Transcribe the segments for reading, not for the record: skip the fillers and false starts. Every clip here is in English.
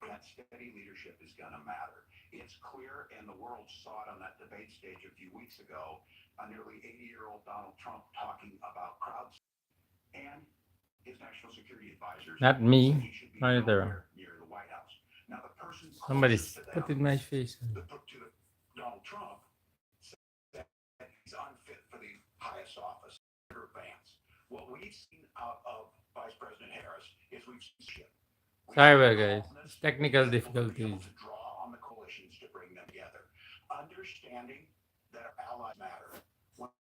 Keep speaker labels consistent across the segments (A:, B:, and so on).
A: That steady leadership is going to matter. It's clear, and the world saw it on that debate stage a few weeks ago, a nearly 80-year-old Donald Trump talking about crowds, and his national security advisors
B: Not
A: said
B: me
A: he should be
B: either.
A: nowhere near the White House. Now, the person closest
B: Somebody's
A: to
B: put
A: them,
B: in my face.
A: Donald Trump, said he's unfit for the highest office, Senator Vance. What we've seen out of Vice President Harris is we've seen
B: Sorry about guys. It's technical difficulties.
A: to draw on the coalitions to bring them together, understanding that our allies matter. When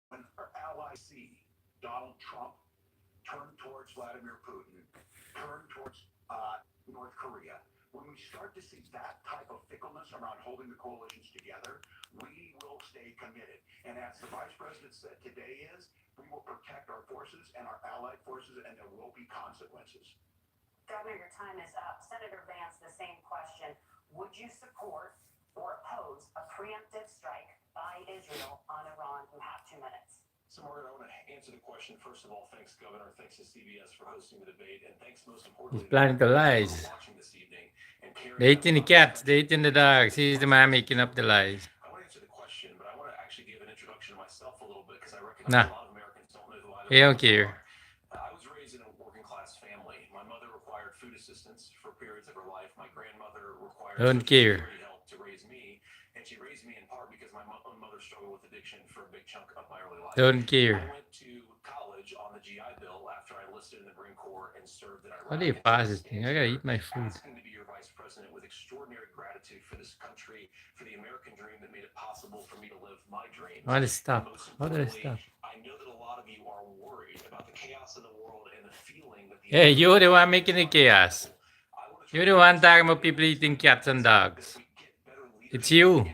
A: our allies see Donald Trump turn towards Vladimir Putin, turn towards North Korea, when we start to see that type of fickleness around holding the coalitions together, we will stay committed. And as the Vice President said today we will protect our forces and our allied forces, and there will be consequences.
C: Governor, your time is up. Senator Vance, the same question. Would you support or oppose a preemptive strike by Israel on Iran? You have 2 minutes.
D: So, Margaret, I want to answer the question. First of all, thanks, Governor. Thanks to CBS for hosting the debate. And thanks, most importantly,
B: He's planning to lies.
D: watching this evening. And
B: They eating the cats, they eating the dogs. He's the man making up the lies.
D: I want to answer the question, but I want to actually give an introduction to myself a little bit because I recognize
B: Nah.
D: a lot of Americans don't know who I am.
B: He don't care.
D: I was raised in a working-class family. My mother required food assistance for periods of her life. My grandmother required
B: Don't care.
D: help to raise me, and she raised me in part because my own mother struggled with addiction for a big chunk of my early life.
B: Don't
D: I
B: care.
D: went to college on the GI Bill after I enlisted in the Marine Corps and served in Iraq.
B: How do you pass this thing? I gotta eat my food.
D: Asking to be your vice president with extraordinary gratitude for this country, for the American dream that made it possible for me to live my dreams.
B: I want to stop.
D: Most
B: How do I
D: importantly,
B: stop?
D: I know that a lot of you are worried about the chaos in the world and the feeling that the
B: Hey, you're the one making the chaos. You're the one talking about people eating cats and dogs. It's you.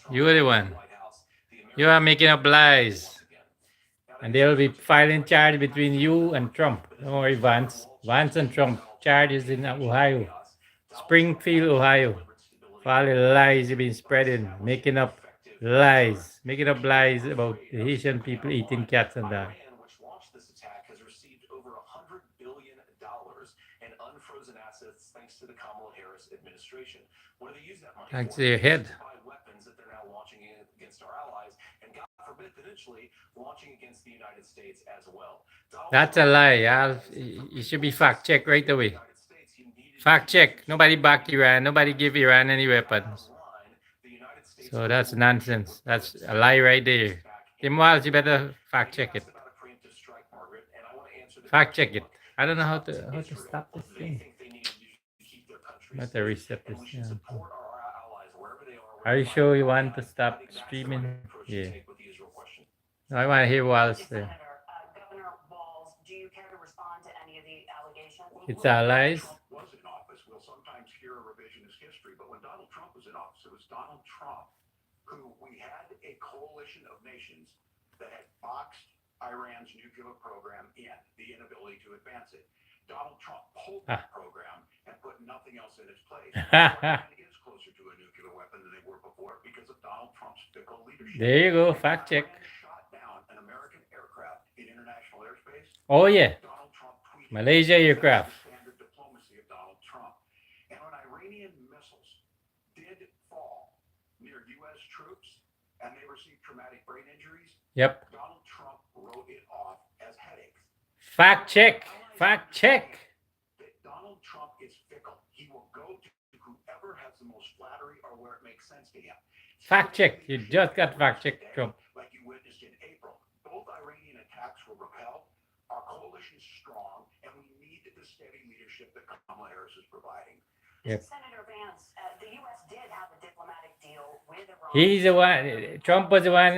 B: You're the one. You are making up lies. And they'll be filing charge between you and Trump. Don't worry, Vance. Vance and Trump. Charges in Ohio. Springfield, Ohio. For all the lies you've been spreading. Making up lies. Making up lies about the Haitian people eating cats and dogs.
D: Which launched this attack has received over $100 billion in unfrozen assets thanks to the Kamala Harris administration. What do they use that money
B: Thanks
D: for?
B: to your head.
D: To buy weapons that they're now launching against our allies, and God forbid, potentially launching against the United States as well.
B: That's a lie. You should be fact checked right away. Fact check. Nobody back Iran. Nobody give Iran any weapons. So that's nonsense. That's a lie right there. Tim Walz, you better fact check it. Fact check it. I don't know how to stop this thing. Better reset this. Yeah. Are you sure you want to stop streaming? Yeah. No, I want to hear Walz there.
C: Governor Walz, do you care to respond to any of the allegations?
B: It's our lies.
A: Was in office, we'll sometimes hear a revisionist history, but when Donald Trump was in office, it was Donald Trump who we had a coalition of nations that had boxed Iran's nuclear program in, the inability to advance it. Donald Trump pulled that program and put nothing else in its place. Iran is closer to a nuclear weapon than they were before because of Donald Trump's fickle leadership.
B: There you go, fact check.
A: Iran shot down an American aircraft in international airspace.
B: Oh yeah,
A: Donald Trump tweeted
B: Malaysia aircraft.
A: standard diplomacy of Donald Trump. And when Iranian missiles did fall near U.S. troops and they received traumatic brain injuries,
B: Yep.
A: Donald Trump wrote it off as headaches.
B: Fact check. Fact check.
A: That Donald Trump is fickle. He will go to whoever has the most flattery or where it makes sense to him.
B: Fact check. You just got fact check, Trump.
A: Like you witnessed in April. Both Iranian attacks were repelled. Our coalition is strong, and we need the steady leadership that Kamala Harris is providing.
B: Yep.
C: Senator Vance, the U.S. did have a diplomatic deal with Iran.
B: He's the one. Trump was the one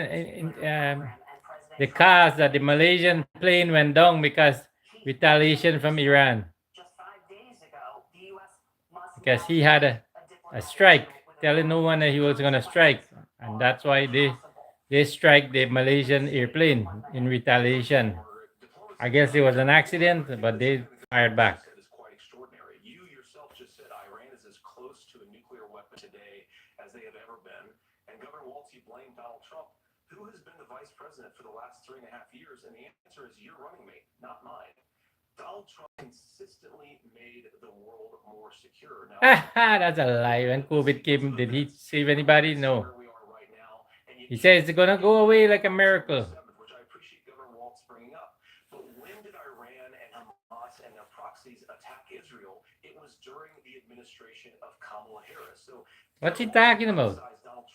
B: the cause that the Malaysian plane went down because retaliation from Iran.
C: Just 5 days ago, the U.S. must
B: Because he had a strike, telling no one that he was going to strike. And that's why they strike the Malaysian airplane in retaliation. I guess it was an accident, but they fired back.
D: Is quite extraordinary. You yourself just said Iran is as close to a nuclear weapon today as they have ever been. And Governor Walz, you blame Donald Trump. Who has been the vice president for the last 3.5 years? And the answer is your running mate, not mine. Donald Trump consistently made the world more secure. Now,
B: That's a lie. When COVID came, did he save anybody? No.
D: where we are right now, and
B: He says it's gonna go away like a miracle.
D: which I appreciate Governor Walz bringing up. But when did Iran and Hamas and their proxies attack Israel? It was during the administration of Kamala Harris. So
B: What's he talking about?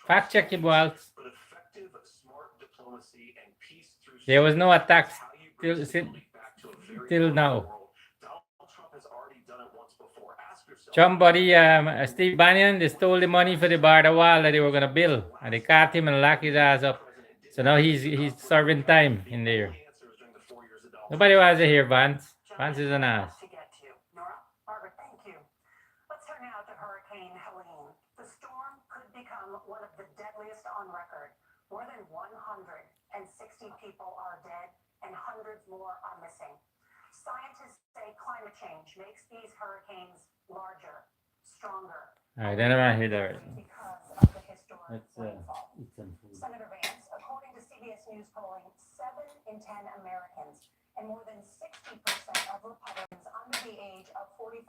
B: Fact check him, Walz.
D: but effective, smart diplomacy and peace through
B: There was no attacks
D: how you bring
B: till
D: stability back to a very
B: till now.
D: world. Donald Trump has already done it once before. Ask yourself.
B: Somebody, Steve Bannon, they stole the money for the border wall that they were gonna build, and they caught him and locked his ass up. So now he's serving time in there. Nobody wants to hear Vance. Vance is an ass.
C: To get to. Nora, Margaret, thank you. Let's turn now to Hurricane Helene. The storm could become one of the deadliest on record. More than 160 people are dead and hundreds more are missing. Scientists say climate change makes these hurricanes larger, stronger.
B: Alright, then I want to hear that.
C: Because of the historic
B: Let's
C: rainfall.
B: eat some food.
C: Senator Vance, according to CBS News polling, 7 in 10 Americans and more than 60% of Republicans under the age of 45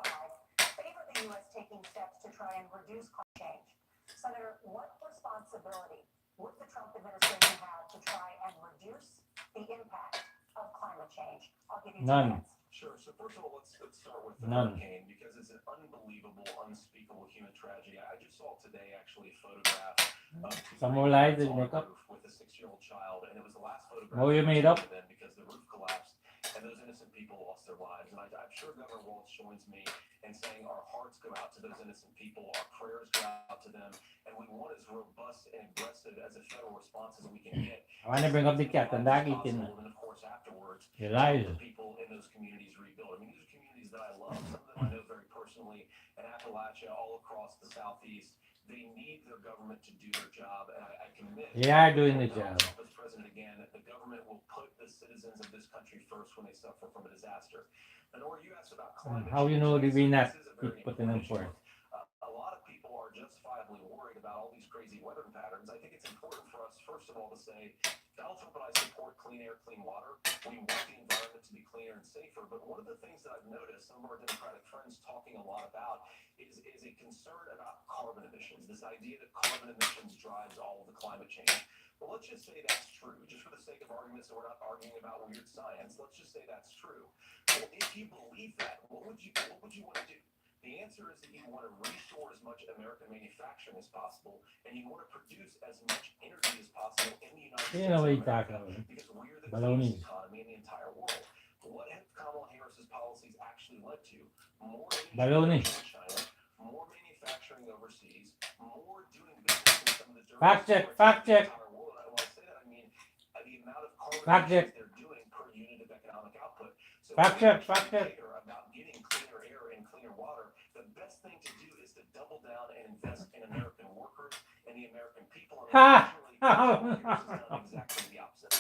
C: favor the U.S. taking steps to try and reduce climate change. Senator, what responsibility would the Trump administration have to try and reduce the impact of climate change? I'll give you 2
B: None.
C: minutes.
D: Sure. So first of all, let's start with the
B: None.
D: hurricane because it's an unbelievable, unspeakable human tragedy. I just saw today actually a photograph of
B: Some more lies that you
D: on
B: make up.
D: roof with a 6-year-old child, and it was the last photograph.
B: Oh, you made up?
D: Then because the roof collapsed and those innocent people lost their lives. And I'm sure Governor Walz joins me in saying our hearts go out to those innocent people, our prayers go out to them, and we want as robust and aggressive as a federal response as we can get.
B: I want to bring up the cat and dog eating.
D: And of course, afterwards,
B: You lies.
D: the people in those communities rebuild. I mean, these are communities that I love. Some of them I know very personally. In Appalachia, all across the Southeast, they need their government to do their job. And I commit.
B: They are doing the job.
D: As president again, the government will put the citizens of this country first when they suffer from a disaster. And Nora, you asked about climate
B: How you
D: change.
B: know they be not
D: This is a very
B: putting them
D: important
B: forth?
D: issue. A lot of people are justifiably worried about all these crazy weather patterns. I think it's important for us, first of all, to say Donald Trump and I support clean air, clean water. We want the environment to be cleaner and safer. But one of the things that I've noticed some of our Democratic friends talking a lot about is a concern about carbon emissions. This idea that carbon emissions drives all of the climate change. Well, let's just say that's true. Just for the sake of argument, so we're not arguing about weird science, let's just say that's true. Well, if you believe that, what would you want to do? The answer is that you want to restore as much American manufacturing as possible, and you want to produce as much energy as possible in the United States.
B: You know what
D: of
B: he's talking
D: America,
B: about.
D: because we're the
B: Baloney.
D: cleanest economy in the entire world. What have Kamala Harris's policies actually led to? More
B: Baloney.
D: energy in China, more manufacturing overseas, more doing business in some of the dirtiest
B: Fact check,
D: markets
B: fact
D: in the
B: check.
D: entire world. And when I say that, I mean the amount of carbon
B: Fact check.
D: emissions they're doing per unit of economic output. So
B: Fact
D: if
B: check,
D: we
B: fact check.
D: care about getting cleaner air and cleaner water, the best thing to do is to double down and invest in American workers and the American people. And
B: Ha!
D: unfortunately, Kamala Harris has done exactly the opposite.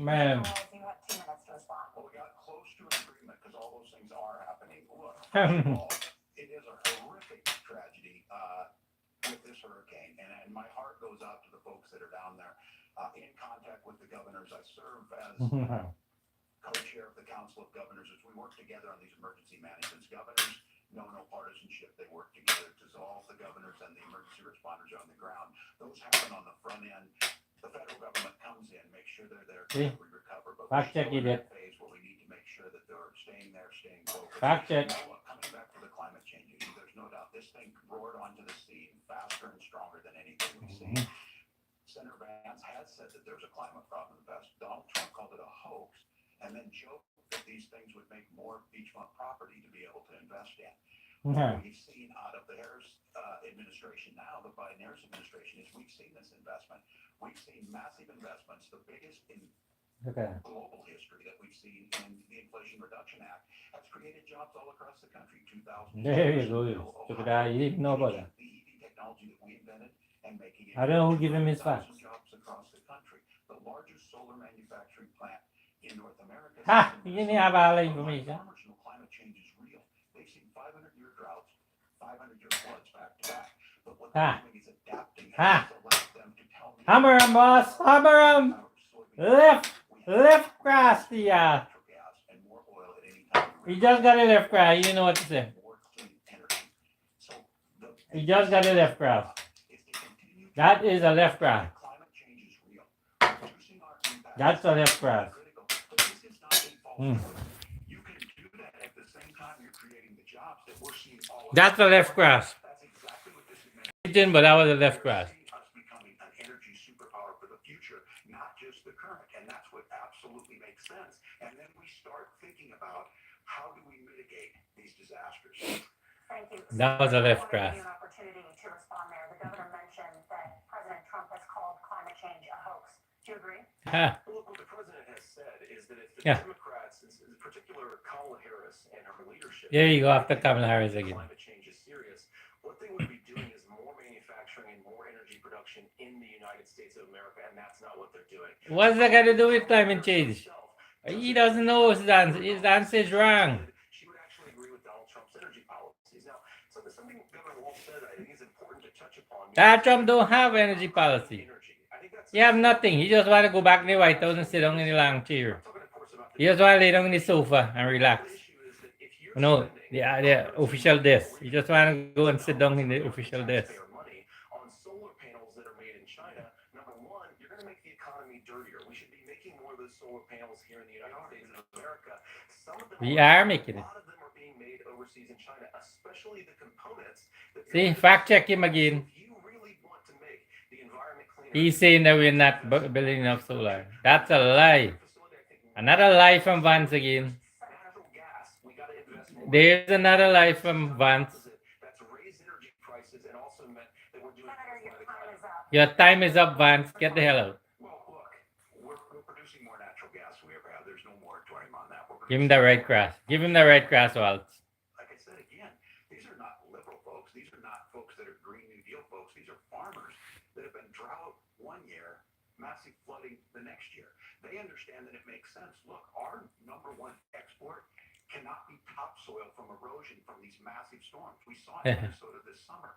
B: Man.
C: Charles, you have 2 minutes to respond.
A: Well, we got close to an agreement because all those things are happening. Look, first of all, it is a horrific tragedy with this hurricane, and my heart goes out to the folks that are down there in contact with the governors. I serve as co-chair of the Council of Governors as we work together on these emergency managements. Governors know no partisanship. They work together to dissolve the governors and the emergency responders on the ground. Those happen on the front end. The federal government comes in, makes sure they're there to
B: See?
A: recover. But
B: Fact
A: we're
B: check,
A: still in
B: idiot.
A: that phase where we need to make sure that they're staying there, staying focused.
B: Fact check.
A: Now, look, coming back to the climate change issue, there's no doubt this thing roared onto the scene faster and stronger than anything we've seen. Senator Vance has said that there's a climate problem in the past. Donald Trump called it a hoax and then joked that these things would make more beachfront property to be able to invest in. What we've seen out of the Harris administration now, the Biden-Harris administration, is we've seen this investment. We've seen massive investments, the biggest in
B: Okay.
A: global history that we've seen in the Inflation Reduction Act, has created jobs all across the country. 2,000.
B: There you go. Took it out. You didn't know about that.
A: The EV technology that we invented and making it.
B: I don't know who gave him his
A: 2,000
B: facts.
A: jobs across the country. The largest solar manufacturing plant in North America.
B: Ha! You didn't have all the information.
A: Farmers know climate change is real. They've seen 500-year droughts, 500-year floods back to back. But what they're doing is adapting.
B: Ha!
A: And it's allowed them to tell me.
B: Hammer him, boss. Hammer him. Lift across the
A: Natural gas and more oil at any time.
B: He just got a left cross. He didn't know what to say.
A: more clean energy. So the
B: He just got a left cross.
A: is to continue to
B: That is a left cross.
A: climate change is real. Reducing our impact
B: That's a left
A: is
B: cross.
A: critical. But this is not a false
B: Hmm.
A: choice. You can do that at the same time you're creating the jobs that we're seeing all over.
B: That's a left cross.
A: That's exactly what this administration
B: But that was a left cross.
A: see us becoming an energy superpower for the future, not just the current. And that's what absolutely makes sense. And then we start thinking about how do we mitigate these disasters.
C: Thank you.
B: That was a left
C: I want to
B: cross.
C: give you an opportunity to respond there. The governor mentioned that President Trump has called climate change a hoax. Do you agree?
B: Ha.
D: Well, look, what the president has said is that if the
B: Yeah.
D: Democrats, in particular Kamala Harris and her leadership,
B: There you go, after Kamala Harris again.
D: climate change is serious, what they would be doing is more manufacturing and more energy production in the United States of America, and that's not what they're doing.
B: What's that got to do with climate change? He doesn't know his answer. His answer is wrong.
D: She would actually agree with Donald Trump's energy policies. Now, something Governor Walz said I think is important to touch upon.
B: Donald Trump don't have energy policy.
D: I think that's
B: He have nothing. He just want to go back in the White House and sit down in the long chair.
D: talking, of course, about
B: He just want to lay down on the sofa and relax.
D: the issue is that if you're
B: No,
D: spending
B: the official desk. He just want to go and sit down in the official desk.
D: taxpayer money on solar panels that are made in China, number one, you're going to make the economy dirtier. We should be making more of those solar panels here in the United States of America. Some of them
B: We are making
D: a
B: it.
D: lot of them are being made overseas in China, especially the components that
B: See, fact check him again.
D: If you really want to make the environment cleaner,
B: He's saying that we're not building enough solar. That's a lie.
D: facility, I think
B: Another lie from Vance again.
D: natural gas, we got to invest more.
B: There's another lie from Vance.
D: That's raised energy prices and also meant that we're doing
C: Senator, your time is up.
B: Your time is up, Vance. Get the hell out.
A: Well, look, we're producing more natural gas than we ever have. There's no moratorium on that.
B: Give him the right cross. Give him the right cross, Waltz.
A: Like I said again, these are not liberal folks. These are not folks that are Green New Deal folks. These are farmers that have been drought one year, massive flooding the next year. They understand that it makes sense. Look, our number one export cannot be topsoil from erosion from these massive storms. We saw it in Minnesota this summer.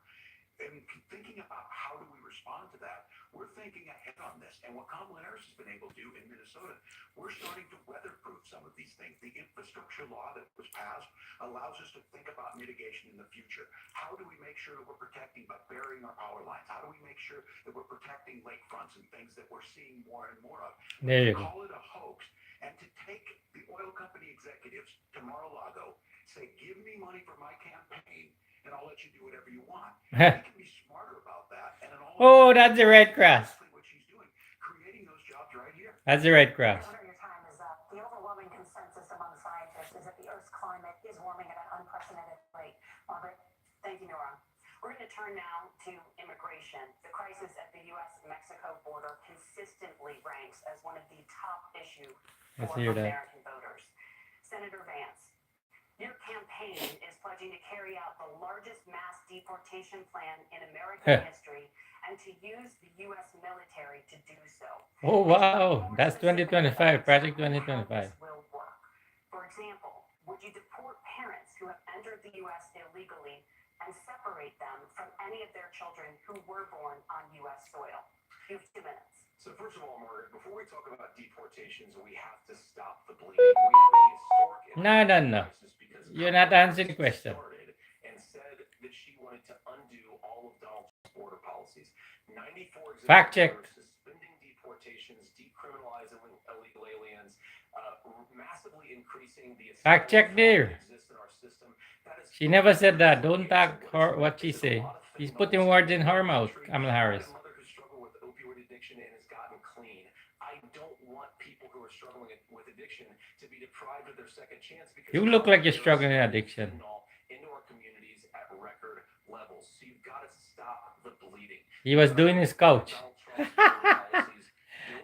A: And thinking about how do we respond to that, we're thinking ahead on this. And what Kamala Harris has been able to do in Minnesota, we're starting to weatherproof some of these things. The infrastructure law that was passed allows us to think about mitigation in the future. How do we make sure that we're protecting by burying our power lines? How do we make sure that we're protecting lakefronts and things that we're seeing more and more of?
B: There you go.
A: Call it a hoax. And to take the oil company executives to Mar-a-Lago, say, give me money for my campaign, and I'll let you do whatever you want. We can be smarter about that. And then all
B: Oh, that's the right cross.
A: exactly what she's doing, creating those jobs right here.
B: That's the right cross.
C: Governor, your time is up. The overwhelming consensus among scientists is that the Earth's climate is warming at an unprecedented rate. Margaret, thank you, Nora. We're going to turn now to immigration. The crisis at the U.S.-Mexico border consistently ranks as one of the top issues
B: Let's
C: for
B: hear that.
C: American voters. Senator Vance, your campaign is pledging to carry out the largest mass deportation plan in American history and to use the U.S. military to do so.
B: Oh, wow. That's 2025. Project
C: How
B: 2025.
C: this will work. For example, would you deport parents who have entered the U.S. illegally and separate them from any of their children who were born on U.S. soil? You have 2 minutes.
D: So first of all, Margaret, before we talk about deportations, we have to stop the bleeding. We have a historic
B: No.
D: crisis because
B: You're not answering the question.
D: started and said that she wanted to undo all of Donald Trump's border policies. 94
B: Fact check.
D: suspending deportations, decriminalizing illegal aliens, massively increasing the
B: Fact check there.
D: that exists in our system. That is
B: She never said that. Don't talk her what she say. She's putting words in her mouth, Kamala Harris.
D: mother who struggled with opioid addiction and has gotten clean. I don't want people who are struggling with addiction to be deprived of their second chance because
B: You look like you're struggling with addiction.
D: into our communities at record levels. So you've got to stop the bleeding.
B: He was doing his couch.
D: Donald Trump's policies,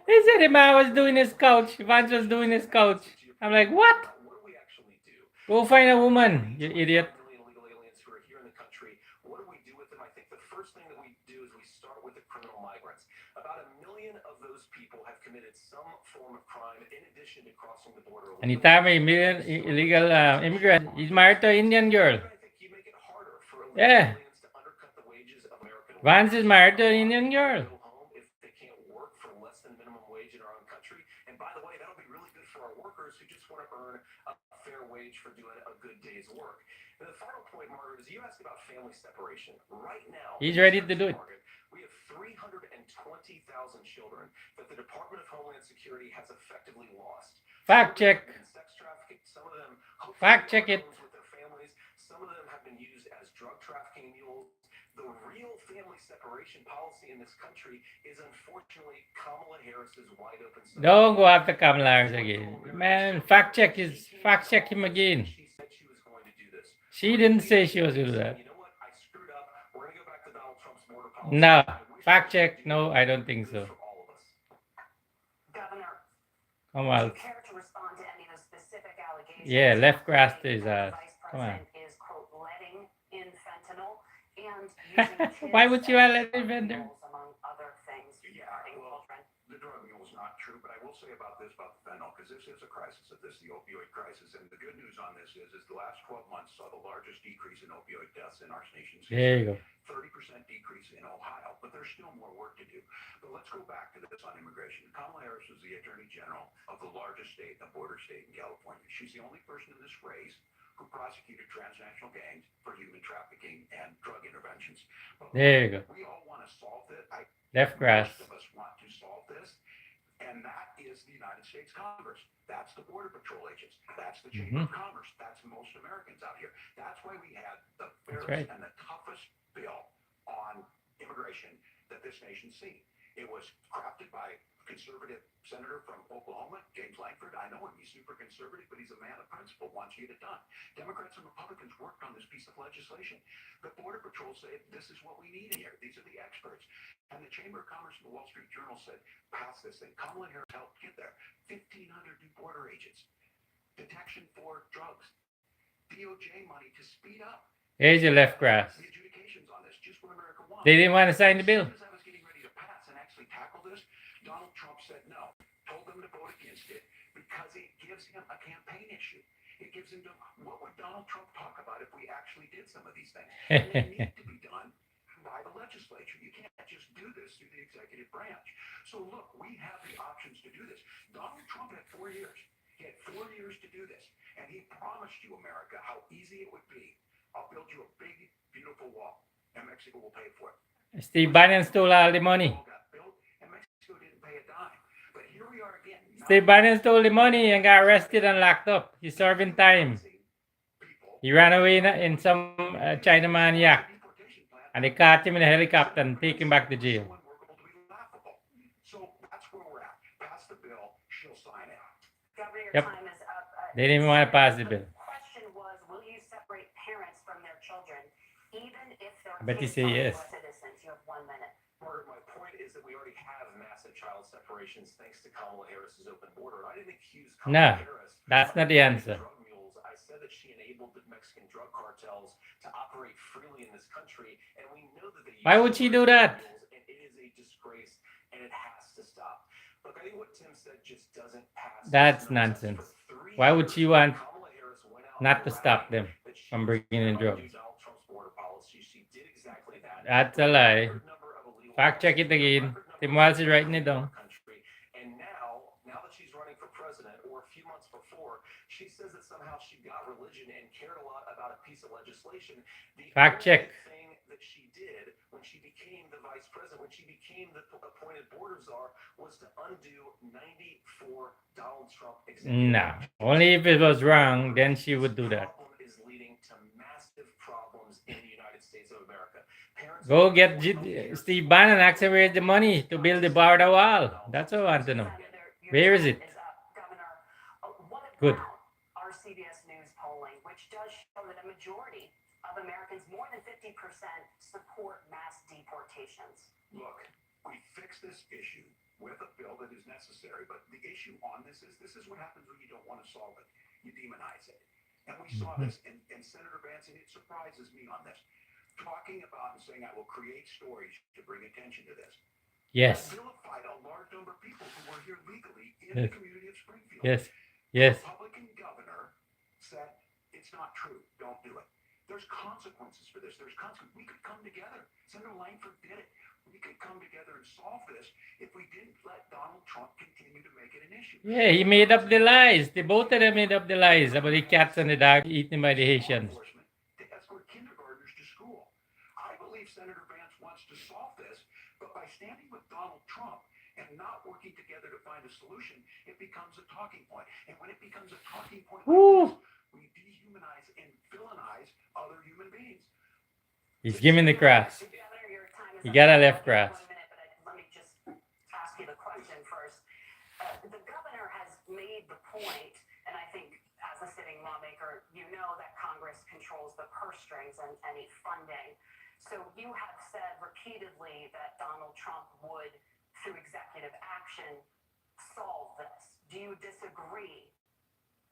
B: He said the man was doing his couch. Vance was doing his couch. I'm like, what?
D: What do we actually do?
B: Go find a woman, you idiot.
D: Illegal aliens who are here in the country. What do we do with them? I think the first thing that we do is we start with the criminal migrants. About 1 million of those people have committed some form of crime in addition to crossing the border.
B: Anytime a million illegal immigrant, he's married to an Indian girl.
D: I think you make it harder for illegal
B: Yeah.
D: aliens to undercut the wages of American
B: Vance
D: workers.
B: is married to an Indian girl.
D: Go home if they can't work for less than minimum wage in our own country. And by the way, that'll be really good for our workers who just want to earn a fair wage for doing a good day's work. And the final point, Margaret, is you asked about family separation. Right now,
B: He's ready to do it.
D: Margaret, we have 320,000 children that the Department of Homeland Security has effectively lost.
B: Fact check.
D: Sex trafficking. Some of them
B: Fact check it.
D: with their families. Some of them have been used as drug trafficking mules. The real family separation policy in this country is unfortunately Kamala Harris's wide open.
B: Don't go after Kamala Harris again. Man, fact check him again.
D: She said she was going to do this.
B: She didn't say she was going to do that.
D: You know what? I screwed up. We're going to go back to Donald Trump's border policy.
B: No. Fact check. No, I don't think so.
D: For all of us.
C: Governor,
B: Come
C: do
B: on.
C: you care to respond to any of the specific allegations?
B: Yeah, left grass to his
C: that
B: ass.
C: the Vice
B: Come on.
C: President is, quote, letting in fentanyl and using
B: Why
C: kids
B: would you
C: as
B: let it
C: drug
B: in there?
C: mules, among other things regarding children.
A: The drug mule is not true, but I will say about this, about the fentanyl, because this is a crisis. This is the opioid crisis, and the good news on this is the last 12 months saw the largest decrease in opioid deaths in our nation's
B: There
A: history.
B: you go.
A: 30% decrease in Ohio, but there's still more work to do. But let's go back to this on immigration. Kamala Harris was the Attorney General of the largest state, the border state in California. She's the only person in this race who prosecuted transnational gangs for human trafficking and drug interventions. But
B: There you go.
A: we all want to solve it.
B: Left grass.
A: Most of us want to solve this, and that is the United States Congress. That's the Border Patrol agents. That's the Chamber of Commerce. That's most Americans out here. That's why we had the fairest
B: right.
A: and the toughest bill on immigration that this nation's seen. It was crafted by a conservative senator from Oklahoma, James Langford. I know him. He's super conservative, but he's a man of principle, wants to get it done. Democrats and Republicans worked on this piece of legislation. The Border Patrol said, this is what we need here. These are the experts. And the Chamber of Commerce and the Wall Street Journal said, pass this thing. Kamala Harris helped get there. 1,500 new border agents. Detection for drugs. DOJ money to speed up
B: Here's your left grass.
A: the adjudications on this, just what America wants.
B: They didn't want to sign the bill.
A: As soon as I was getting ready to pass and actually tackle this, Donald Trump said no, told them to vote against it because it gives him a campaign issue. It gives him what would Donald Trump talk about if we actually did some of these things? And they need to be done by the legislature. You can't just do this through the executive branch. So look, we have the options to do this. Donald Trump had 4 years. He had 4 years to do this. And he promised you, America, how easy it would be. I'll build you a big, beautiful wall, and Mexico will pay for it.
B: Steve Bannon stole all the money.
A: Wall got built, and Mexico didn't pay a dime. But here we are again.
B: Steve Bannon stole the money and got arrested and locked up. He's serving time. He ran away in some Chinaman yacht. And they caught him in a helicopter and take him back to jail.
A: So that's where we're at. Pass the bill, she'll sign it.
C: Governor, your
B: Yep.
C: time is up.
B: They didn't even want to pass the bill.
C: The question was, will you separate parents from their children, even if their
B: I bet you
C: kids
B: say
C: are
B: yes.
C: U.S. citizens? You have 1 minute.
D: Margaret, my point is that we already have massive child separations thanks to Kamala Harris's open border. I didn't accuse
B: No,
D: Kamala Harris.
B: that's not the answer.
D: Drug mules. I said that she enabled the Mexican drug cartels to operate freely in this country, and we know that they.
B: Why would she do that?
D: And it is a disgrace, and it has to stop. Look, I think what Tim said just doesn't pass.
B: That's nonsense. Why would she want not to stop them from bringing in drugs? That's a lie. Fact check it again. Tim Walz is writing it down.
D: And now that she's running for president, or a few months before, she says that somehow she got religion and cared a lot about a piece of legislation. The
B: Fact check.
D: only thing that she did when she became the vice president, when she became the appointed border czar, was to undo 94 Donald Trump executive
B: No,
D: orders.
B: only if it was wrong, then she would do that.
D: Problem is leading to massive problems in the United States of America. Parents
B: Go get Steve Bannon and ask him where's the money to build the border wall. That's what I want to know.
C: Senator, your
B: Where is
C: time
B: it?
C: up. Governor, what
B: Good.
C: about our CBS News polling, which does show that a majority of Americans, more than 50%, support mass deportations?
A: Look, we fix this issue with a bill that is necessary, but the issue on this is what happens when you don't want to solve it. You demonize it. And we saw this, and Senator Vance, and it surprises me on this, talking about and saying, I will create stories to bring attention to this.
B: Yes,
A: Vilified a large number of people who were here legally in the community of Springfield.
B: yes,
A: The
B: yes.
A: Republican governor said, it's not true, don't do it. There's consequences for this. There's consequences. We could come together. Senator Langford did it. We could come together and solve this if we didn't let Donald Trump continue to make it an issue.
B: Yeah, he made up the lies. They both of them made up the lies about the cats and the dog eaten by the Haitians.
A: To escort kindergartners to school. I believe Senator Vance wants to solve this, but by standing with Donald Trump and not working together to find a solution, it becomes a talking point. And when it becomes a talking point like this, we dehumanize and villainize other human beings.
B: He's giving the grass.
C: Governor, your time is
B: You
C: up.
B: gotta left grass.
C: 1 minute, but let me just ask you the question first. The governor has made the point, and I think as a sitting lawmaker, you know that Congress controls the purse strings and any funding. So you have said repeatedly that Donald Trump would, through executive action, solve this. Do you disagree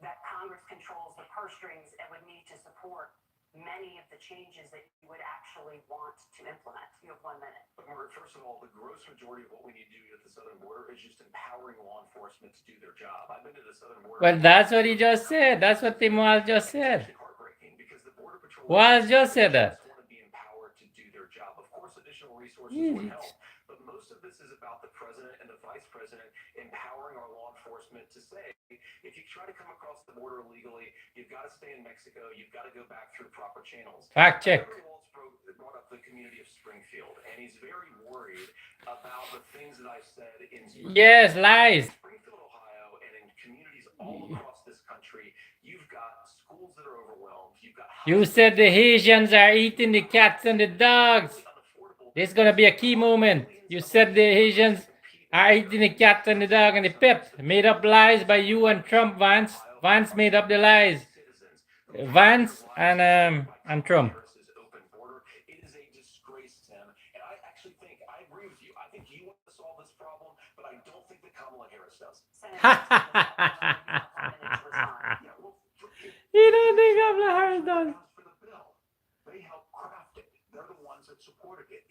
C: that Congress controls the purse strings and would need to support many of the changes that you would actually want to implement? You have 1 minute.
D: Margaret, first of all, the gross majority of what we need to do at the southern border is just empowering law enforcement to do their job. I've been to the southern border.
B: Well, that's what he just said. That's what Tim Walz just said.
D: It's heartbreaking because the border patrol
B: Walz just said that.
D: want to be empowered to do their job. Of course, additional resources would help, but most of this is about the president and the vice president empowering our law enforcement to say, if you try to come across the border illegally, you've got to stay in Mexico. You've got to go back through proper channels.
B: Fact check.
D: Governor Walz brought up the community of Springfield, and he's very worried about the things that I said in
B: Yes, lies.
D: Springfield, Ohio, and in communities all across this country. You've got schools that are overwhelmed. You've got
B: You said the Haitians are eating the cats and the dogs. This is gonna be a key moment. You said the Haitians are eating the cat and the dog and the pet. Made up lies by you and Trump, Vance. Vance made up the lies. Vance and Trump.
D: Open border. It is a disgrace, Tim. And I actually think I agree with you. I think you want to solve this problem, but I don't think that Kamala Harris does.
B: You don't think Kamala Harris does?
A: For the bill, they helped craft it. They're the ones that supported it.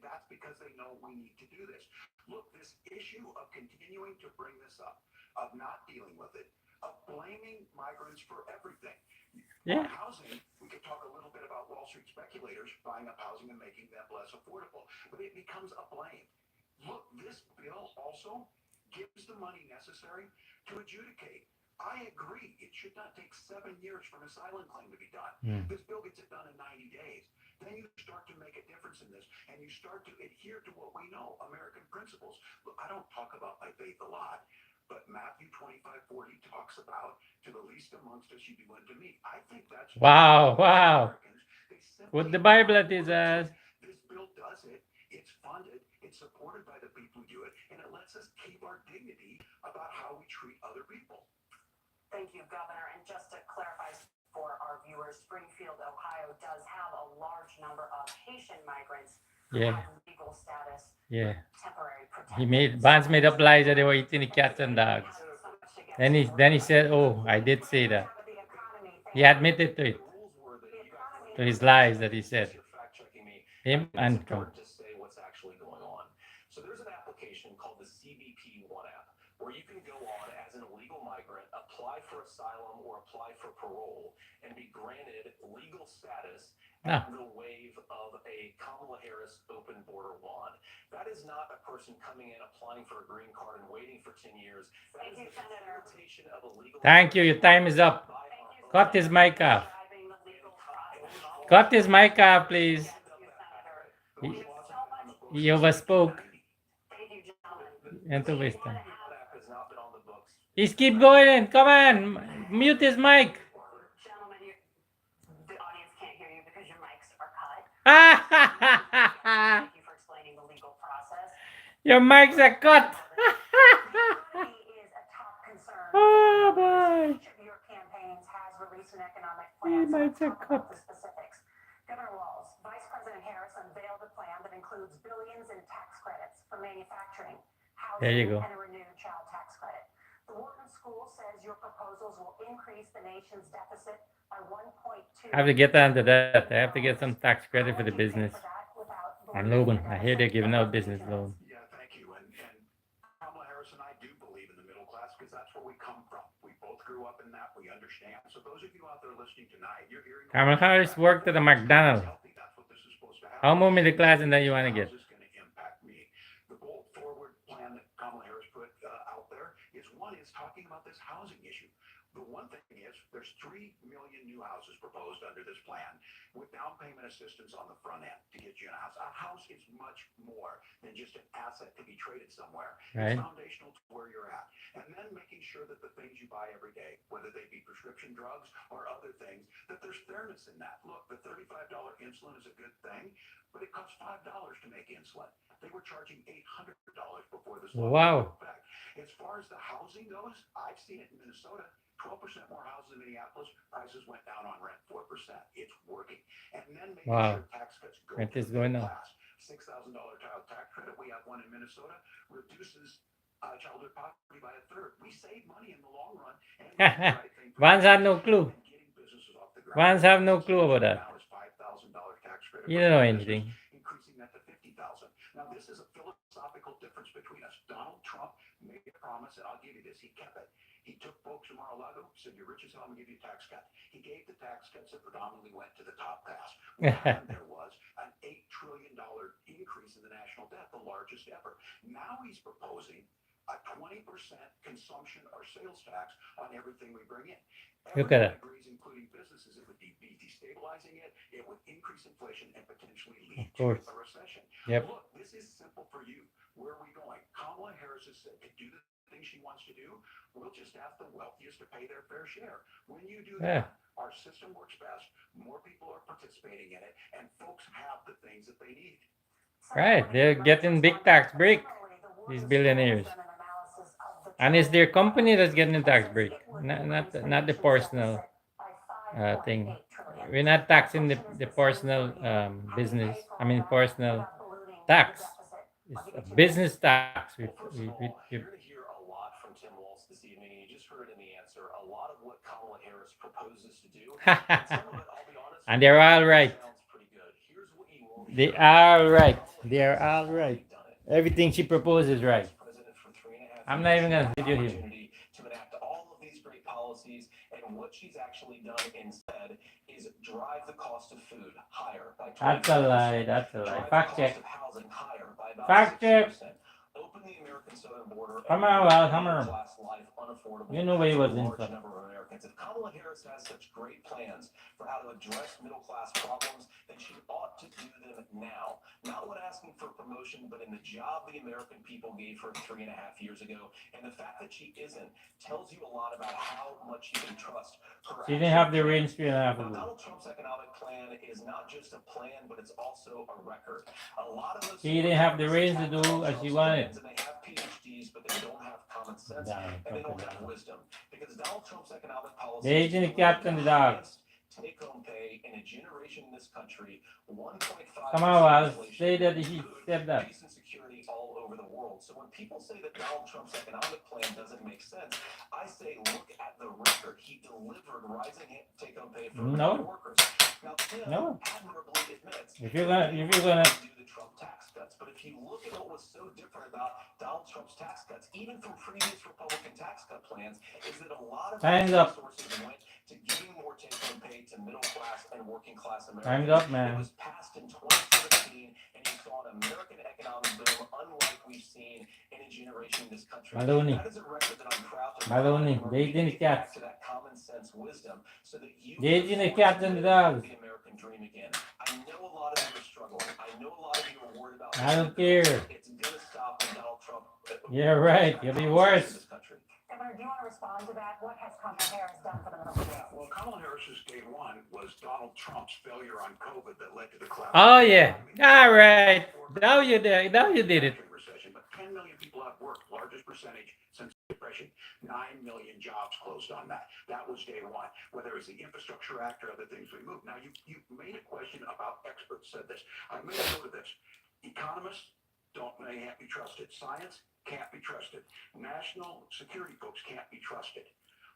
A: That's because they know we need to do this. Look, this issue of continuing to bring this up, of not dealing with it, of blaming migrants for everything.
B: Yeah.
A: On housing, we could talk a little bit about Wall Street speculators buying up housing and making them less affordable, but it becomes a blame. Look, this bill also gives the money necessary to adjudicate. I agree. It should not take 7 years for an asylum claim to be done. This bill gets it done in 90 days. Then you start to make a difference in this, and you start to adhere to what we know, American principles. Look, I don't talk about my faith a lot, but Matthew 25:40 talks about, to the least amongst us you do unto me. I think that's
B: Wow, wow.
A: They simply
B: Put the Bible at his ass.
A: This bill does it. It's funded. It's supported by the people who do it, and it lets us keep our dignity about how we treat other people.
C: Thank you, Governor. And just to clarify for our viewers, Springfield, Ohio does have a large number of Haitian migrants who
B: Yeah.
C: have legal status,
B: Yeah.
C: temporary protection.
B: Vance made up lies that they were eating the cats and dogs. Then he said, "Oh, I did say that." He admitted to it, to his lies that he said. Him and Trump.
D: To say what's actually going on. So there's an application called the CBP One app where you can go on as an illegal migrant, apply for asylum or apply for parole, and be granted legal status at the wave of a Kamala Harris open border lawn. That is not a person coming in, applying for a green card and waiting for 10 years. That
C: Thank
D: is
C: you,
D: the
C: Senator.
D: facilitation of a legal
B: Thank you. Your time is up.
C: Thank you
B: Cut his mic off.
C: driving the legal process.
B: Cut his mic off, please.
C: Thank you, Senator.
B: He, he overspoke.
C: Thank you, gentlemen.
B: And to waste
C: We
B: time.
C: wanna have-
D: app has not been on the books.
B: He's keep going in. Come on. Mute his mic.
C: Gentlemen, the audience can't hear you because your mics are cut.
B: Your
C: Thank you for explaining the legal process.
B: mics are cut.
C: The economy is a top concern.
B: Oh, boy.
C: Each of your campaigns has released an economic plan. So let's talk about the specifics. Governor Walz, Vice President Harris unveiled a plan that includes billions in tax credits for manufacturing,
B: There you
C: housing,
B: go.
C: and a renewed child tax credit. The Wharton School says your proposals will increase the nation's deficit by 1.2.
B: I have to get onto that. I have to get some tax credit for the business. And loan. I hear they're giving out business loan.
A: Yeah, thank you. And Kamala Harris and I do believe in the middle class because that's where we come from. We both grew up in that. We understand. So those those of you out there listening tonight, you're hearing
B: Kamala Harris worked at a McDonald's.
A: That's what this is supposed to
B: How
A: happen.
B: more middle class than that you want to get?
A: How is this going to impact me? The bold forward plan that Kamala Harris put out there is talking about this housing issue. The one thing is there's 3 million new houses proposed under this plan with down payment assistance on the front end to get you in a house. A house is much more than just an asset to be traded somewhere.
B: Right.
A: It's foundational to where you're at. And then making sure that the things you buy every day, whether they be prescription drugs or other things, that there's fairness in that. Look, the $35 insulin is a good thing, but it costs $5 to make insulin. They were charging $800 before this law
B: Wow.
A: took effect. As far as the housing goes, I've seen it in Minnesota. 12% more houses in Minneapolis, prices went down on rent 4%. It's working. And then making
B: Wow.
A: sure tax cuts go
B: Rent
A: to
B: is
A: the
B: going
A: middle
B: up.
A: class. $6,000 child tax credit, we have one in Minnesota, reduces childhood poverty by a third. We save money in the long run. And we do the right thing for
B: Vance had no
A: families
B: clue.
A: and getting businesses off the ground.
B: Vance have no clue about that.
A: Now is $5,000 tax credit
B: You
A: for
B: don't know
A: small
B: anything.
A: business, increasing that to $50,000. Now this is a philosophical difference between us. Donald Trump made a promise, and I'll give you this, he kept it. He took folks from Mar-a-Lago, said, you're rich as hell, I'm going to give you a tax cut. He gave the tax cuts that predominantly went to the top class. What happened there was an $8 trillion increase in the national debt, the largest ever. Now he's proposing a 20% consumption or sales tax on everything we bring in.
B: Look at
A: Everyone
B: it.
A: agrees, including businesses, it would be destabilizing it, it would increase inflation and potentially lead
B: Of course.
A: to a recession.
B: Yep.
A: Look, this is simple for you. Where are we going? Kamala Harris has said to do the things she wants to do, we'll just ask the wealthiest to pay their fair share. When you do
B: Yeah.
A: that, our system works best, more people are participating in it, and folks have the things that they need.
B: Right. They're getting big tax break, these billionaires. And it's their company that's getting the tax break, not the personal thing. We're not taxing the personal business. I mean, personal tax. It's a business tax.
D: Well, first of all, you're going to hear a lot from Tim Walz this evening, and you just heard in the answer a lot of what Kamala Harris proposes to do. And some of it, I'll be honest,
B: And they're all right.
D: sounds pretty good. Here's what you won't
B: They
D: hear.
B: are right.
D: Kamala
B: They are
D: Harris has
B: all right.
D: already done it.
B: Everything she proposes is right.
D: President for 3.5
B: I'm not even
D: years.
B: gonna
D: She had
B: video
D: the
B: him.
D: opportunity to enact all of these great policies, and what she's actually done instead is drive the cost of food higher by 20%.
B: That's a lie. That's a lie.
D: Drive the
B: Fact
D: cost
B: check.
D: of housing higher by about
B: Fact check.
D: 60%. Open the American southern border.
B: Come
D: and
B: on,
D: make
B: Val, come on.
D: middle-class life unaffordable
B: You know where he
D: for a
B: was in
D: large
B: for.
D: number of Americans. If Kamala Harris has such great plans for how to address middle-class problems, then she ought to do them now. Not when asking for promotion, but in the job the American people gave her 3.5 years ago. And the fact that she isn't tells you a lot about how much you can trust her.
B: She didn't have the
D: actual
B: range 3.5
D: Now,
B: ago.
D: Donald Trump's economic plan is not just a plan, but it's also a record. A lot of those
B: She didn't have the range to do as she wanted.
D: and they have PhDs, but they don't have common sense and they don't have wisdom. Because Donald Trump's economic policy
B: They didn't captain the dog.
D: take-home pay in a generation in this country, 1.5%.
B: Come on, Waz.
D: inflation,
B: Say that he
D: food,
B: said that.
D: peace and security all over the world. So when people say that Donald Trump's economic plan doesn't make sense, I say look at the record. He delivered rising take-home pay for
B: No.
D: American workers. Now, Tim
B: No.
D: admirably admits
B: If you're gonna
D: do the Trump tax cuts, but if you look at what was so different about Donald Trump's tax cuts, even from previous Republican tax cut plans, is that a lot of
B: Time's
D: those
B: up.
D: resources went to giving more take-home pay to middle class and working class Americans.
B: Time's up,
D: It
B: man.
D: was passed in 2017, and you saw an American economic boom unlike we've seen in a generation in this country.
B: Maloney.
D: That is a record that I'm proud to
B: Maloney.
D: run, and
B: They
D: we're gonna
B: didn't
D: get back
B: catch.
D: to that common sense wisdom so that you
B: They
D: can
B: didn't
D: afford
B: catch
D: to
B: the
D: live
B: dogs.
D: the American dream again. I know a lot of you are struggling. I know a lot of you are worried about
B: I don't care.
D: It's gonna stop when Donald Trump.
B: Yeah, right. You'll be worse.
D: This country.
C: Governor, do you want to respond to that? What has Kamala Harris done for the middle class?
A: Well, Kamala Harris's day one was Donald Trump's failure on COVID that led to the collapse.
B: Oh yeah. All right. Now you did. Now you did it.
A: Recession, but 10 million people have work, largest percentage since the Depression. 9 million jobs closed on that. That was day one. Whether it was the Infrastructure Act or other things we moved. Now, you made a question about experts said this. I made a note of this. Economists can't be trusted. Science can't be trusted. National security folks can't be trusted.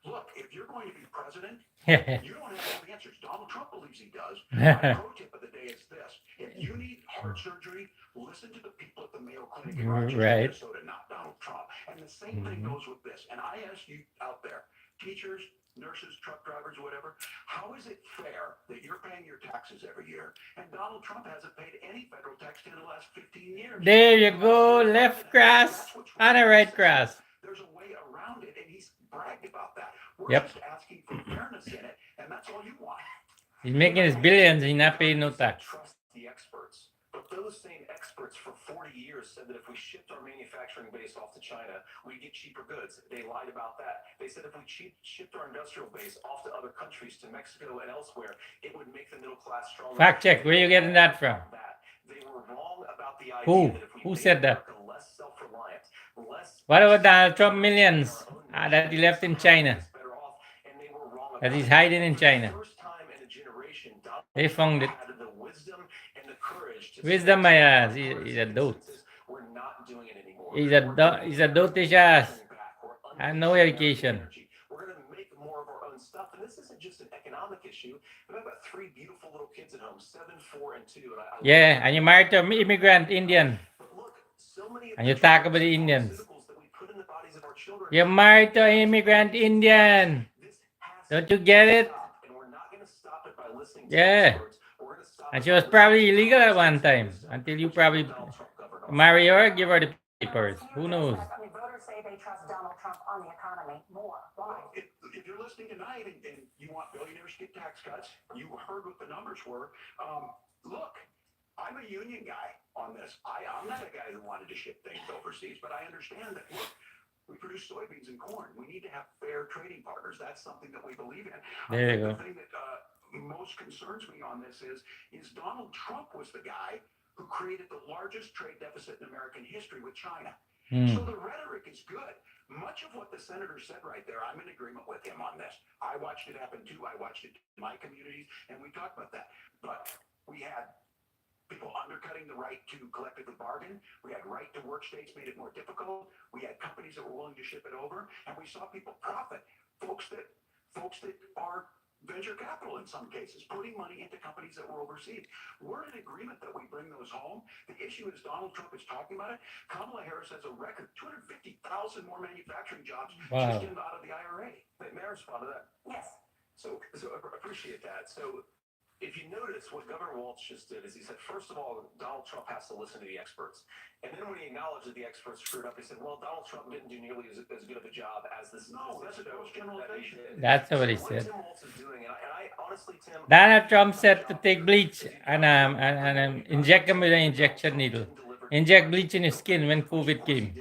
A: Look, if you're going to be president, you don't have all the answers. Donald Trump believes he does. My pro tip of the day is this. If you need heart surgery, listen to the people at the Mayo Clinic in Rochester,
B: Right.
A: Minnesota, not Donald Trump. And the same thing goes with this. And I ask you out there, teachers, nurses, truck drivers, or whatever. How is it fair that you're paying your taxes every year and Donald Trump hasn't paid any federal tax in the last 15 years?
B: There you go. Left cross and a right cross.
A: There's a way around it, and he's bragged about that. We're
B: Yep.
A: just asking for fairness in it, and that's all you want.
B: He's making his billions. He's not paying no tax.
D: Trust the experts. But those same experts for 40 years said that if we shipped our manufacturing base off to China, we'd get cheaper goods. They lied about that. They said if we shipped our industrial base off to other countries, to Mexico and elsewhere, it would make the middle class stronger.
B: Fact check. Where are you getting that from?
D: They were wrong about the idea
B: Who?
D: that if we
B: Who
D: made
B: said that?
D: America less self-reliant, less
B: What about Donald Trump millions that he left in China? That he's hiding in China. They found it. Wisdom my ass. He's a dote. He's a dotish ass. And no education.
D: We're going to make more of our own stuff. And this isn't just an economic issue. But I've got 3 beautiful little kids at home, 7, 4, and 2. And
B: Yeah, and you married to an immigrant Indian.
D: But look, so many of
B: And you
D: the
B: talk about the Indians.
D: pharmaceuticals that we put in the bodies of our children,
B: You're married to an immigrant Indian.
D: this has
B: Don't
D: to
B: you get it?
D: stop. And we're not going to stop it by listening to
B: Yeah.
D: experts. We're going to stop
B: And
D: it
B: she
D: by
B: was
D: listening
B: probably
D: to
B: illegal at one
D: science
B: time.
D: and wisdom,
B: Until you
D: which is
B: probably
D: what Donald Trump governed on.
B: marry her or give her the papers. Who knows?
C: I mean, voters say they trust Donald Trump on the economy more. Why?
A: If you're listening tonight and you want billionaires to get tax cuts, you heard what the numbers were. Look, I'm a union guy on this. I'm not a guy who wanted to ship things overseas, but I understand that, look, we produce soybeans and corn. We need to have fair trading partners. That's something that we believe in.
B: There you go.
A: The thing that most concerns me on this is Donald Trump was the guy who created the largest trade deficit in American history with China. So the rhetoric is good. Much of what the senator said right there, I'm in agreement with him on this. I watched it happen too. I watched it in my communities, and we talked about that. But we had people undercutting the right to collectively bargain. We had right to work states made it more difficult. We had companies that were willing to ship it over, and we saw people profit. Folks that are venture capital in some cases, putting money into companies that were overseas. We're in agreement that we bring those home. The issue is Donald Trump is talking about it. Kamala Harris has a record 250,000 more manufacturing jobs just in out of the IRA.
D: May I respond to that?
C: Yes.
D: So I appreciate that. So if you notice, what Governor Walz just did is he said, first of all, Donald Trump has to listen to the experts. And then when he acknowledged that the experts screwed up, he said, well, Donald Trump didn't do nearly as good of a job as this.
A: No, that's a gross generalization.
B: That's what he
D: What
B: said.
D: Tim Walz is doing, and I honestly, Tim,
B: Donald Trump said to take bleach and inject him with an injection needle. Inject bleach in his skin when COVID came.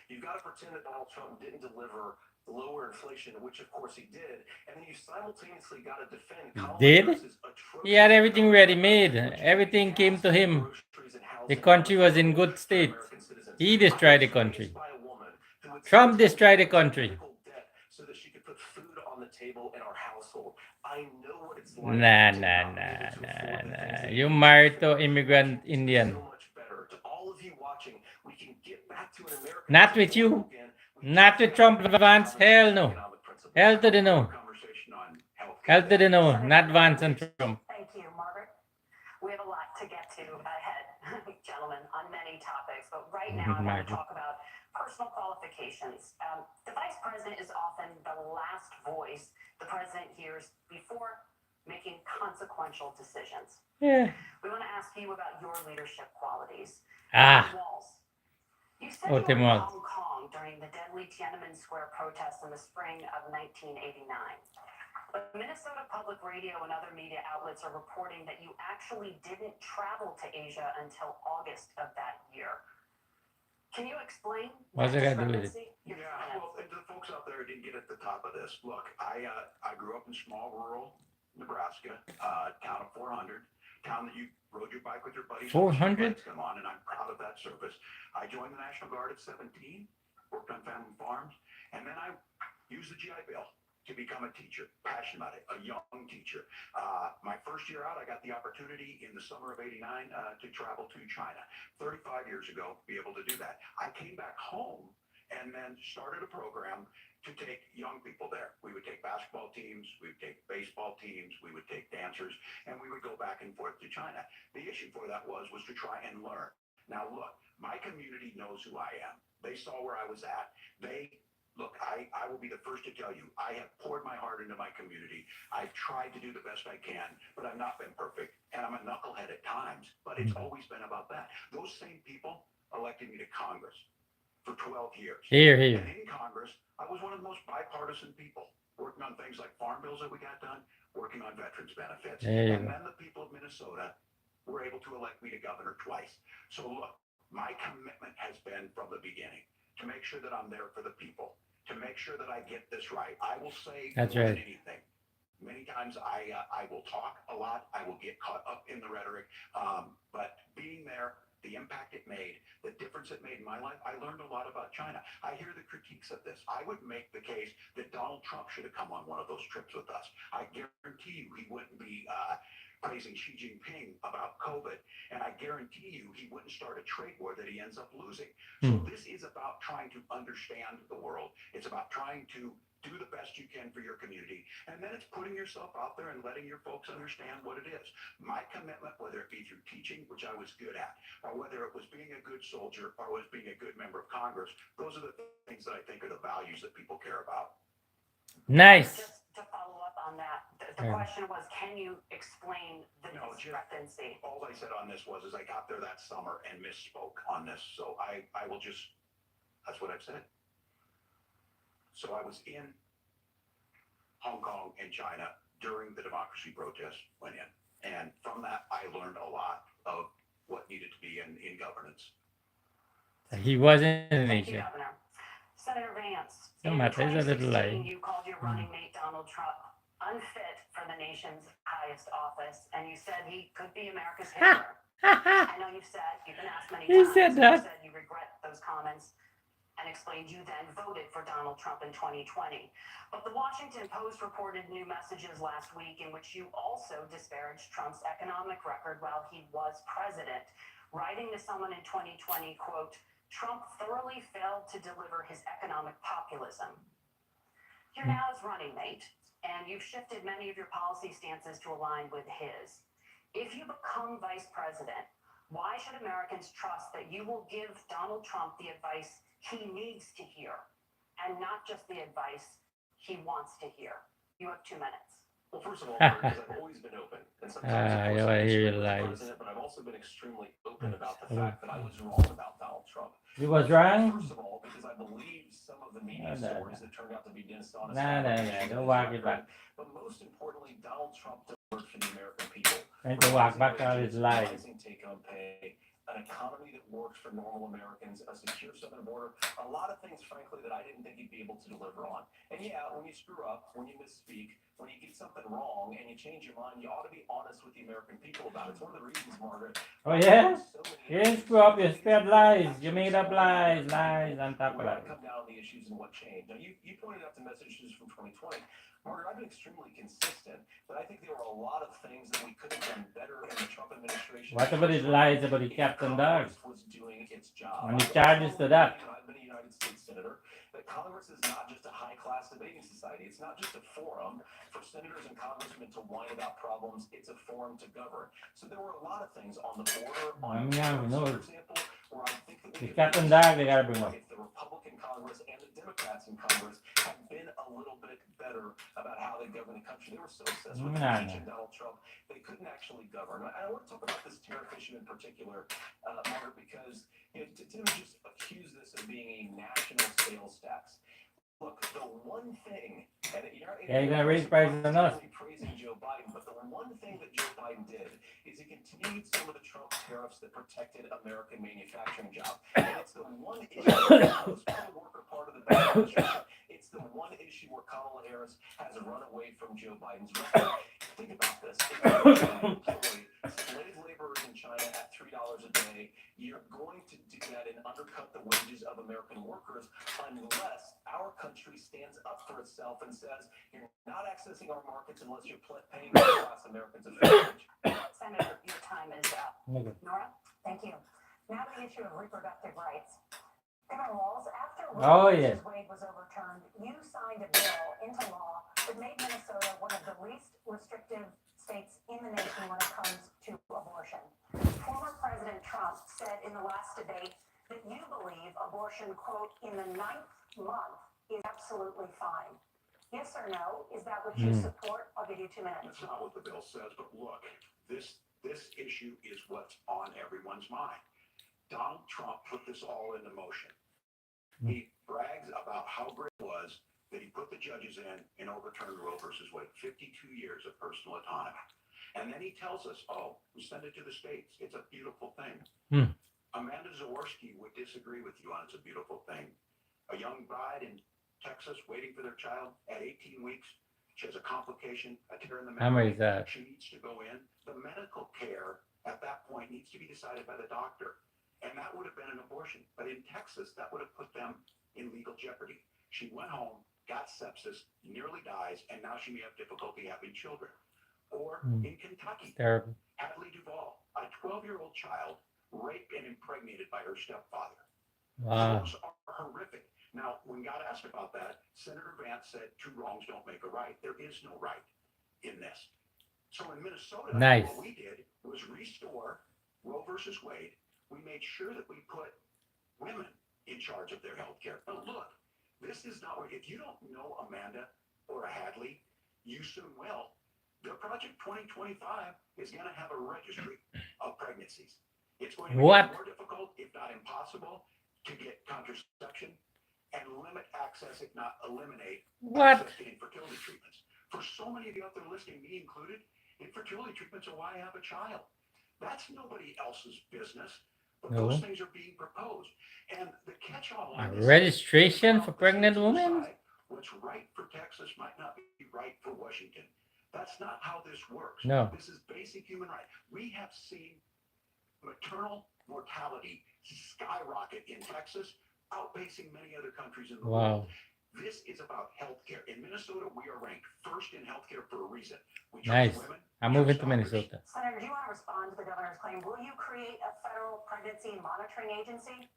D: You've got to pretend that Donald Trump didn't deliver lower inflation, which of course he did, and then you simultaneously got to defend Kamala
B: Did?
D: Harris's atrocious
B: He had everything ready made. Everything came to him.
D: groceries and housing
B: The country was in good
D: for
B: state.
D: American citizens.
B: He destroyed the
D: I was
B: country.
D: raised by a woman who would
B: Trump
D: save
B: destroyed the
D: money
B: country.
D: medical debt so that she could put food on the table in our household. I know what it's like
B: Nah,
D: to
B: nah,
D: not be
B: nah,
D: able to
B: nah,
D: afford the things
B: nah.
D: that
B: You
D: need.
B: married to immigrant Indian.
D: So much better. To all of you watching, we can get back to an American
B: Not with
D: system
B: you.
D: again. We
B: Not
D: just
B: with
D: have
B: Trump,
D: to have
B: Vance. Hell no.
D: economic principles.
B: Hell to the no.
A: Conversation on healthcare.
B: Hell to the no. Not Vance and Trump.
C: Thank you, Margaret. We have a lot to get to ahead, gentlemen, on many topics. But right now, I want to
B: Margaret.
C: talk about personal qualifications. The vice president is often the last voice the president hears before making consequential decisions.
B: Yeah.
C: We want to ask you about your leadership qualities.
B: Ah.
C: Walz, you said
B: Oh,
C: you
B: Tim
C: were in
B: Walz.
C: Hong Kong during the deadly Tiananmen Square protests in the spring of 1989. But Minnesota Public Radio and other media outlets are reporting that you actually didn't travel to Asia until August of that year. Can you explain
B: What's
C: that
B: it got to do with it?
C: discrepancy?
A: Yeah, well, and the folks out there who didn't get at the top of this, look, I grew up in small rural Nebraska, town of 400, town that you rode your bike with your buddies.
B: 400?
A: Come on, and I'm proud of that service. I joined the National Guard at 17, worked on family farms, and then I used the GI Bill to become a teacher, passionate about it, a young teacher. My first year out, I got the opportunity in the summer of '89 to travel to China. 35 years ago, be able to do that. I came back home and then started a program to take young people there. We would take basketball teams, we would take baseball teams, we would take dancers, and we would go back and forth to China. The issue for that was to try and learn. Now look, my community knows who I am. They saw where I was at. They Look, I will be the first to tell you, I have poured my heart into my community. I've tried to do the best I can, but I've not been perfect. And I'm a knucklehead at times, but it's always been about that. Those same people elected me to Congress for 12 years.
B: Here.
A: And in Congress, I was one of the most bipartisan people, working on things like farm bills that we got done, working on veterans benefits.
B: There you
A: And
B: go.
A: then the people of Minnesota were able to elect me to governor twice. So look, my commitment has been from the beginning to make sure that I'm there for the people, to make sure that I get this right. I will say
B: That's
A: more
B: right.
A: than anything. Many times I will talk a lot. I will get caught up in the rhetoric. But being there, the impact it made, the difference it made in my life, I learned a lot about China. I hear the critiques of this. I would make the case that Donald Trump should have come on one of those trips with us. I guarantee you he wouldn't be praising Xi Jinping about COVID. And I guarantee you he wouldn't start a trade war that he ends up losing. So this is about trying to understand the world. It's about trying to do the best you can for your community. And then it's putting yourself out there and letting your folks understand what it is. My commitment, whether it be through teaching, which I was good at, or whether it was being a good soldier, or was being a good member of Congress, those are the things that I think are the values that people care about.
B: Nice.
C: Just to follow up on that, the
B: Yeah.
C: question was, can you explain the
A: No, just-
C: discrepancy?
A: All I said on this was I got there that summer and misspoke on this. So I will just, that's what I've said. So I was in Hong Kong and China during the democracy protests went in. And from that, I learned a lot of what needed to be in governance.
B: He wasn't in
C: Thank you,
B: Asia.
C: Governor. Senator Vance,
B: No
C: in
B: matter, it's a little
C: 2016,
B: lie.
C: you called your running mate Donald Trump unfit for the nation's highest office, and you said he could be America's Hitler. I know you've been asked many
B: He
C: times,
B: said
C: you
B: that.
C: said you regret those comments and explained you then voted for Donald Trump in 2020. But the Washington Post reported new messages last week in which you also disparaged Trump's economic record while he was president, writing to someone in 2020, quote, Trump thoroughly failed to deliver his economic populism. You're now his running mate, and you've shifted many of your policy stances to align with his. If you become vice president, why should Americans trust that you will give Donald Trump the advice he needs to hear, and not just the advice he wants to hear? You have 2 minutes.
D: Well, first of all, because I've always been open, and sometimes
B: I
D: of
B: don't
D: course,
B: wanna
D: I
B: hear
D: disagree
B: your
D: with the
B: lies.
D: president, but I've also been extremely open about the fact that I was wrong about Donald Trump.
B: You was wrong?
D: First of all, because I believe some of the media
B: No.
D: stories that turned out to be dishonest.
B: No. Don't walk it back.
D: But most importantly, Donald Trump delivered for the American people.
B: Trying to walk back on his
D: Rising
B: lies.
D: wages, rising take-home pay, an economy that works for normal Americans, a secure southern border, a lot of things, frankly, that I didn't think he'd be able to deliver on. And yeah, when you screw up, when you misspeak, when you get something wrong and you change your mind, you ought to be honest with the American people about it. It's one of the reasons, Margaret.
B: Oh yeah?
D: so many
B: You didn't screw up, you spread lies. You made up lies on top of
D: We're
B: lies.
D: going to come down on the issues and what changed. Now, you pointed out the messages from 2020. Margaret, I've been extremely consistent, but I think there were a lot of things that we could have done better in the Trump administration.
B: What about his lies about the
D: If
B: Captain
D: Congress
B: Doug?
D: was doing its job.
B: And he charges to that.
D: I've been a United States Senator. That Congress is not just a high-class debating society. It's not just a forum for senators and congressmen to whine about problems. It's a forum to govern. So there were a lot of things on the border, on
B: Yeah, we know.
D: for example, where I think that
B: The
D: we
B: Captain Doug, they gotta bring up.
D: if the Republican Congress and the Democrats in Congress had been a little bit better about how they govern the country. They were so obsessed with impeaching Donald Trump, they couldn't actually govern. And I want to talk about this tariff issue in particular, Margaret, because Tim just accused this of being a national sales tax. Look, the one thing, and
B: Yeah, you're gonna raise prices on us.
D: praising Joe Biden, but the one thing that Joe Biden did is he continued some of the Trump tariffs that protected American manufacturing jobs. And it's the one issue, the worker part of the Biden administration, it's the one issue where Kamala Harris has run away from Joe Biden's record. Think about this. If you employ slave laborers in China at $3 a day, you're going to do that and undercut the wages of American workers unless our country stands up for itself and says, you're not accessing our markets unless you're paying middle-class Americans a fair wage.
C: Senator, your time is up.
B: Okay.
C: Nora, thank you. Now the issue of reproductive rights. Governor Walz, after
B: Oh,
C: Roe
B: yeah.
C: v. Wade was overturned, you signed a bill into law that made Minnesota one of the least restrictive states in the nation when it comes to abortion. Former President Trump said in the last debate that you believe abortion, quote, in the 9th month is absolutely fine. Yes or no? Is that what you support? I'll give you 2 minutes.
A: That's not what the bill says, but look, this issue is what's on everyone's mind. Donald Trump put this all into motion. He brags about how great it was that he put the judges in and overturned Roe versus Wade, 52 years of personal autonomy. And then he tells us, oh, we send it to the states. It's a beautiful thing. Amanda Zaworski would disagree with you on it's a beautiful thing. A young bride in Texas waiting for their child at 18 weeks. She has a complication, a tear in the
B: How many
A: membrane.
B: is that?
A: She needs to go in. The medical care at that point needs to be decided by the doctor. And that would have been an abortion. But in Texas, that would have put them in legal jeopardy. She went home, got sepsis, nearly dies, and now she may have difficulty having children. Or in Kentucky,
B: Terrible.
A: Hadley Duvall, a 12-year-old child, raped and impregnated by her stepfather.
B: Wow.
A: Those are horrific. Now, when God asked about that, Senator Vance said, 2 wrongs don't make a right. There is no right in this. So in Minnesota,
B: Nice.
A: what we did was restore Roe versus Wade. We made sure that we put women in charge of their health care. Now, look, this is not what, if you don't know Amanda or a Hadley, you soon will. The Project 2025 is going to have a registry of pregnancies. It's going to be
B: What?
A: more difficult, if not impossible, to get contraception and limit access, if not eliminate
B: What?
A: access to infertility treatments. For so many of you out there listening, me included, infertility treatments are why I have a child. That's nobody else's business, but
B: No.
A: those things are being proposed. And the catch-all
B: A
A: on this
B: registration
A: is
B: for pregnant
A: the states
B: women?
A: decide what's right for Texas might not be right for Washington. That's not how this works.
B: No.
A: This is basic human right. We have seen maternal mortality skyrocket in Texas, outpacing many other countries in the world.
B: Wow.
A: This is about healthcare. In Minnesota, we are ranked first in healthcare for a reason. We
B: Nice.
A: trust women.
B: I'm
A: we
B: moving
A: trust
B: to
A: doctors.
B: Minnesota.
C: Senator, do you want to respond to the governor's claim? Will you create a federal pregnancy monitoring agency?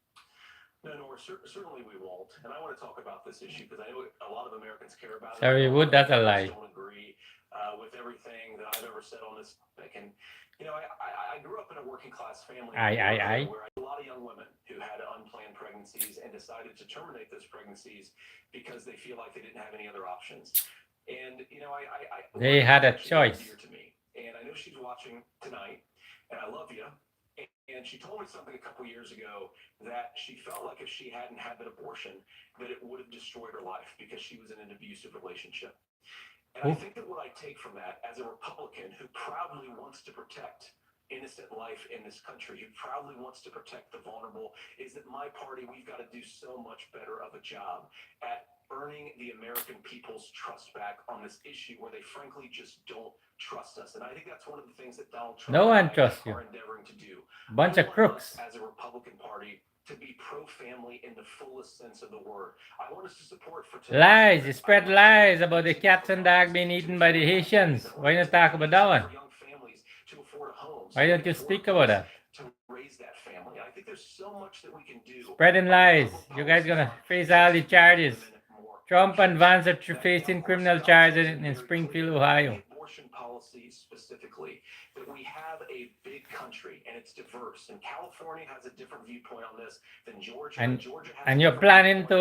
D: No, certainly we won't. And I want to talk about this issue because I know a lot of Americans care about it.
B: Sorry, Wood, that's a lie.
D: I don't agree with everything that I've ever said on this topic. And, you know, I grew up in a working class family where I had a lot of young women who had unplanned pregnancies and decided to terminate those pregnancies because they feel like they didn't have any other options. And, you know,
B: They had a choice.
D: Dear to me. And I know she's watching tonight, and I love you. And she told me something a couple years ago that she felt like if she hadn't had that abortion, that it would have destroyed her life because she was in an abusive relationship. And I think that what I take from that as a Republican who proudly wants to protect innocent life in this country, who proudly wants to protect the vulnerable, is that my party, we've got to do so much better of a job at earning the American people's trust back on this issue where they frankly just don't trust us. And I think that's one of the things that Donald Trump
B: No one
D: and I
B: trusts you.
D: are endeavoring to do.
B: Bunch of crooks.
D: As a Republican Party, to be pro-family in the fullest sense of the word. I want us to support fertility.
B: Lies. You spread lies about the cats and dogs being eaten by the Haitians. Why don't you talk about that one? Why don't you speak about that?
D: To raise that family. I think there's so much that we can do.
B: Spreading lies. You guys gonna face all the charges. Trump and Vance are facing criminal charges in Springfield, Ohio.
D: Abortion policy specifically, that we have a big country and it's diverse. And California has a different viewpoint on this than Georgia.
B: And
D: Georgia has
B: you're planning to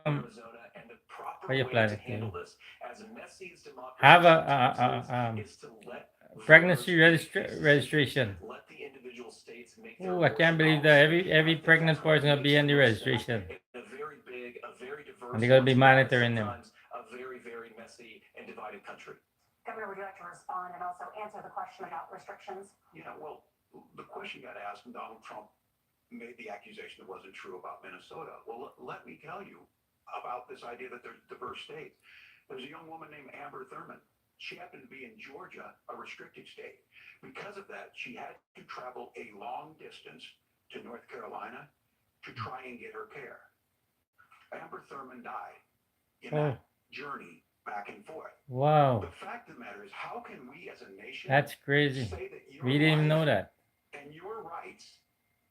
D: Arizona, and the proper
B: what are you
D: way
B: planning
D: to handle
B: to
D: this, as messy as democracy
B: have
D: is to let
B: pregnancy
D: voters
B: registration?
D: let the individual states make
B: Oh, I can't believe that every pregnant person gonna be in the registration,
D: a very big, a very diverse,
B: and they're gonna be monitoring them.
D: sometimes a very, very messy and divided country.
C: Governor, would you like to respond and also answer the question about restrictions?
A: Yeah, well, the question got asked, and Donald Trump made the accusation that wasn't true about Minnesota. Well, let me tell you about this idea that there's diverse states. There's a young woman named Amber Thurman. She happened to be in Georgia, a restricted state. Because of that, she had to travel a long distance to North Carolina to try and get her care. Amber Thurman died in that journey back and forth.
B: Wow,
A: The fact of the matter is, how can we as a nation
B: that's crazy.
A: say that your
B: We didn't even know
A: life
B: that.
A: and your rights,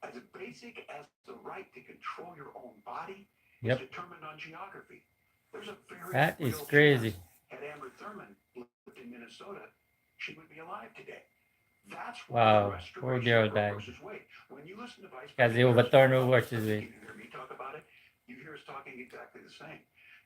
A: as basic as the right to control your own body,
B: Yep.
A: is determined on geography? There's a very
B: That is
A: real
B: crazy.
A: chance had Amber Thurman lived in Minnesota, she would be alive today. That's
B: Wow,
A: why the
B: poor
A: restoration
B: girl
A: of Roe
B: died.
A: versus Wade. When you listen to Vice
B: Because they
A: President
B: overturned
A: Harris
B: Roe
A: talk
B: versus
A: about
B: Wade.
A: this, you hear me talk about it, you hear us talking exactly the same.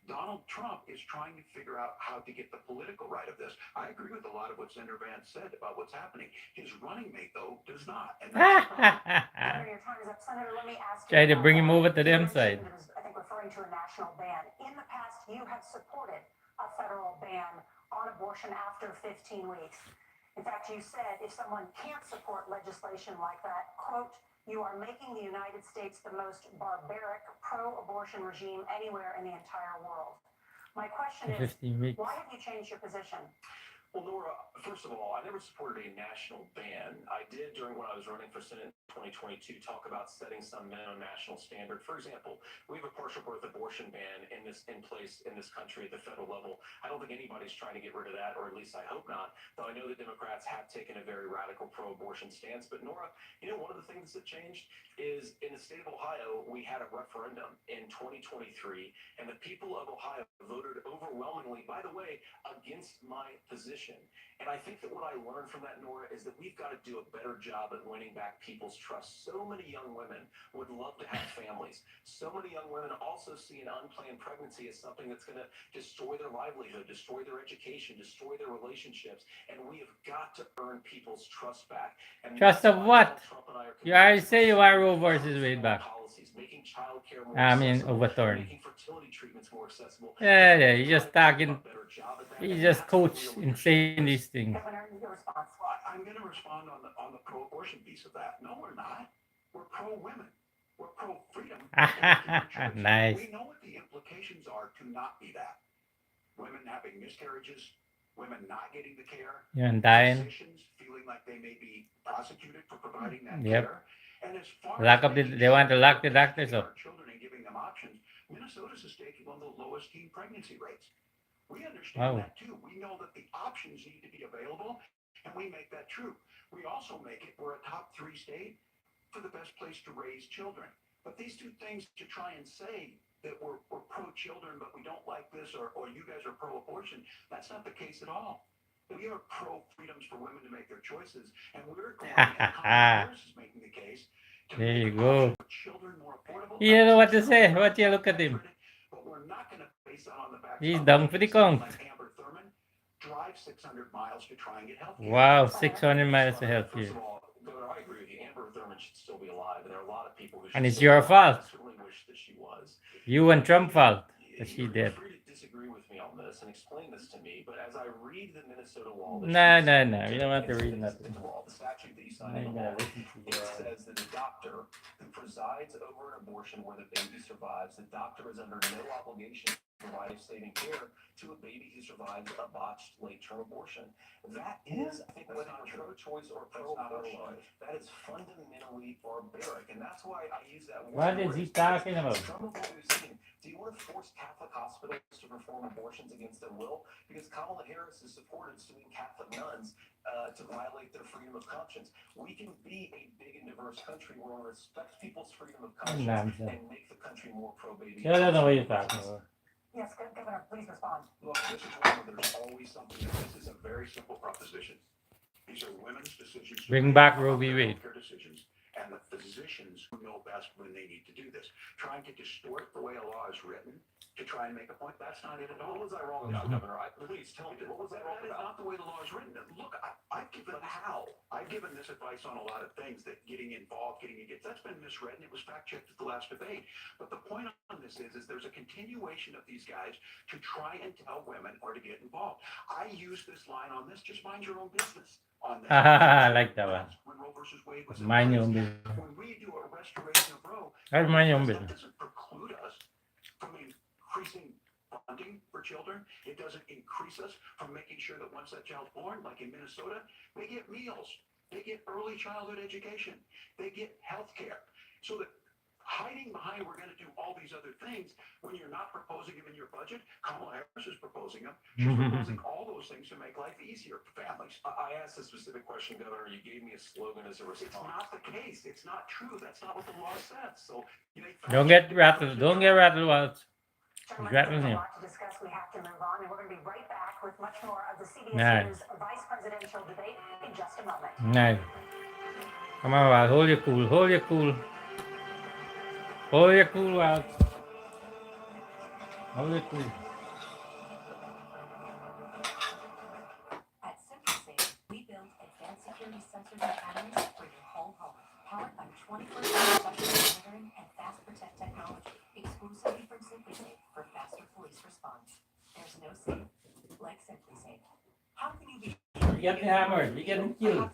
A: Donald Trump is trying to figure out how to get the political right of this. I agree with a lot of what Senator Vance said about what's happening. His running mate, though, does not. And that's the problem.
C: Senator, your time is up. Senator, let me ask you.
B: Try to
C: about
B: bring him
C: that.
B: over to
C: You
B: them
C: mentioned
B: side.
C: it was, I think, referring to a national ban. In the past, you have supported a federal ban on abortion after 15 weeks. In fact, you said if someone can't support legislation like that, quote, you are making the United States the most barbaric pro-abortion regime anywhere in the entire world. My question is,
B: 15 weeks.
C: why have you changed your position?
D: Well, Nora, first of all, I never supported a national ban. I did during when I was running for Senate in 2022 talk about setting some minimum national standard. For example, we have a partial birth abortion ban in place in this country at the federal level. I don't think anybody's trying to get rid of that, or at least I hope not. Though I know the Democrats have taken a very radical pro-abortion stance. But Nora, one of the things that changed is in the state of Ohio, we had a referendum in 2023, and the people of Ohio voted overwhelmingly, by the way, against my position. And I think that what I learned from that, Nora, is that we've got to do a better job at winning back people's trust. So many young women would love to have families. So many young women also see an unplanned pregnancy as something that's going to destroy their livelihood, destroy their education, destroy their relationships. And we have got to earn people's trust back. And
B: Trust of what? You already say you are Roe versus Wade back.
D: Making childcare more
B: I mean,
D: accessible,
B: overturned.
D: making fertility treatments more accessible.
B: Yeah, he's just talking. He just coach in saying these things.
C: Governor, your response.
A: I'm going to respond on the pro-abortion piece of that. No, we're not. We're pro-women. We're pro-freedom.
B: Nice.
A: We know what the implications are to not be that. Women having miscarriages, women not getting the care,
B: You're dying.
A: physicians feeling like they may be prosecuted for providing that
B: Yep.
A: care. And as far
B: Lock
A: as
B: up the,
A: making
B: they want to
A: sure
B: lock the
A: that
B: doctors
A: our
B: up.
A: children and giving them options, Minnesota's a state with one of the lowest teen pregnancy rates. We understand
B: Wow.
A: that too. We know that the options need to be available, and we make that true. We also make it, we're a top 3 state for the best place to raise children. But these two things to try and say that we're pro-children, but we don't like this, or you guys are pro-abortion, that's not the case at all. We are pro-freedoms for women to make their choices, and we're going, and Kamala Harris is making the case, to
B: There you
A: make
B: go.
A: options for children more affordable.
B: He don't know what to say. What you look at him.
A: But we're not going to base that on the back
B: He's
A: of
B: down for the count.
A: like Amber Thurman, drive 600 miles to try and get health care.
B: Wow, 600 miles to help
D: First
B: you.
D: of all, Governor, I agree with you. Amber Thurman should still be alive, and there are a lot of people who should
B: And it's
D: still
B: your
D: be alive.
B: fault.
D: I certainly wish that she was.
B: You and Trump fault that she
D: You're
B: did.
D: free to disagree with me on this and explain this to me, but as I read the Minnesota law, that
B: No,
D: she
B: no,
D: signed
B: no. You don't have to read
D: into
B: nothing.
D: the law, the statute that you
B: I
D: signed
B: ain't
D: into
B: gonna
D: law,
B: listen to
D: it
B: you.
D: says that a doctor who presides over an abortion where the baby survives, the doctor is under no obligation to provide life-saving care to a baby who survives a botched late-term abortion. That is, I think, whether you're pro-choice or pro-abortion, that is fundamentally barbaric, and that's why I use that word.
B: What is he talking about?
D: Some of what he was saying, do you want to force Catholic hospitals to perform abortions against their will? Because Kamala Harris has supported suing Catholic nuns to violate their freedom of conscience. We can be a big and diverse country where we respect people's freedom of conscience
B: Nonsense.
D: and make the country more pro-baby.
B: You don't know what you're talking about.
C: Yes, Governor, please respond.
A: Look, this is one where there's always something. This is a very simple proposition. These are women's decisions. to
B: Bring
A: make
B: back
A: about
B: Roe v.
A: their
B: Wade.
A: healthcare decisions, and the physicians who know best when they need to do this. Trying to distort the way a law is written to try and make a point, that's not it at all.
D: What was I wrong about, Governor? Please tell me, what was I wrong
A: That is
D: about?
A: not the way the law is written. Look, I've given I've given this advice on a lot of things, that getting involved, getting engaged, that's been misread, and it was fact-checked at the last debate. But the point on this is there's a continuation of these guys to try and tell women or to get involved. I use this line on this, just mind your own business on this.
B: I like that one.
A: When Roe versus Wade was in
B: Mind your own
A: place,
B: business.
A: when we do a restoration of Roe,
B: That's mind your own
A: that
B: business.
A: doesn't preclude us from increasing funding for children. It doesn't increase us from making sure that once that child's born, like in Minnesota, they get meals, they get early childhood education, they get health care. So that hiding behind we're going to do all these other things when you're not proposing them in your budget. Kamala Harris is proposing them. She's proposing all those things to make life easier for families.
D: I asked a specific question, Governor. You gave me a slogan as a
A: It's
D: response.
A: not the case. It's not true. That's not what the law says. So
B: Don't get rattled. Don't get rattled, Walz.
C: Gentlemen,
B: Rattling
C: there's a
B: him.
C: lot to discuss. We have to move on, and we're going to be right back with much more of the CBS
B: Nice.
C: News vice presidential debate in just a moment.
B: Nice. Come on, Walz. Hold your cool. Hold your cool. Hold your cool, Walz. Obviously.
C: At SimpliSafe, we built advanced security sensors and cameras for your whole home, powered by 24/7 monitoring and fast protect technology, exclusively from SimpliSafe for faster police response. There's no safe like SimpliSafe. How can you be?
B: You get me hammered. You getting killed.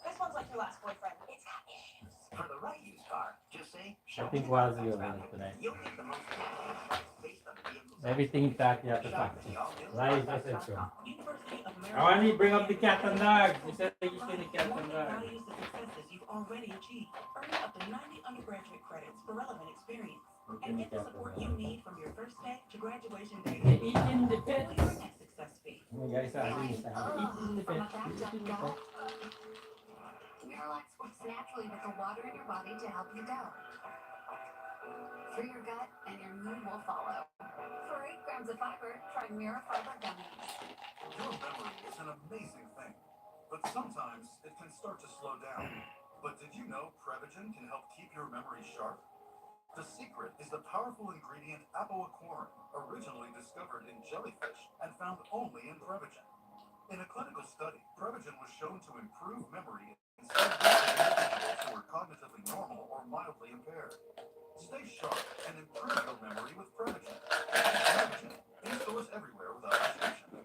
C: This one's like your last boyfriend. It's got issues.
A: For the right used car, just say,
B: I think Walz will win it tonight.
A: you'll get the most price based on the vehicle's
B: Everything back you have to fact. Lies, I said so.
C: University of
B: I want to bring up the cat and dog. You said you see the cat and dog.
C: values the successes you've already achieved, earning up to 90 undergraduate credits for relevant experience, and get the support you need from your first day to graduation day.
B: Eating the pet.
C: For your next success fee.
B: You guys are doing this. Eating the pet. Eating the pet.
E: Miralax works naturally with the water in your body to help you go. For your gut, and your mood will follow. For 8 grams of fiber, try Mirafiber gummies.
A: Your memory is an amazing thing, but sometimes it can start to slow down. But did you know Prevagen can help keep your memory sharp? The secret is the powerful ingredient apoaquarin, originally discovered in jellyfish and found only in Prevagen. In a clinical study, Prevagen was shown to improve memory in some individuals who were cognitively normal or mildly impaired. Stay sharp and improve your memory with Prevagen. Prevagen, in stores everywhere without prescription.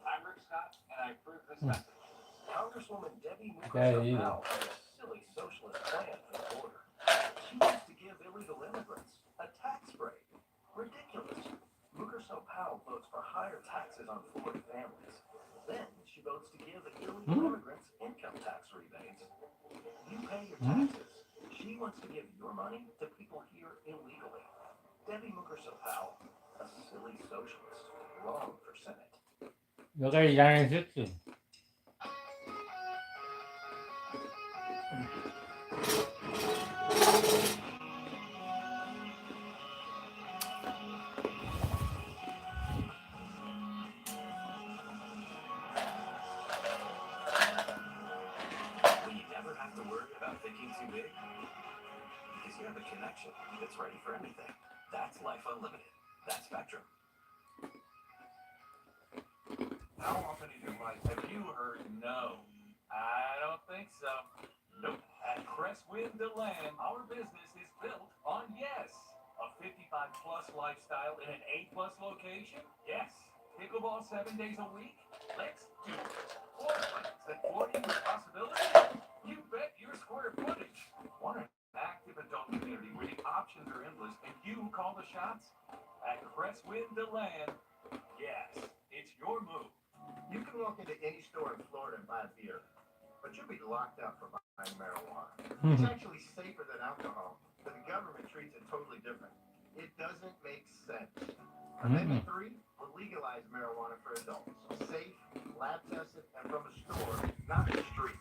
D: I'm Rick Scott, and I approve this message. Congresswoman Debbie
B: Okay, you.
D: Muckerson has a silly socialist plan for the border. She wants to give illegal immigrants a tax break. Ridiculous. Muckerson votes for higher taxes on foreign families. Then she votes to give illegal immigrants income tax rebates. You pay your taxes. She wants to give your money to people here illegally. Debbie Muckerson, a silly socialist, wrong for Senate.
B: Look at Yang Jutsu.
D: When you never have to worry about thinking too big, because you have a connection that's ready for anything. That's life unlimited. That's Spectrum. How often in your life have you heard no? I don't think so. Nope. At Crestwind DeLand, our business is built on yes. A 55-plus lifestyle in an A-plus location? Yes. Pickleball 7 days a week? Let's do it. Floor plans that floor you with possibilities? You bet your square footage. Want an active adult community where the options are endless and you call the shots? At Crestwind DeLand, yes, it's your move.
A: You can walk into any store in Florida and buy a beer, but you'll be locked up for buying marijuana. It's actually safer than alcohol, but the government treats it totally different. It doesn't make sense. Amendment 3 will legalize marijuana for adults. Safe, lab tested, and from a store, not the street.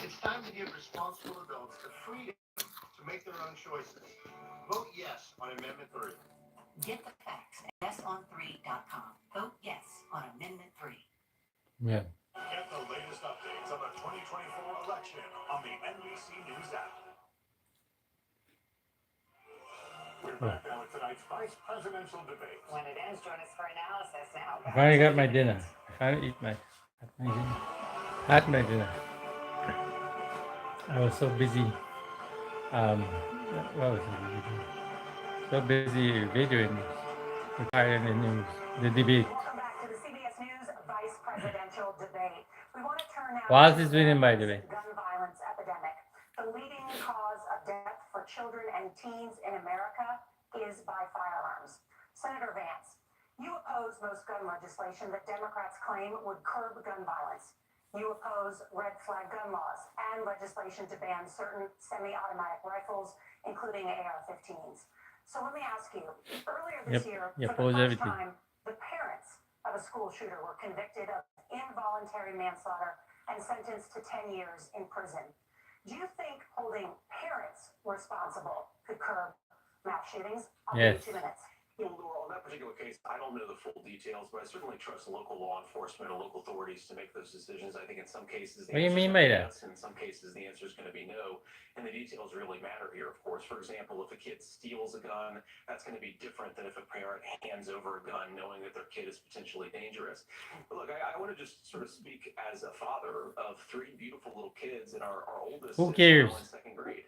A: It's time to give responsible adults the freedom to make their own choices. Vote yes on Amendment 3.
C: Get the facts at yeson3.com. Vote yes on Amendment 3.
B: Yeah.
A: Get the latest updates on the 2024 election on the NBC News app. We're back now with tonight's vice presidential debate.
C: When it is, join us for analysis now.
B: I finally got my dinner. I finally eat my dinner. Had my dinner. I was so busy. What was it? So busy videoing the news, the debate.
C: Welcome back to the CBS News Vice Presidential Debate. We want to turn now
B: Walz
C: to
B: is winning, by the way.
C: gun violence epidemic. The leading cause of death for children and teens in America is by firearms. Senator Vance, you oppose most gun legislation that Democrats claim would curb gun violence. You oppose red flag gun laws and legislation to ban certain semi-automatic rifles, including AR-15s. So let me ask you, earlier this year,
B: you
C: for
B: oppose
C: the first
B: everything.
C: time, the parents of a school shooter were convicted of involuntary manslaughter and sentenced to 10 years in prison. Do you think holding parents responsible could curb mass shootings? I'll give
B: Yes.
C: you 2 minutes.
A: On
D: particular case, I don't know the full details, but I certainly trust local law enforcement or local authorities to make those decisions. I think in some cases the
B: What do you
D: answer is
B: mean
D: going
B: by
D: to be
B: that?
D: yes, and in some cases the answer is going to be no. And the details really matter here, of course. For example, if a kid steals a gun, that's going to be different than if a parent hands over a gun knowing that their kid is potentially dangerous. But look, I want to just sort of speak as a father of three beautiful little kids, and our oldest
B: Who
D: is
B: cares?
D: now in second grade.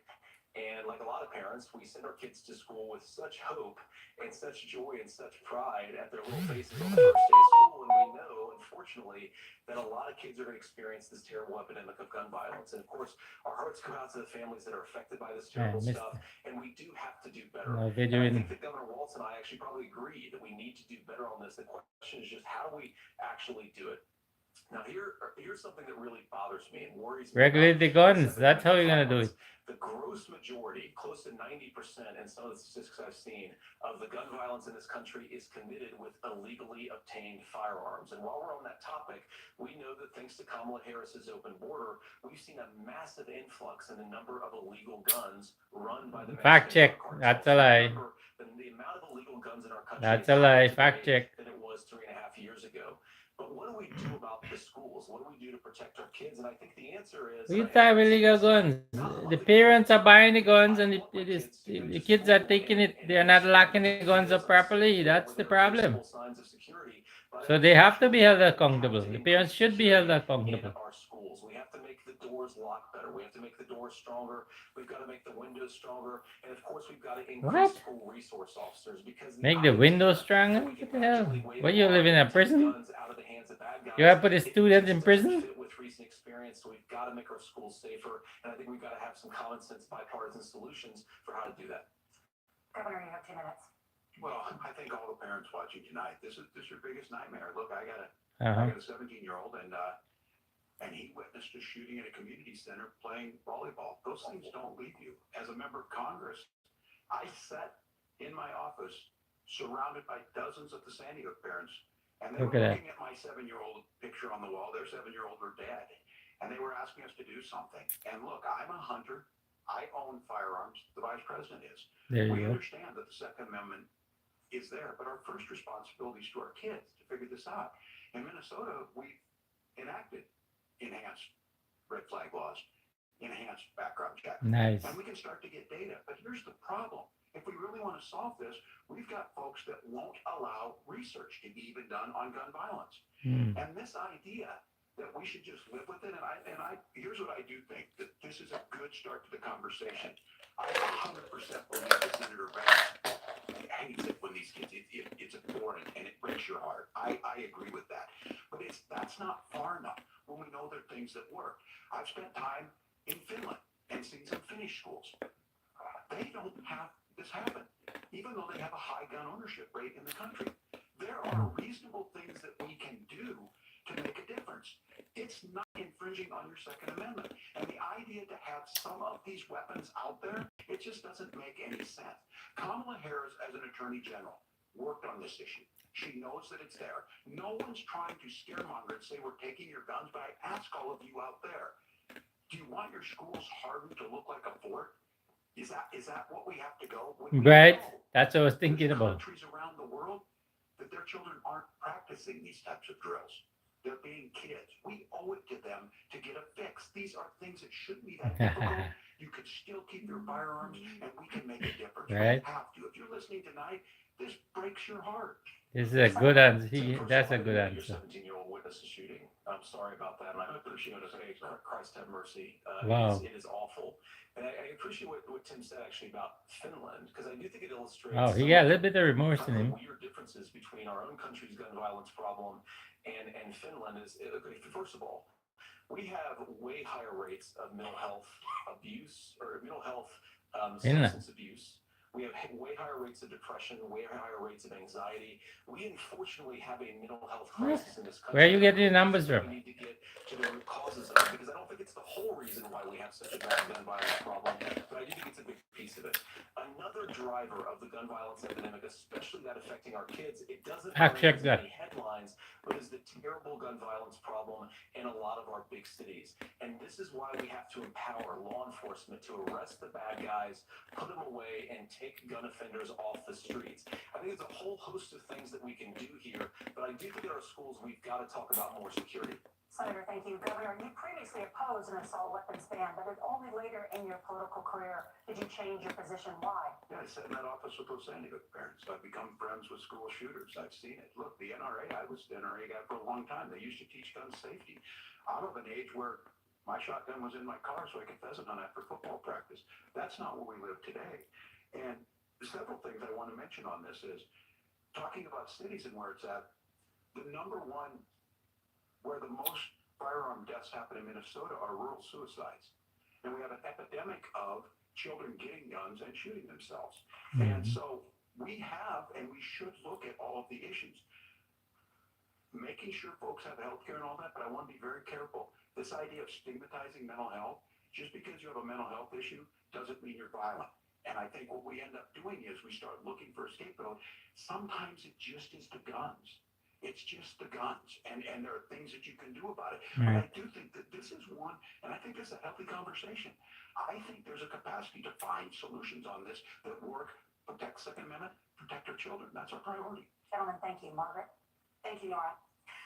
D: And like a lot of parents, we send our kids to school with such hope and such joy and such pride at their little faces on the first day of school. And we know, unfortunately, that a lot of kids are going to experience this terrible epidemic of gun violence. And of course, our hearts go out to the families that are affected by this terrible
B: missed
D: stuff. And we do have to do better.
B: No
D: And
B: video
D: I
B: in.
D: think that Governor Walz and I actually probably agree that we need to do better on this. The question is just how do we actually do it? Now, here's something that really bothers me and worries me.
B: Regulate the guns. That's how you're gonna do it.
D: The gross majority, close to 90%, and some of the statistics I've seen, of the gun violence in this country is committed with illegally obtained firearms. And while we're on that topic, we know that thanks to Kamala Harris's open border, we've seen a massive influx in the number of illegal guns run by the
B: Fact check.
D: Mexican
B: That's a
D: cartels.
B: lie.
D: Remember, the amount of illegal guns in our country
B: That's
D: is
B: a lie.
D: higher
B: Fact
D: today
B: check.
D: than it was 3.5 years ago. But what do we do about the schools? What do we do to protect our kids? And I think the answer is
B: We have illegal guns. The parents are buying the guns, and the kids are taking it. They are not locking the guns up properly. That's the problem. So they have to be held accountable. The parents should be held accountable.
D: Our schools. We have to make the doors lock better. We have to make the doors stronger. We've got to make the windows stronger, and of course, we've got to increase school resource officers because
B: Make the windows stronger? What the hell? What, you live in a prison? You have to put the students in prison?
D: With recent experience, so we've got to make our schools safer, and I think we've got to have some common sense bipartisan solutions for how to do that.
C: Governor, you have 2 minutes.
A: Well, I think all the parents watching tonight, this is your biggest nightmare. Look, I got a
B: Uh-huh.
A: 17-year-old, and he witnessed a shooting at a community center playing volleyball. Those things don't leave you. As a member of Congress, I sat in my office surrounded by dozens of the Sandy Hook parents, and they
B: Look
A: were
B: at that.
A: looking at my 7-year-old picture on the wall. Their 7-year-old were dead, and they were asking us to do something. And look, I'm a hunter. I own firearms. The vice president is.
B: There
A: We
B: you go.
A: understand that the Second Amendment is there, but our first responsibility is to our kids to figure this out. In Minnesota, we enacted enhanced red flag laws, enhanced background checks.
B: Nice.
A: And we can start to get data. But here's the problem. If we really want to solve this, we've got folks that won't allow research to be even done on gun violence. And this idea that we should just live with it, and I here's what I do think, that this is a good start to the conversation. I 100% believe that Senator Vance hates it when these kids, it's abhorrent and it breaks your heart. I agree with that. But that's not far enough when we know there are things that work. I've spent time in Finland and seen some Finnish schools. They don't have this happen, even though they have a high gun ownership rate in the country. There are reasonable things that we can do to make a difference. It's not infringing on your Second Amendment. And the idea to have some of these weapons out there, it just doesn't make any sense. Kamala Harris, as an attorney general, worked on this issue. She knows that it's there. No one's trying to scaremonger and say we're taking your guns, but I ask all of you out there, do you want your schools hardened to look like a fort? Is that what we have to go?
B: Right. That's what I was thinking about.
A: Countries around the world that their children aren't practicing these types of drills. They're being kids. We owe it to them to get a fix. These are things that shouldn't be that difficult. You could still keep your firearms, and we can make a difference.
B: Right.
A: We have to. If you're listening tonight, this breaks your heart.
B: This is a good answer. That's a good
D: Your
B: answer.
D: 17-year-old witnessed a shooting. I'm sorry about that, and I appreciate it. Christ have mercy.
B: Wow.
D: It is awful. And I appreciate what Tim said actually about Finland, because I do think it illustrates
B: Oh, he
D: some
B: got a
D: of
B: little bit of remorse in
D: the
B: him.
D: weird differences between our own country's gun violence problem and Finland. First of all, we have way higher rates of mental health abuse or mental health substance abuse. We have way higher rates of depression, way higher rates of anxiety. We unfortunately have a mental health crisis in this country.
B: Where are you getting the numbers from?
D: We need to get to the root causes of it, because I don't think it's the whole reason why we have such a bad gun violence problem, but I do think it's a big piece of it. Another driver of the gun violence epidemic, especially that affecting our kids, it doesn't
B: Check that.
D: any headlines, but is the terrible gun violence problem in a lot of our big cities. And this is why we have to empower law enforcement to arrest the bad guys, put them away, and take gun offenders off the streets. I think there's a whole host of things that we can do here, but I do think in our schools we've got to talk about more security.
C: Senator, thank you. Governor, you previously opposed an assault weapons ban, but it's only later in your political career did you change your position. Why?
A: Yeah, I sat in that office with those Sandy Hook parents. I've become friends with school shooters. I've seen it. Look, the NRA, I was the NRA guy for a long time. They used to teach gun safety. I'm of an age where my shotgun was in my car so I could pheasant hunt after football practice. That's not where we live today. And several things I want to mention on this is talking about cities and where it's at. The number one where the most firearm deaths happen in Minnesota are rural suicides. And we have an epidemic of children getting guns and shooting themselves. And so we have, and we should look at all of the issues. Making sure folks have health care and all that, but I want to be very careful. This idea of stigmatizing mental health, just because you have a mental health issue doesn't mean you're violent. And I think what we end up doing is we start looking for a scapegoat. Sometimes it just is the guns. It's just the guns, and there are things that you can do about it. But I do think that this is one, and I think this is a healthy conversation. I think there's a capacity to find solutions on this that work, protect Second Amendment, protect our children. That's our priority.
C: Gentlemen, thank you. Margaret? Thank you, Nora.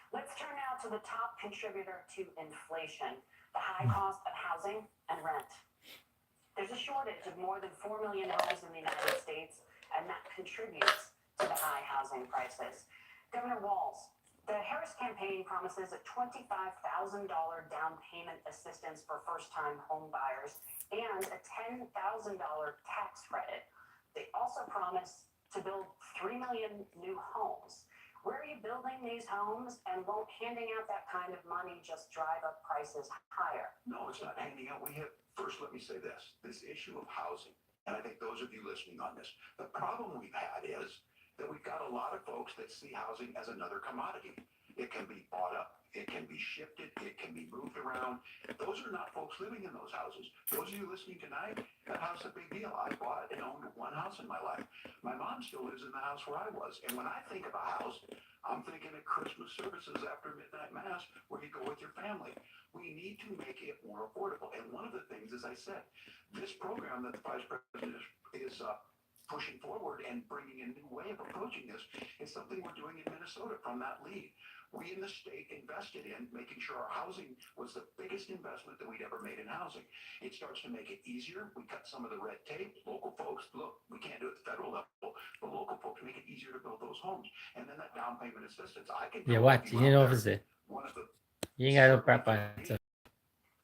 C: Let's turn now to the top contributor to inflation, the high cost of housing and rent. There's a shortage of more than 4 million homes in the United States, and that contributes to the high housing prices. Governor Walz, the Harris campaign promises a $25,000 down payment assistance for first-time home buyers and a $10,000 tax credit. They also promise to build 3 million new homes. Where are you building these homes, and won't handing out that kind of money just drive up prices higher?
A: No, it's not handing out. First, let me say this issue of housing, and I think those of you listening on this, the problem we've had is that we've got a lot of folks that see housing as another commodity. It can be bought up, it can be shifted, it can be moved around. Those are not folks living in those houses. Those of you listening tonight, that house is a big deal. I bought and owned one house in my life. My mom still lives in the house where I was. And when I think of a house, I'm thinking of Christmas services after midnight mass where you go with your family. We need to make it more affordable. And one of the things, as I said, this program that the Vice President is pushing forward and bringing a new way of approaching this is something we're doing in Minnesota from that lead. We in the state invested in making sure our housing was the biggest investment that we'd ever made in housing. It starts to make it easier. We cut some of the red tape. Local folks, look, we can't do it at the federal level, but local folks make it easier to build those homes. And then that down payment assistance, I can
B: Yeah, what? You know what it?
A: one of the
B: You got to prep on it.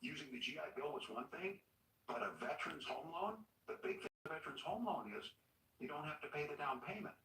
A: using the GI Bill was one thing, but a veteran's home loan, the big thing with a veteran's home loan is you don't have to pay the down payment.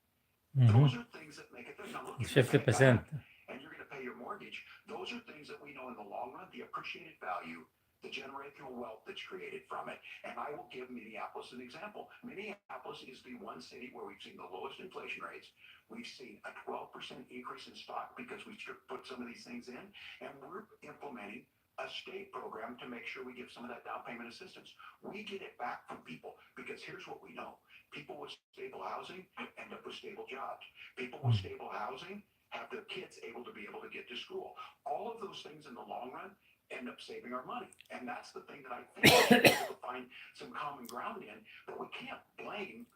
A: Those are things that make it. Now look,
B: It's 50%.
A: and you're going to pay your mortgage. Those are things that we know in the long run, the appreciated value, the generational wealth that's created from it. And I will give Minneapolis an example. Minneapolis is the one city where we've seen the lowest inflation rates. We've seen a 12% increase in stock because we put some of these things in, and we're implementing a state program to make sure we give some of that down payment assistance. We get it back from people because here's what we know. People with stable housing end up with stable jobs. People with stable housing have their kids able to get to school. All of those things in the long run end up saving our money. And that's the thing that I think we should be able to find some common ground in, but we can't blame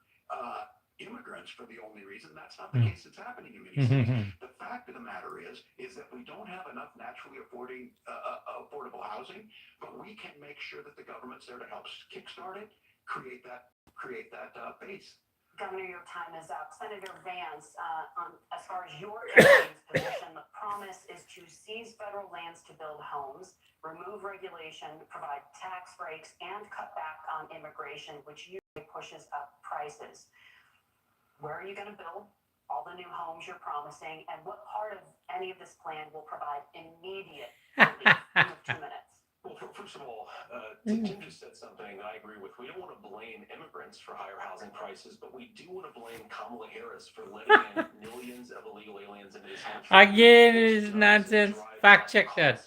A: immigrants for the only reason. That's not the case that's happening in many cities. The fact of the matter is that we don't have enough naturally affordable housing, but we can make sure that the government's there to help kickstart it, create that base.
C: Governor, your time is up. Senator Vance, as far as your campaign's position, the promise is to seize federal lands to build homes, remove regulation, provide tax breaks, and cut back on immigration, which usually pushes up prices. Where are you going to build all the new homes you're promising, and what part of any of this plan will provide immediate relief? You have 2 minutes.
D: Well, first of all, Tim just said something I agree with. We don't want to blame immigrants for higher housing prices, but we do want to blame Kamala Harris for letting in millions of illegal aliens into this country.
B: Again, it is nonsense. Fact check that.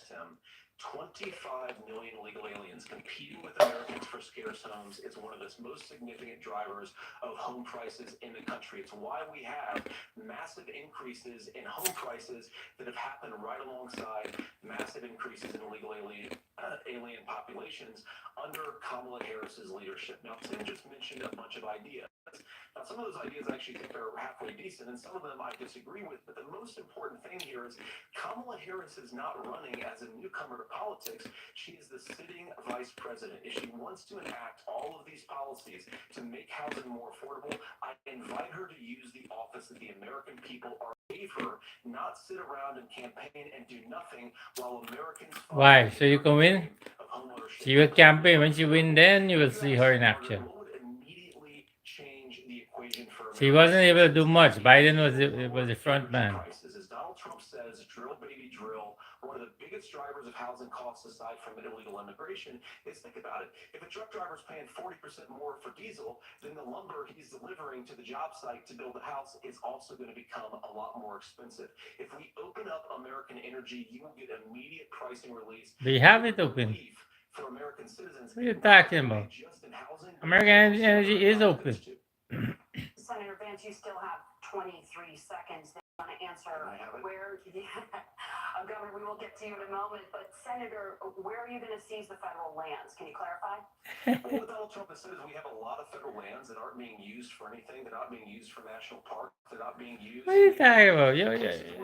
D: 25 million illegal aliens citizens competing with Americans for scarce homes is one of the most significant drivers of home prices in the country. It's why we have massive increases in home prices that have happened right alongside massive increases in illegal alien populations under Kamala Harris's leadership. Now, Tim just mentioned a bunch of ideas. Now, some of those ideas I actually think are halfway decent, and some of them I disagree with. But the most important thing here is Kamala Harris is not running as a newcomer to politics. She is the sitting vice president. If she wants to enact all of these policies to make housing more affordable, I invite her to use the office that the American people are gave her, not sit around and campaign and do nothing while Americans.
B: Why? So you can win? She will campaign. When she win, then you will see her in action. She wasn't able to do much. Biden was the front man.
D: As Donald Trump says, drill baby drill. One of the biggest drivers of housing costs aside from illegal immigration is, think about it, if a truck driver's paying 40% more for diesel, then the lumber he's delivering to the job site to build a house is also going to become a lot more expensive. If we open up American energy, you will get immediate pricing release.
B: They have it open.
D: For American citizens.
B: What are you talking about? American energy is open.
C: Senator Vance, you still have 23 seconds. They want to answer where, Governor, we will get to you in a moment, but Senator, where are you going to seize the federal lands? Can you clarify?
D: Well, what Donald Trump has said is we have a lot of federal lands that aren't being used for anything. They're not being used for national parks. They're not being used.
B: What are you talking about?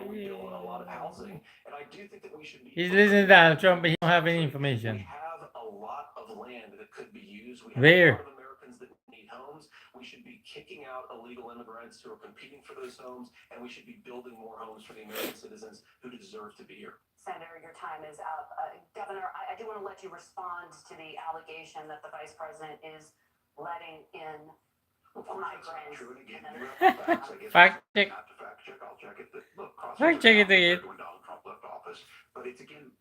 D: We build a lot of housing, and I do think that we should be.
B: He's listening to Donald Trump, but he don't have any information.
D: We have a lot of land that could be used. We have
B: Where?
D: A lot of Americans that need homes. We should be kicking out illegal immigrants who are competing for those homes, and we should be building more homes for the American citizens who deserve to be here.
C: Senator, your time is up. Governor, I do want to let you respond to the allegation that the vice president is letting in migrants.
B: Fact check.
A: Not to fact check, I'll check it. Look,
B: Fact check it again.
A: when Donald Trump left office, but it's again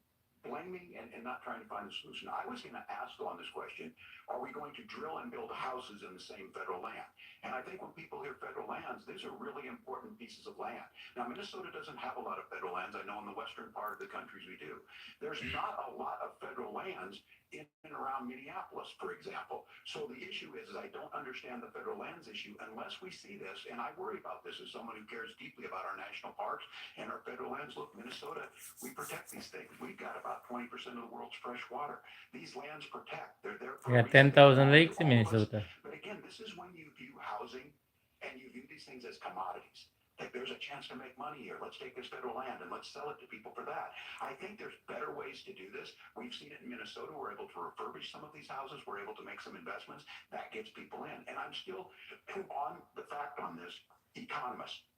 A: blaming and not trying to find a solution. I was going to ask on this question, are we going to drill and build houses in the same federal land? And I think when people hear federal lands, these are really important pieces of land. Now, Minnesota doesn't have a lot of federal lands. I know in the western part of the countries we do. There's not a lot of federal lands in and around Minneapolis, for example. So the issue is I don't understand the federal lands issue unless we see this, and I worry about this as someone who cares deeply about our national parks and our federal lands. Look, Minnesota, we protect these things. We've got about 20% of the world's fresh water. These lands protect. They're there for
B: We got 10,000 lakes in Minnesota.
A: But again, this is when you view housing and you view these things as commodities. Like there's a chance to make money here. Let's take this federal land and let's sell it to people for that. I think there's better ways to do this. We've seen it in Minnesota. We're able to refurbish some of these houses. We're able to make some investments. That gets people in. And I'm still on the fact on this. Economists,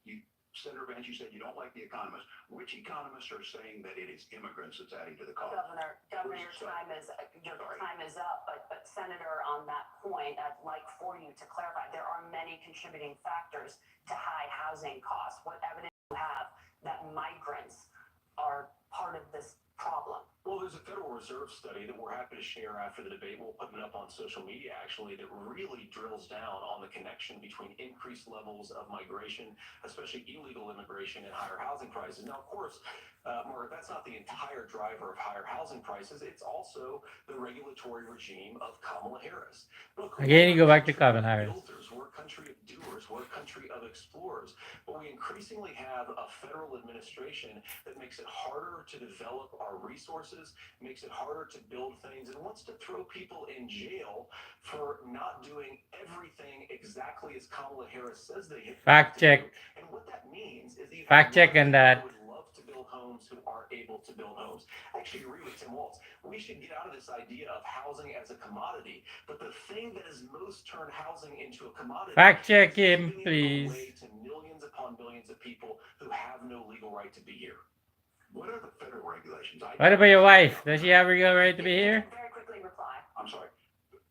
A: Senator Vance, you said you don't like the economists. Which economists are saying that it is immigrants that's adding to the cost?
C: Governor, your time is up. But Senator, on that point, I'd like for you to clarify. There are many contributing factors to high housing costs. What evidence do you have that migrants are part of this problem?
D: Well, there's a Federal Reserve study that we're happy to share after the debate. We'll put it up on social media, actually, that really drills down on the connection between increased levels of migration, especially illegal immigration, and higher housing prices. Now, of course, Margaret, that's not the entire driver of higher housing prices. It's also the regulatory regime of Kamala Harris. Look,
B: Again, you go back to Kamala Harris.
D: We're a country of doers. We're a country of explorers. But we increasingly have a federal administration that makes it harder to develop our resources, makes it harder to build things, and wants to throw people in jail for not doing everything exactly as Kamala Harris says they have.
B: Fact check.
D: And what that means is
B: Fact check on that.
D: would love to build homes who aren't able to build homes. I actually agree with Tim Walz. We should get out of this idea of housing as a commodity, but the thing that has most turned housing into a commodity.
B: Fact check him, please.
D: To millions upon millions of people who have no legal right to be here.
A: What are the federal regulations?
B: What about your wife? Does she have a legal right to be here?
C: Very quickly reply.
A: I'm sorry.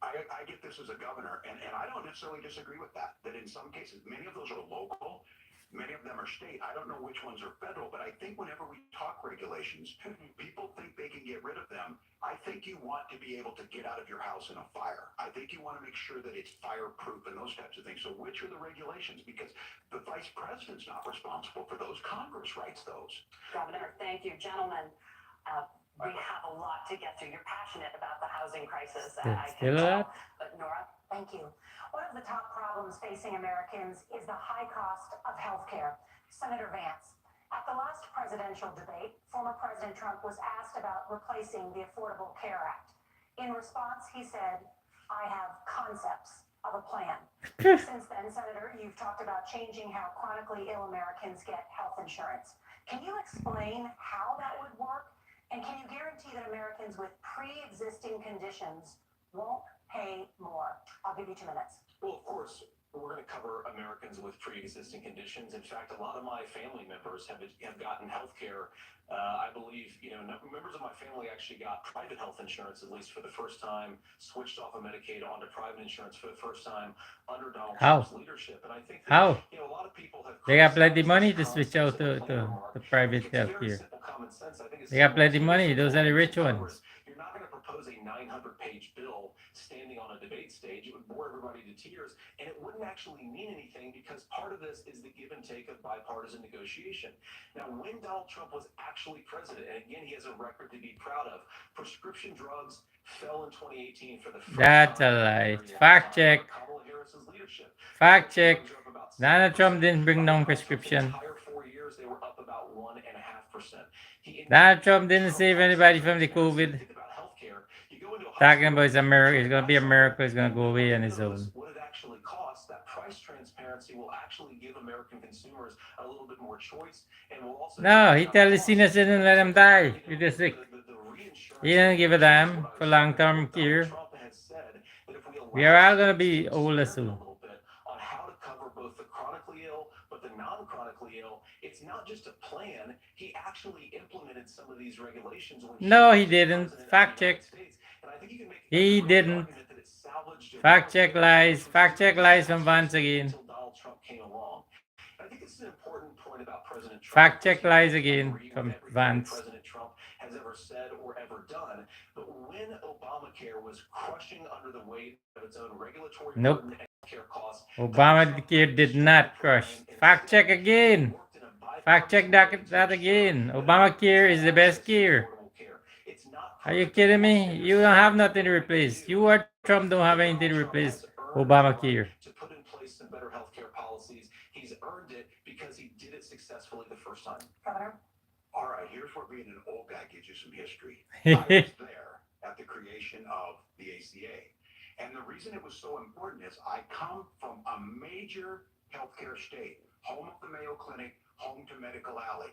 A: I get this as a governor, and I don't necessarily disagree with that. That in some cases, many of those are local, many of them are state. I don't know which ones are federal, but I think whenever we talk regulations, people think they can get rid of them. I think you want to be able to get out of your house in a fire. I think you want to make sure that it's fireproof and those types of things. So which are the regulations? Because the vice president's not responsible for those. Congress writes those.
C: Governor, thank you. Gentlemen, We have a lot to get through. You're passionate about the housing crisis.
B: There's
C: I
B: still
C: can
B: a
C: tell.
B: lot.
C: But Nora, thank you. One of the top problems facing Americans is the high cost of health care. Senator Vance, at the last presidential debate, former President Trump was asked about replacing the Affordable Care Act. In response, he said, I have concepts of a plan. Since then, Senator, you've talked about changing how chronically ill Americans get health insurance. Can you explain how that would work? And can you guarantee that Americans with pre-existing conditions won't pay more? I'll give you 2 minutes.
D: Well, of course, we're going to cover Americans with pre-existing conditions. In fact, a lot of my family members have gotten health care. I believe, members of my family actually got private health insurance, at least for the first time, switched off of Medicaid onto private insurance for the first time under Donald
B: How?
D: Trump's leadership. And I think that,
B: How?
D: a lot of people have
B: They got plenty
D: criticized
B: money
D: this
B: to switch
D: concept
B: out
D: as a clean
B: to
D: remark.
B: private
D: It's very
B: healthcare.
D: simple common sense. I think it's
B: They got plenty
D: simple,
B: money.
D: simple
B: Those are the rich
D: cover.
B: ones.
D: You're not going to propose a 900-page bill standing on a debate stage. It would bore everybody to tears, and it wouldn't actually mean anything because part of this is the give and take of bipartisan negotiation. Now, when Donald Trump was actually president, and again, he has a record to be proud of, prescription drugs fell in 2018 for the first
B: That's
D: time
B: a
D: in
B: lie.
D: very long
B: Fact
D: time
B: check.
D: under Kamala Harris's leadership.
B: Fact check.
D: Drugs are up about
B: Donald
D: 7%.
B: Trump didn't bring down
D: Under Donald Trump's
B: prescription.
D: entire 4 years, they were up about 1.5%.
B: Donald Trump didn't save anybody from the COVID. Talking about it's going to be a miracle. It's going to go away on its own.
D: What it actually costs, that price transparency will actually give American consumers a little bit more choice, and will also.
B: No, he tell the senior citizen let them die with the sick. He didn't give a damn for long-term care. We are all going to be older soon.
D: On how to cover both the chronically ill but the non-chronically ill. It's not just a plan. He actually implemented some of these regulations.
B: No, he didn't. Fact check. He didn't. Fact check lies. Fact check lies from Vance again.
D: I think it's an important point about President Trump.
B: Fact check lies again from Vance.
D: President Trump has ever said or ever done, but when Obamacare was crushing under the weight of its own regulatory
B: Nope.
D: burden and care costs,
B: Obamacare did not crush. Fact check again. Fact check that again. Obamacare is the best care. Are you kidding me? You don't have nothing to replace. You or Trump don't have anything to replace Obamacare.
D: To put in place some better healthcare policies, he's earned it because he did it successfully the first time.
C: Governor?
A: All right, here's where being an old guy gives you some history. I was there at the creation of the ACA. And the reason it was so important is I come from a major healthcare state, home of the Mayo Clinic, home to Medical Alley,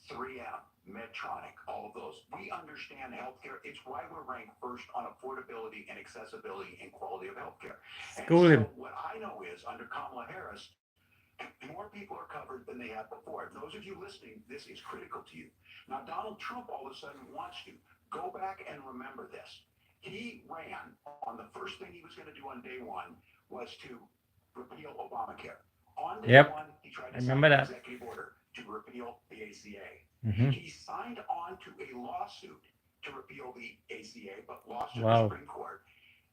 A: 3M, Medtronic, all of those. We understand healthcare. It's why we're ranked first on affordability and accessibility and quality of healthcare. And
B: School him.
A: so what I know is under Kamala Harris, more people are covered than they have before. Those of you listening, this is critical to you. Now, Donald Trump all of a sudden wants to go back and remember this. He ran on the first thing he was going to do on day one was to repeal Obamacare. On day
B: Yep.
A: one, he tried to
B: I remember
A: sign an
B: that.
A: executive order to repeal the ACA.
B: Mhm.
A: He signed on to a lawsuit to repeal the ACA, but lost to
B: Wow.
A: the Supreme Court.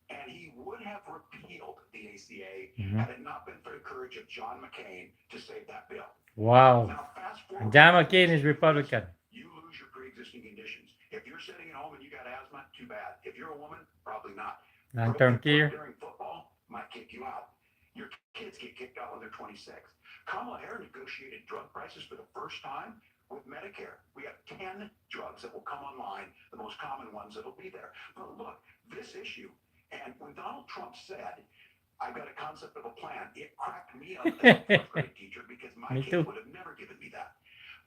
A: And he would have repealed the ACA
B: Mhm.
A: had it not been for the courage of John McCain to save that bill.
B: Wow.
A: Now, fast forward.
B: And John McCain is Republican.
A: You lose your pre-existing conditions. If you're sitting at home and you got asthma, too bad. If you're a woman, probably not.
B: Long-term care.
A: During football, might kick you out. Your kids get kicked out when they're 26. Kamala Harris negotiated drug prices for the first time with Medicare. We have 10 drugs that will come online, the most common ones that will be there. But look, this issue, and when Donald Trump said, I've got a concept of a plan, it cracked me up as a fourth grade teacher because my
B: Me
A: kid
B: too.
A: would have never given me that.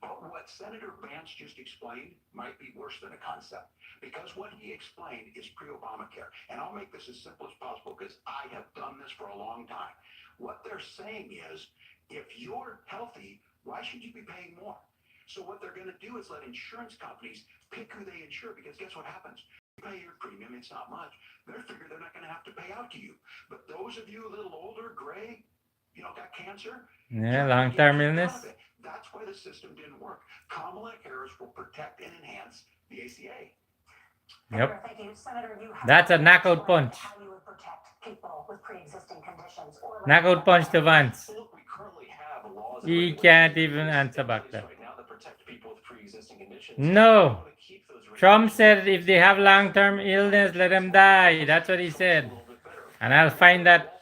A: But what Senator Vance just explained might be worse than a concept, because what he explained is pre-Obamacare. And I'll make this as simple as possible because I have done this for a long time. What they're saying is, if you're healthy, why should you be paying more? So what they're going to do is let insurance companies pick who they insure, because guess what happens? You pay your premium, it's not much. They're figuring they're not going to have to pay out to you. But those of you a little older, gray, got cancer,
B: Yeah, long-term illness.
A: that's why the system didn't work. Kamala Harris will protect and enhance the ACA.
B: Yep.
C: Thank you. Senator, you have
B: That's a knockout
C: explained
B: punch.
C: how you would protect people with pre-existing conditions or
B: Knockout punch to Vance.
D: So look, we currently have laws and
B: He
D: regulations
B: can't
D: in
B: even
D: place
B: answer back
D: right
B: that.
D: now that protect people with pre-existing conditions.
B: No.
D: We want to keep those
B: Trump said if they have long-term illness, let them die. That's what he said. And I'll find that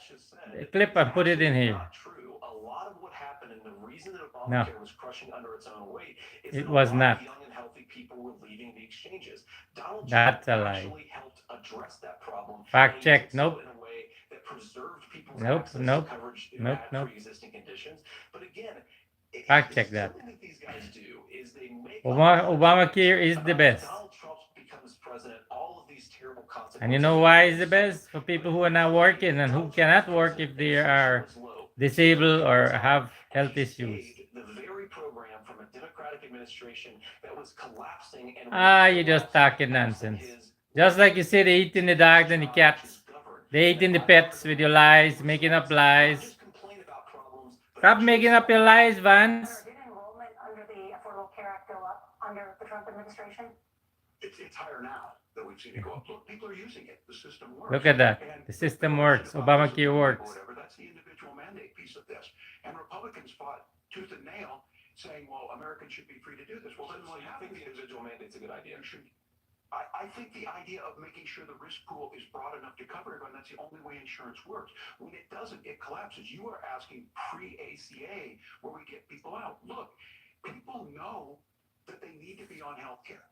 B: clip and put it in here.
D: Not true. A lot of what happened and the reason that
B: No.
D: Obamacare was crushing under its own weight is
B: It
D: that
B: was
D: a lot
B: not.
D: of young and healthy people were leaving the exchanges. Donald
B: That's
D: Trump
B: a lie.
D: actually helped address that problem.
B: Fact
D: and he
B: check.
D: did so
B: Nope.
D: in a way that preserved people's
B: Nope,
D: access
B: nope,
D: to coverage who
B: nope,
D: had
B: nope.
D: pre-existing conditions. But again,
B: Fact check that.
D: something that these guys do is they make
B: Obamacare is the best.
D: Donald Trump becomes president, all of these terrible consequences.
B: And you know why it's the best? For people who are not working and who cannot work if they are disabled or have health issues.
D: The very program from a Democratic administration that was collapsing and
B: You're just talking nonsense. Just like you say, they eating the dogs and the cats. They eating the pets with your lies, making up lies. Stop making up your lies, Vance.
C: Did enrollment under the Affordable Care Act go up under the Trump administration?
A: It's higher now that we've seen it go up. Look, people are using it. The system works.
B: Look at that.
A: And
B: The system works. Obamacare works.
A: Whatever, that's the individual mandate piece of this. And Republicans fought tooth and nail saying, well, Americans should be free to do this. Well, then what
D: I
A: happens
D: think the individual mandate's a good idea.
A: I think the idea of making sure the risk pool is broad enough to cover everyone, that's the only way insurance works. When it doesn't, it collapses. You are asking pre-ACA where we get people out. Look, people know that they need to be on health care.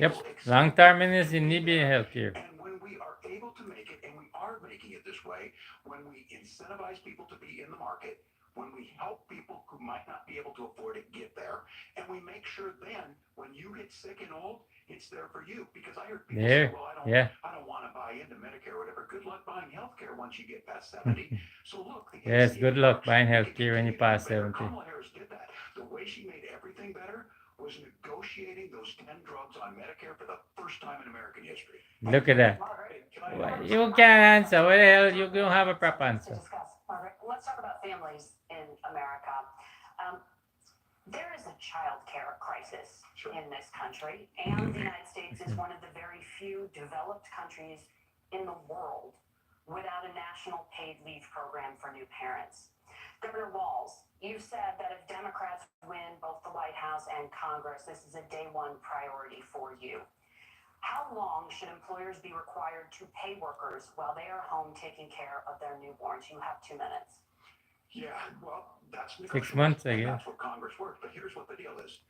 B: Yep. Long-term illness, you need to be healthier.
A: And when we are able to make it, and we are making it this way, when we incentivize people to be in the market, when we help people who might not be able to afford it get there, and we make sure then when you get sick and old, it's there for you. Because I heard people
B: There.
A: say, well,
B: Yeah.
A: I don't want to buy into Medicare or whatever. Good luck buying healthcare once you get past 70. So look, the
B: Yes,
A: ACA
B: good luck
A: works.
B: buying
A: It can
B: healthcare when you
A: continue to
B: pass
A: get better.
B: 70.
A: Kamala Harris did that. The way she made everything better was negotiating those 10 drugs on Medicare for the first time in American history.
B: Look at that.
C: Margaret,
B: You can't answer. What the hell? You don't have a proper
C: to
B: answer.
C: discuss. Margaret, let's talk about families in America. There is a child care crisis
A: Sure.
C: in this country, and the United States is one of the very few developed countries in the world without a national paid leave program for new parents. Governor Walz, you said that if Democrats win both the White House and Congress, this is a day one priority for you. How long should employers be required to pay workers while they are home taking care of their newborns? You have 2 minutes.
A: Yeah, well, that's
B: 6 months, I
A: and
B: guess.
A: That's what Congress works. But here's what the deal is.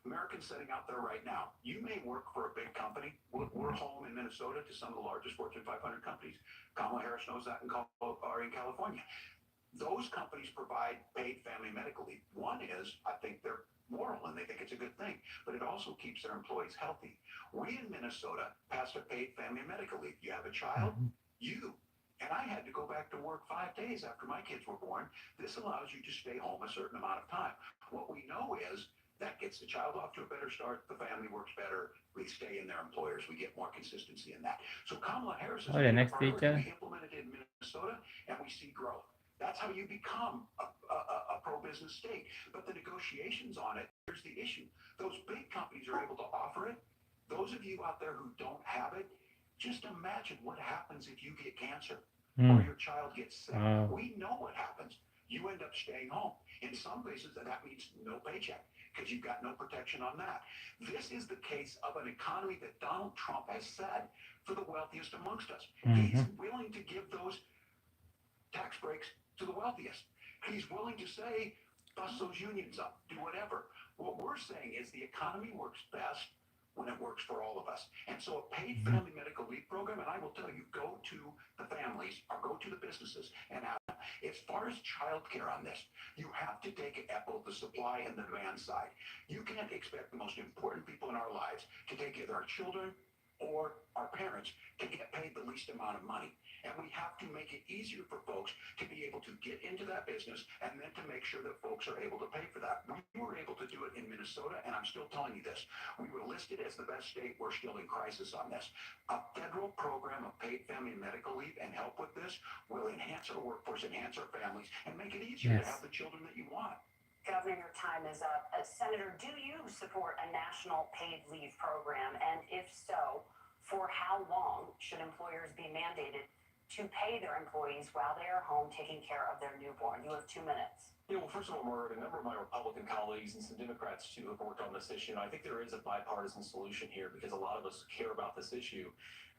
A: Americans sitting out there right now, you may work for a big company. We're home in Minnesota to some of the largest Fortune 500 companies. Kamala Harris knows that in California. Those companies provide paid family medical leave. One is, I think they're moral and they think it's a good thing, but it also keeps their employees healthy. We in Minnesota passed a paid family medical leave. You have a child, and I had to go back to work 5 days after my kids were born. This allows you to stay home a certain amount of time. What we know is that gets the child off to a better start. The family works better. We stay in their employers. We get more consistency in that. So Kamala Harris is
B: The next feature.
A: we implemented it in Minnesota, and we see growth. That's how you become a pro-business state. But the negotiations on it, here's the issue. Those big companies are able to offer it. Those of you out there who don't have it, just imagine what happens if you get cancer or your child gets sick. We know what happens. You end up staying home. In some places, that means no paycheck because you've got no protection on that. This is the case of an economy that Donald Trump has said for the wealthiest amongst us. He's willing to give those tax breaks to the wealthiest. He's willing to say, bust those unions up, do whatever. What we're saying is the economy works best when it works for all of us. And so a paid family medical leave program, and I will tell you, go to the families or go to the businesses and ask them. As far as childcare on this, you have to take it at both the supply and the demand side. You can't expect the most important people in our lives to take care of our children or our parents to get paid the least amount of money. And we have to make it easier for folks to be able to get into that business and then to make sure that folks are able to pay for that. We were able to do it in Minnesota, and I'm still telling you this. We were listed as the best state. We're still in crisis on this. A federal program of paid family and medical leave and help with this will enhance our workforce, enhance our families, and make it easier to have the children that you want.
C: Governor, your time is up. Senator, do you support a national paid leave program? And if so, for how long should employers be mandated to pay their employees while they are home taking care of their newborn. You have 2 minutes.
D: Yeah, well, first of all, Margaret, a number of my Republican colleagues and some Democrats too have worked on this issue. And I think there is a bipartisan solution here because a lot of us care about this issue.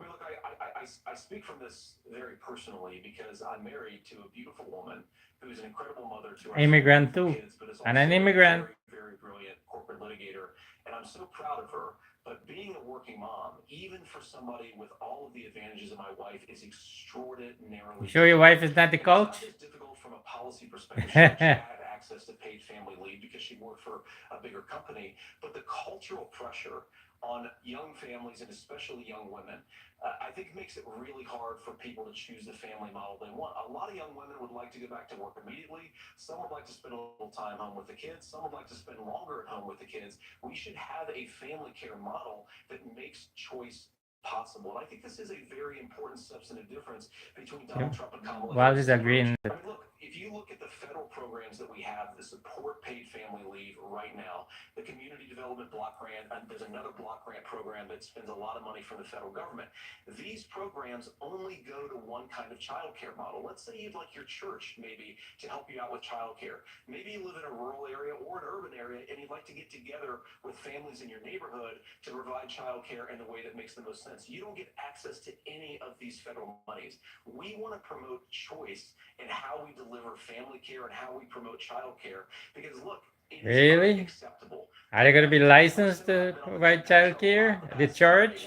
D: I mean, look, I speak from this very personally because I'm married to a beautiful woman who's an incredible mother to our
B: Immigrant
D: two
B: too.
D: kids, but is
B: And
D: also
B: an
D: a
B: immigrant.
D: very, very brilliant corporate litigator. And I'm so proud of her. But being a working mom, even for somebody with all of the advantages of my wife, is extraordinarily.
B: You sure your wife is not the
D: It's not
B: coach?
D: just difficult from a policy perspective. She had access to paid family leave because she worked for a bigger company, but the cultural pressure on young families and especially young women, I think makes it really hard for people to choose the family model they want. A lot of young women would like to go back to work immediately. Some would like to spend a little time home with the kids. Some would like to spend longer at home with the kids. We should have a family care model that makes choice possible. And I think this is a very important substantive difference between Donald Trump and Kamala
B: Walz is
D: Harris.
B: agreeing.
D: I mean, look, if you look at the federal programs that we have that support paid family leave right now, the Community Development Block Grant, and there's another block grant program that spends a lot of money from the federal government. These programs only go to one kind of child care model. Let's say you'd like your church maybe to help you out with child care. Maybe you live in a rural area or an urban area and you'd like to get together with families in your neighborhood to provide child care in the way that makes the most sense. You don't get access to any of these federal monies. We want to promote choice in how we deliver family care and how we promote child care because look, it is
B: Really?
D: unacceptable.
B: Are they going to be licensed to provide child care? The church?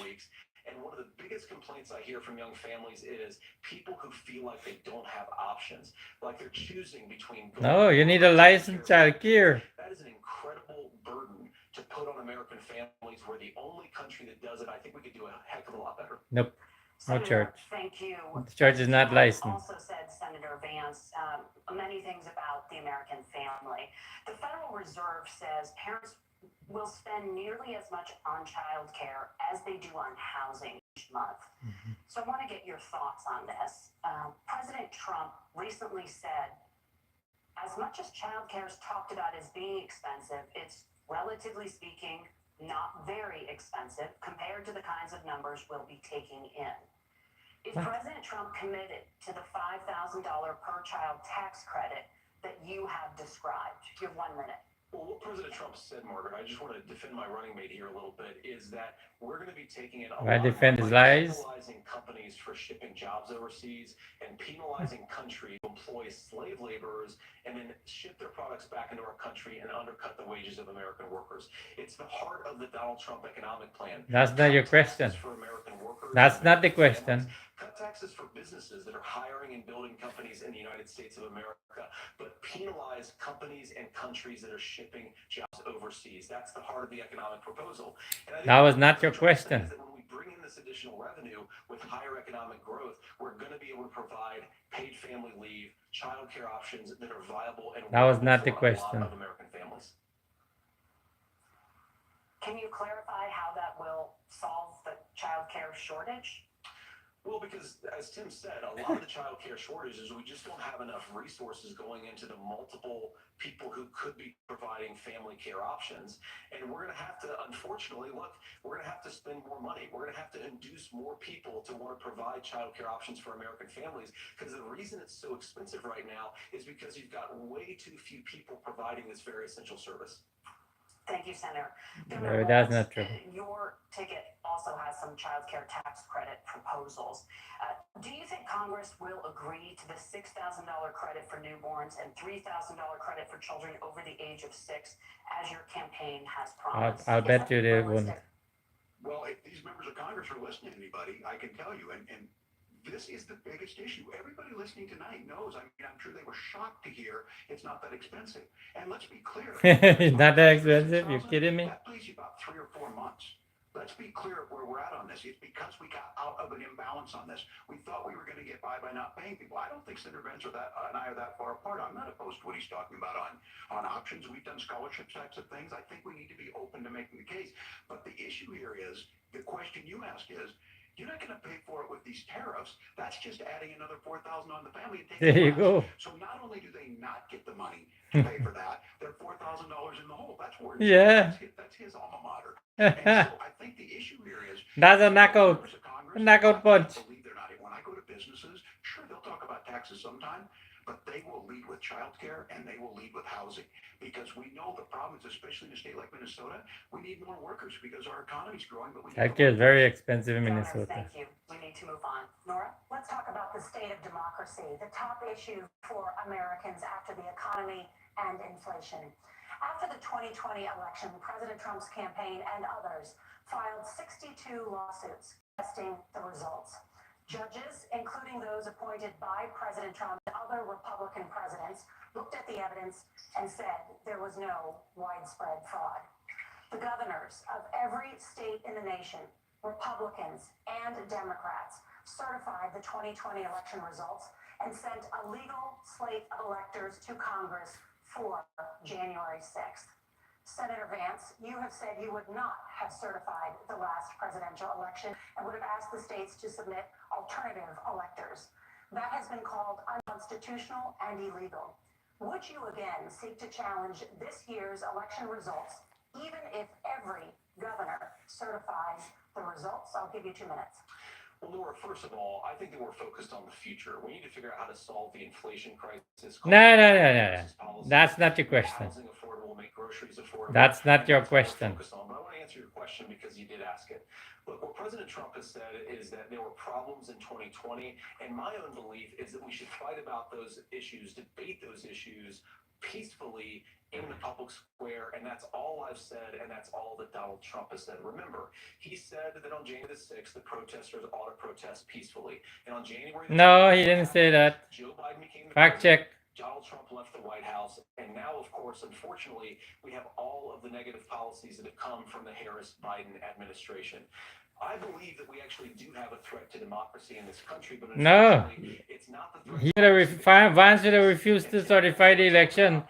D: And one of the biggest complaints I hear from young families is people who feel like they don't have options, like they're choosing between.
B: No, you need a licensed child care.
D: That is an incredible burden to put on American families. We're the only country that does it. I think we could do a heck of a lot better.
B: Nope. No
C: Senator,
B: church.
C: Thank you.
B: The church is not
C: You
B: licensed.
C: also said, Senator Vance, many things about the American family. The Federal Reserve says parents will spend nearly as much on child care as they do on housing each month. So I want to get your thoughts on this. President Trump recently said, as much as child care is talked about as being expensive, it's relatively speaking not very expensive compared to the kinds of numbers we'll be taking in. Is President Trump committed to the $5,000 per child tax credit that you have described? You have 1 minute.
D: Well, what President Trump said, Margaret, I just want to defend my running mate here a little bit, is that we're going to be taking in a lot
B: defend
D: of
B: his
D: money,
B: lies?
D: penalizing companies for shipping jobs overseas and penalizing countries who employ slave laborers and then ship their products back into our country and undercut the wages of American workers. It's the heart of the Donald Trump economic plan.
B: That's not your question.
D: For American workers,
B: That's not the
D: American
B: question.
D: families. Cut taxes for businesses that are hiring and building companies in the United States of America, but penalize companies and countries that are shipping jobs overseas. That's the heart of the economic proposal. And I think
B: That was not your
D: what Trump is saying
B: question.
D: is that when we bring in this additional revenue with higher economic growth, we're going to be able to provide paid family leave, child care options that are viable and
B: That was
D: workable
B: not
D: for
B: the
D: a
B: question.
D: lot of American families.
C: Can you clarify how that will solve the child care shortage?
D: Well, because as Tim said, a lot of the child care shortages, we just don't have enough resources going into the multiple people who could be providing family care options. And we're going to have to, unfortunately, look, we're going to have to spend more money. We're going to have to induce more people to want to provide child care options for American families. Because the reason it's so expensive right now is because you've got way too few people providing this very essential service.
C: Thank you, Senator.
B: No, that's not true.
C: Your ticket also has some child care tax credit proposals. Do you think Congress will agree to the $6,000 credit for newborns and $3,000 credit for children over the age of 6, as your campaign has promised?
B: I'll bet you they won't.
A: Well, if these members of Congress are listening to anybody, I can tell you, and this is the biggest issue. Everybody listening tonight knows. I mean, I'm sure they were shocked to hear it's not that expensive. And let's be clear.
B: It's not that expensive. You kidding me?
A: That leaves you about 3 or 4 months. Let's be clear where we're at on this. It's because we got out of an imbalance on this. We thought we were going to get by not paying people. I don't think Senator Vance and I are that far apart. I'm not opposed to what he's talking about on options. We've done scholarship types of things. I think we need to be open to making the case. But the issue here is, the question you ask is, you're not going to pay for it with these tariffs. That's just adding another $4,000 on the family. And
B: There you go.
A: So not only do they not get the money to pay for that, they're $4,000 in the hole. That's where
B: Yeah.
A: that's his alma mater. And so I think the issue here is
B: That's a knockout.
A: members of Congress,
B: Knockout
A: I
B: punch.
A: believe they're not. When I go to businesses, taxes sometime, but they will lead with childcare and they will lead with housing, because we know the problems, especially in a state like Minnesota. We need more workers because our economy's growing, but we need
B: Healthcare is
A: more
B: very
A: workers.
B: expensive in
C: Vance,
B: Minnesota.
C: thank you. We need to move on. Nora, let's talk about the state of democracy, the top issue for Americans after the economy and inflation. After the 2020 election, President Trump's campaign and others filed 62 lawsuits contesting the results. Judges, including those appointed by President Trump and other Republican presidents, looked at the evidence and said there was no widespread fraud. The governors of every state in the nation, Republicans and Democrats, certified the 2020 election results and sent a legal slate of electors to Congress for January 6th. Senator Vance, you have said you would not have certified the last presidential election and would have asked the states to submit alternative electors. That has been called unconstitutional and illegal. Would you again seek to challenge this year's election results, even if every governor certifies the results? I'll give you 2 minutes.
D: Well, Laura, first of all, I think that we're focused on the future. We need to figure out how to solve the inflation crisis.
B: No. That's not your question.
D: Housing affordable, make groceries affordable.
B: That's not your
D: That's what we're
B: question.
D: focused on. But I want to answer your question because you did ask it. Look, what President Trump has said is that there were problems in 2020, and my own belief is that we should fight about those issues, debate those issues peacefully in the public square, and that's all I've said, and that's all that Donald Trump has said. Remember, he said that on January the 6th, the protesters ought to protest peacefully. And on January the
B: No,
D: 6th,
B: he didn't say that.
D: Joe Biden became the
B: Fact
D: president,
B: check.
D: Donald Trump left the White House, and now, of course, unfortunately, we have all of the negative policies that have come from the Harris-Biden administration. I believe that we actually do have a threat to democracy in this country, but
B: No.
D: unfortunately, it's not the threat.
B: He would have Vance would have refused to certify the election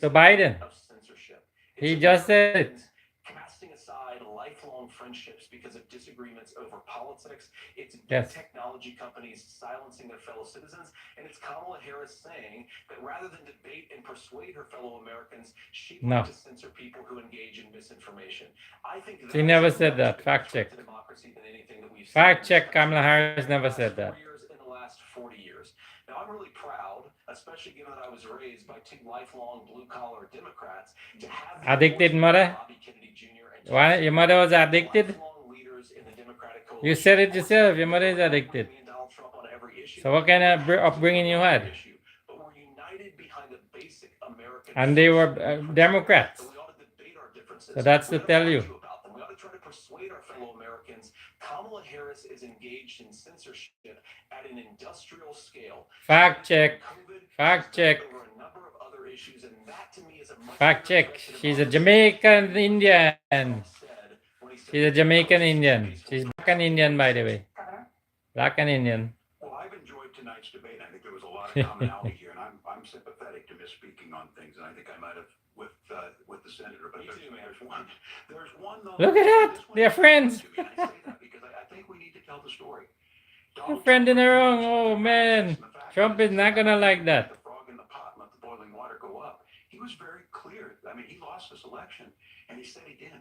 B: to Biden.
D: Of censorship.
B: He just said it.
D: Casting aside lifelong friendships because of disagreements over politics. It's big
B: Yes.
D: technology companies silencing their fellow citizens, and it's Kamala Harris saying that rather than debate and persuade her fellow Americans, she
B: No.
D: wants to censor people who engage in misinformation. I think
B: She never said that. Fact check.
D: to democracy than anything that we've seen
B: Fact
D: in this
B: check.
D: country
B: Kamala Harris
D: in the
B: never
D: last
B: said
D: 4
B: that.
D: years, in the last 40 years. Now, I'm really proud, especially given that I was raised by 2 lifelong blue-collar Democrats, to have the
B: Addicted
D: foresight
B: mother?
D: of Bobby Kennedy Jr. and
B: Why? Your mother was addicted?
D: lifelong leaders in the Democratic
B: You
D: coalition.
B: said it yourself. Your mother is addicted.
D: Me and Donald Trump on every issue.
B: So what kind of upbringing you had?
D: But we're united behind the basic American
B: And they were
D: principles.
B: Democrats.
D: So we ought to debate our differences.
B: So that's
D: We
B: to
D: ought
B: tell
D: argue
B: you.
D: about them. We ought to try to persuade our fellow Americans. Kamala Harris is engaged in censorship at an industrial scale.
B: Fact
D: She's done
B: check.
D: COVID,
B: Fact
D: she's done
B: check.
D: over a number of other issues, and that to me is a much
B: Fact
D: bigger
B: check.
D: threat to
B: She's a
D: democracy.
B: Jamaican Indian.
D: Trump said when he said
B: She's a
D: that
B: Jamaican
D: protest
B: Indian.
D: peaceful
B: She's black and Indian, by the way.
C: Governor?
B: Black and Indian.
A: Well, I've enjoyed tonight's debate. I think there was a lot of commonality here, and I'm sympathetic to misspeaking on things, and I think I might have with the senator. But
D: Me too, man.
A: there's one though.
B: Look at that.
A: This one
B: They're
A: is
B: friends.
A: to me, and I say that because I think we need to tell the story.
B: Your friend in the wrong. Oh man. Trump is not gonna like that.
A: The frog in the pot, let the boiling water go up. He was very clear. I mean, he lost this election, and he said he did.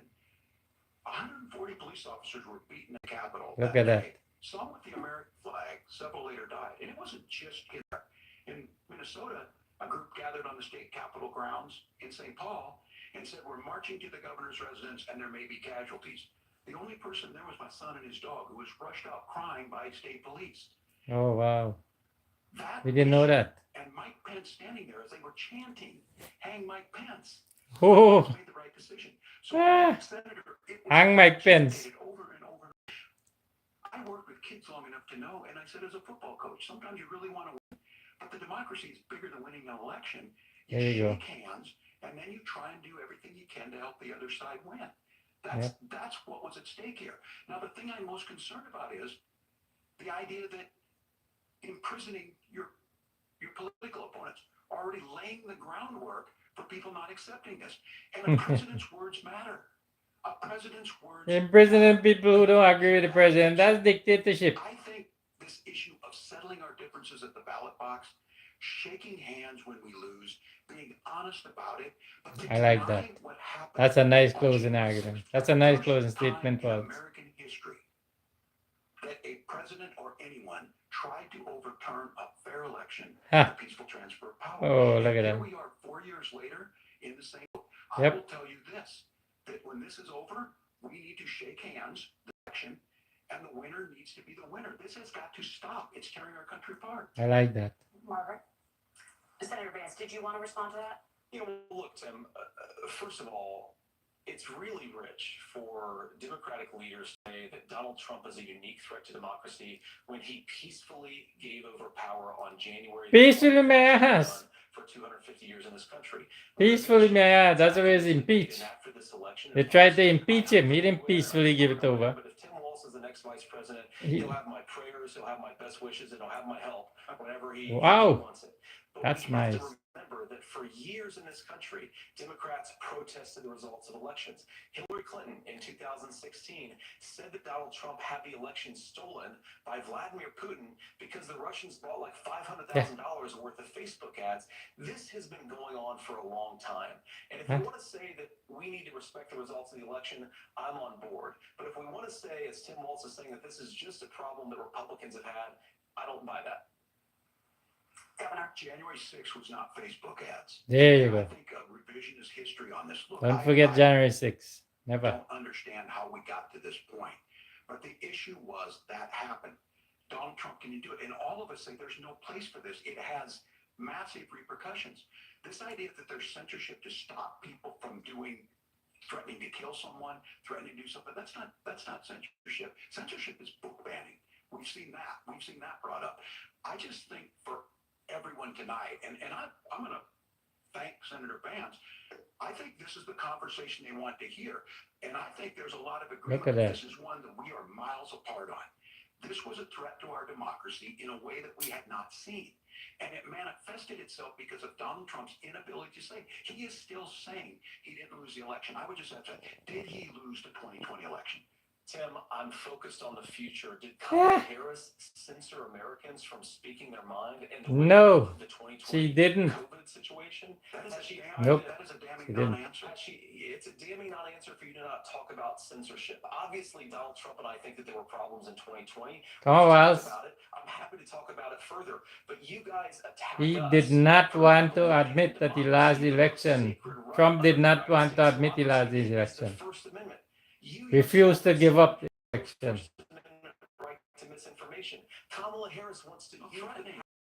A: 140 police officers were beaten in the Capitol.
B: Look at that.
A: day. Some with the American flag, several later died. And it wasn't just here. In Minnesota, a group gathered on the state capitol grounds in St. Paul and said, we're marching to the governor's residence and there may be casualties. The only person there was my son and his dog, who was rushed out crying by state police.
B: Oh wow.
A: That
B: We didn't know that.
A: And Mike Pence standing there as they were chanting, hang Mike Pence.
B: Oh.
A: Made the right decision. So,
B: Ah.
A: Senator, it was
B: Hang Mike Pence.
A: stated over and over. I worked with kids long enough to know, and I said as a football coach, sometimes you really want to win, but the democracy is bigger than winning an election.
B: There you go.
A: shake hands, and then you try and do everything you can to help the other side win. That's what was at stake here. Now, the thing I'm most concerned about is the idea that imprisoning your political opponents, already laying the groundwork for people not accepting this. And a president's words matter. A president's words
B: Imprisoning people who don't agree with the president. That's dictatorship.
A: I think this issue of settling our differences at the ballot box, shaking hands when we lose, being honest about it. But to
B: I like
A: deny
B: that.
A: what happened
B: That's a nice
A: on
B: closing
A: January
B: argument.
A: 6th,
B: That's a nice
A: first
B: closing
A: time
B: statement,
A: in
B: Walz.
A: American history that a president or anyone tried to overturn a fair election
B: Huh.
A: and the peaceful transfer of power.
B: Oh, look
A: And
B: at
A: here
B: that.
A: we are 4 years later in the same boat.
B: Yep.
A: I will tell you this, that when this is over, we need to shake hands, the election, and the winner needs to be the winner. This has got to stop. It's tearing our country apart.
B: I like that.
C: Margaret? Senator Vance, did you want to respond to that?
D: You know, look, Tim, first of all, it's really rich for Democratic leaders to say that Donald Trump is a unique threat to democracy when he peacefully gave over power on January.
B: Peacefully, may I ask?
D: For 250 years in this country.
B: Peacefully, may I ask? That's why he's impeached.
D: And after this election,
B: They tried to impeach him. He didn't peacefully give it over.
D: But if Tim Walz is the next vice president,
B: He-
D: he'll have my prayers, he'll have my best wishes, and he'll have my help whenever he
B: Wow.
D: wants it. But
B: That's
D: we have
B: nice.
D: to remember that for years in this country, Democrats protested the results of elections. Hillary Clinton in 2016 said that Donald Trump had the election stolen by Vladimir Putin because the Russians bought like $500,000 worth of Facebook ads. This has been going on for a long time. And if
B: Huh?
D: we want to say that we need to respect the results of the election, I'm on board. But if we want to say, as Tim Walz is saying, that this is just a problem that Republicans have had, I don't buy that.
C: Governor?
A: January 6th was not Facebook ads.
B: There you
A: And I
B: go.
A: think revisionist history on this. Look,
B: Don't
A: I-
B: forget
A: I
B: January 6th. Never.
A: don't understand how we got to this point. But the issue was that happened. Donald Trump can do it. And all of us say there's no place for this. It has massive repercussions. This idea that there's censorship to stop people from threatening to kill someone, threatening to do something, that's not censorship. Censorship is book banning. We've seen that. We've seen that brought up. I just think for everyone tonight, and I'm going to thank Senator Vance. I think this is the conversation they want to hear. And I think there's a lot of agreement.
B: Look at that.
A: This is one that we are miles apart on. This was a threat to our democracy in a way that we had not seen. And it manifested itself because of Donald Trump's inability to say. He is still saying he didn't lose the election. I would just have to say, did he lose the 2020 election?
D: Tim, I'm focused on the future. Did Kamala
B: Yeah.
D: Harris censor Americans from speaking their mind in the
B: No,
D: wake of the 2020
B: she didn't.
D: COVID situation?
A: That is
D: Actually,
B: Nope.
A: That is a damning
B: She didn't.
A: non-answer.
D: Actually, it's a damning non-answer for you to not talk about censorship. Obviously, Donald Trump and I think that there were problems in 2020.
B: Come on,
D: We've talked
B: Walz.
D: about it. I'm happy to talk about it further. But you guys attacked
B: He
D: us
B: did not
D: for
B: want to
D: violating
B: admit that he
D: democracy,
B: lost the
D: the most
B: election.
D: sacred right
B: Trump did
D: under
B: not
D: United
B: want to
D: States
B: admit he lost
D: democracy.
B: the
D: It's the
B: election.
D: First Amendment. You
B: Refused to
D: yourself
B: give up the election.
D: First Amendment right to misinformation. Kamala Harris wants to use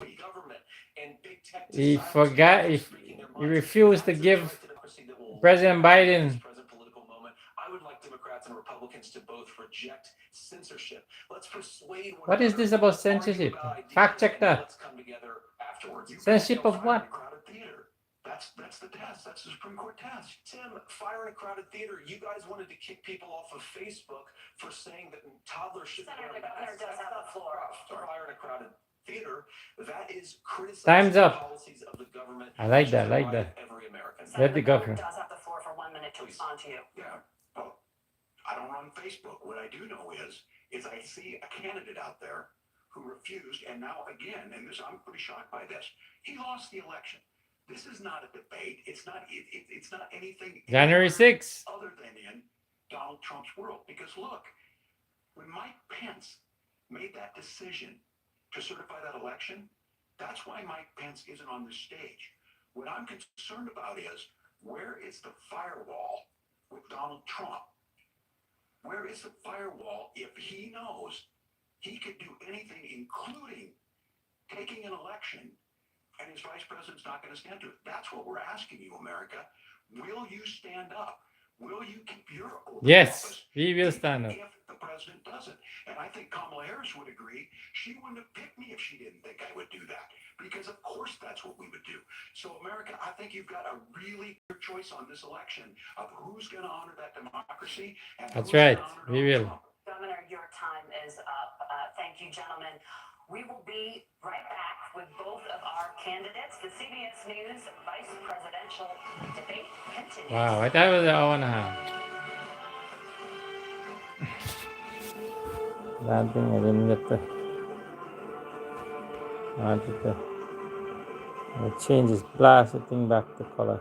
D: the government and big tech to
B: He
D: silence
B: forgot.
D: people
B: He,
D: speaking their
B: he
D: minds.
B: refused to
D: That's a
B: give
D: threat to democracy that will
B: President
D: limit
B: Biden.
D: this present political moment. I would like Democrats and Republicans to both reject censorship. Let's persuade one
B: What is
D: another,
B: this about
D: argue
B: censorship?
D: about ideas,
B: Fact check
D: and then
B: that.
D: let's come together afterwards.
A: You
B: Censorship
A: can't
B: of
A: fire
B: what?
A: in a crowded theater. That's the test. That's the Supreme Court test.
D: Tim, fire in a crowded theater. You guys wanted to kick people off of Facebook for saying that toddlers should
C: Senator,
D: wear
C: the governor
D: masks.
C: does
D: That's
C: have
D: not
C: the floor.
D: fire in a crowded theater. That is criticizing
B: Time's
D: the
B: up.
D: policies of the government.
B: I like
D: which
B: that,
D: is
B: like
D: right
B: that.
D: of every American.
B: Let the governor.
C: does have the floor for 1 minute to respond to you.
A: Yeah. Well, I don't run Facebook. What I do know is I see a candidate out there who refused, and now again, and this I'm pretty shocked by this. He lost the election. This is not a debate. It's not anything
B: January 6th.
A: other than in Donald Trump's world. Because look, when Mike Pence made that decision to certify that election, that's why Mike Pence isn't on this stage. What I'm concerned about is, where is the firewall with Donald Trump? Where is the firewall if he knows he could do anything, including taking an election, and his vice president's not going to stand to it? That's what we're asking you, America. Will you stand up? Will you keep your oath of
B: Yes,
A: office
B: we will stand up.
A: if the president doesn't? And I think Kamala Harris would agree. She wouldn't have picked me if she didn't think I would do that. Because of course that's what we would do. So America, I think you've got a really clear choice on this election of who's going to honor that democracy. And
B: That's
A: who's gonna
B: right.
A: honor
B: We
A: Donald
B: will.
A: Trump.
C: Governor, your time is up. Thank you, gentlemen. We will be right back with both of our candidates. The CBS News Vice Presidential debate continues.
B: Wow, I thought it was an hour and a half. That thing I didn't get the. I wanted to change this blasted thing back to color.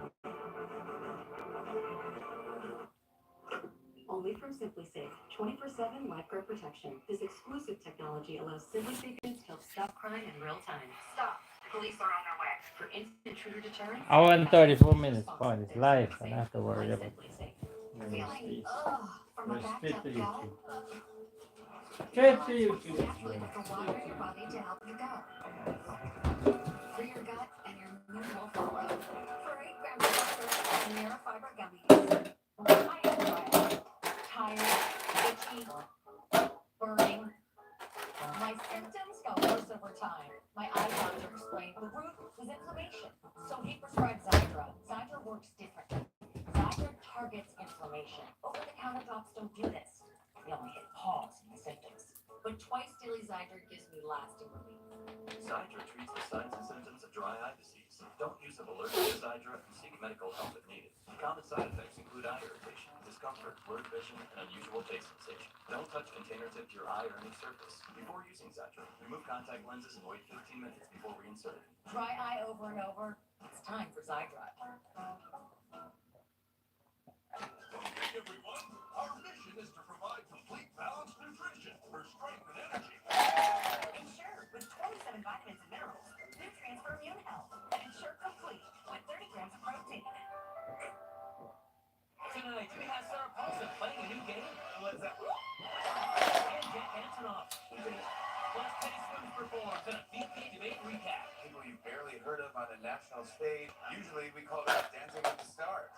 E: Only from Simply Safe. 20%
F: 7 Life Guard Protection. This exclusive technology allows civil agents to help stop crime in real time.
E: Stop. Police are on their way.
F: For instant intruder deterrence,
B: Hour and 34 minutes. Fine, it's live. I don't have to worry about
F: simply safe.
E: Feeling from a
B: We're
E: backed
B: straight
E: up
B: to
E: gut.
B: YouTube. Straight to
E: Naturally
B: YouTube.
E: with the water in your body to help you go. For your gut and your mood will follow. For 8 grams of sugar and mirror fiber gummies. Why am I tired, itchy, burning? My symptoms got worse over time. My eye doctor explained the root was inflammation. So he prescribed Xiidra. Xiidra works differently. Xiidra targets inflammation. Over-the-counter drops don't do this. They only hit pause in the symptoms. But twice daily Xiidra gives me lasting relief.
D: Xiidra treats the signs and symptoms of dry eye disease. Don't use if allergic to Xiidra and seek medical help if needed. Common side effects include eye irritation, discomfort, blurred vision, and unusual taste sensation. Don't touch container tip to your eye or any surface. Before using Xiidra, remove contact lenses and wait 15 minutes before reinserting.
E: Dry eye over and over. It's time for Xiidra.
A: Hey everyone, our mission is to provide complete balanced nutrition for strength and energy.
C: Ensure with 27 vitamins and minerals, nutrients for immune health, and Ensure Complete with 30 grams of protein.
D: Tonight, we have Sarah Paulson playing a new game. What's that? And Jack Antonoff. Plus, Penny Smooth performs in a VP debate recap.
G: People you've barely heard of on a national stage. Usually we call that Dancing with the Stars.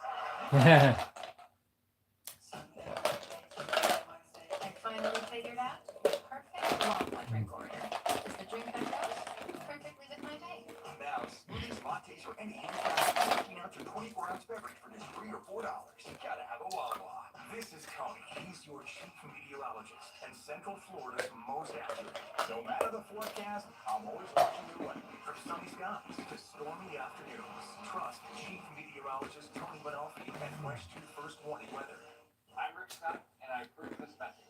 E: I finally figured out the perfect long drink order. Is the drink I chose perfectly with my day?
A: Now, smoothies, lattes, or any handcrafted 13-ounce or 24-ounce beverage for just $3 or $4. You gotta have a Wawa. This is Tony. He's your chief meteorologist and Central Florida's most accurate. No matter the forecast, I'm always watching the weather. From sunny skies to stormy afternoons. Trust chief meteorologist Tony Manolfi and Fresh 2 First Warning Weather.
D: I'm Rick Scott, and I approve this message.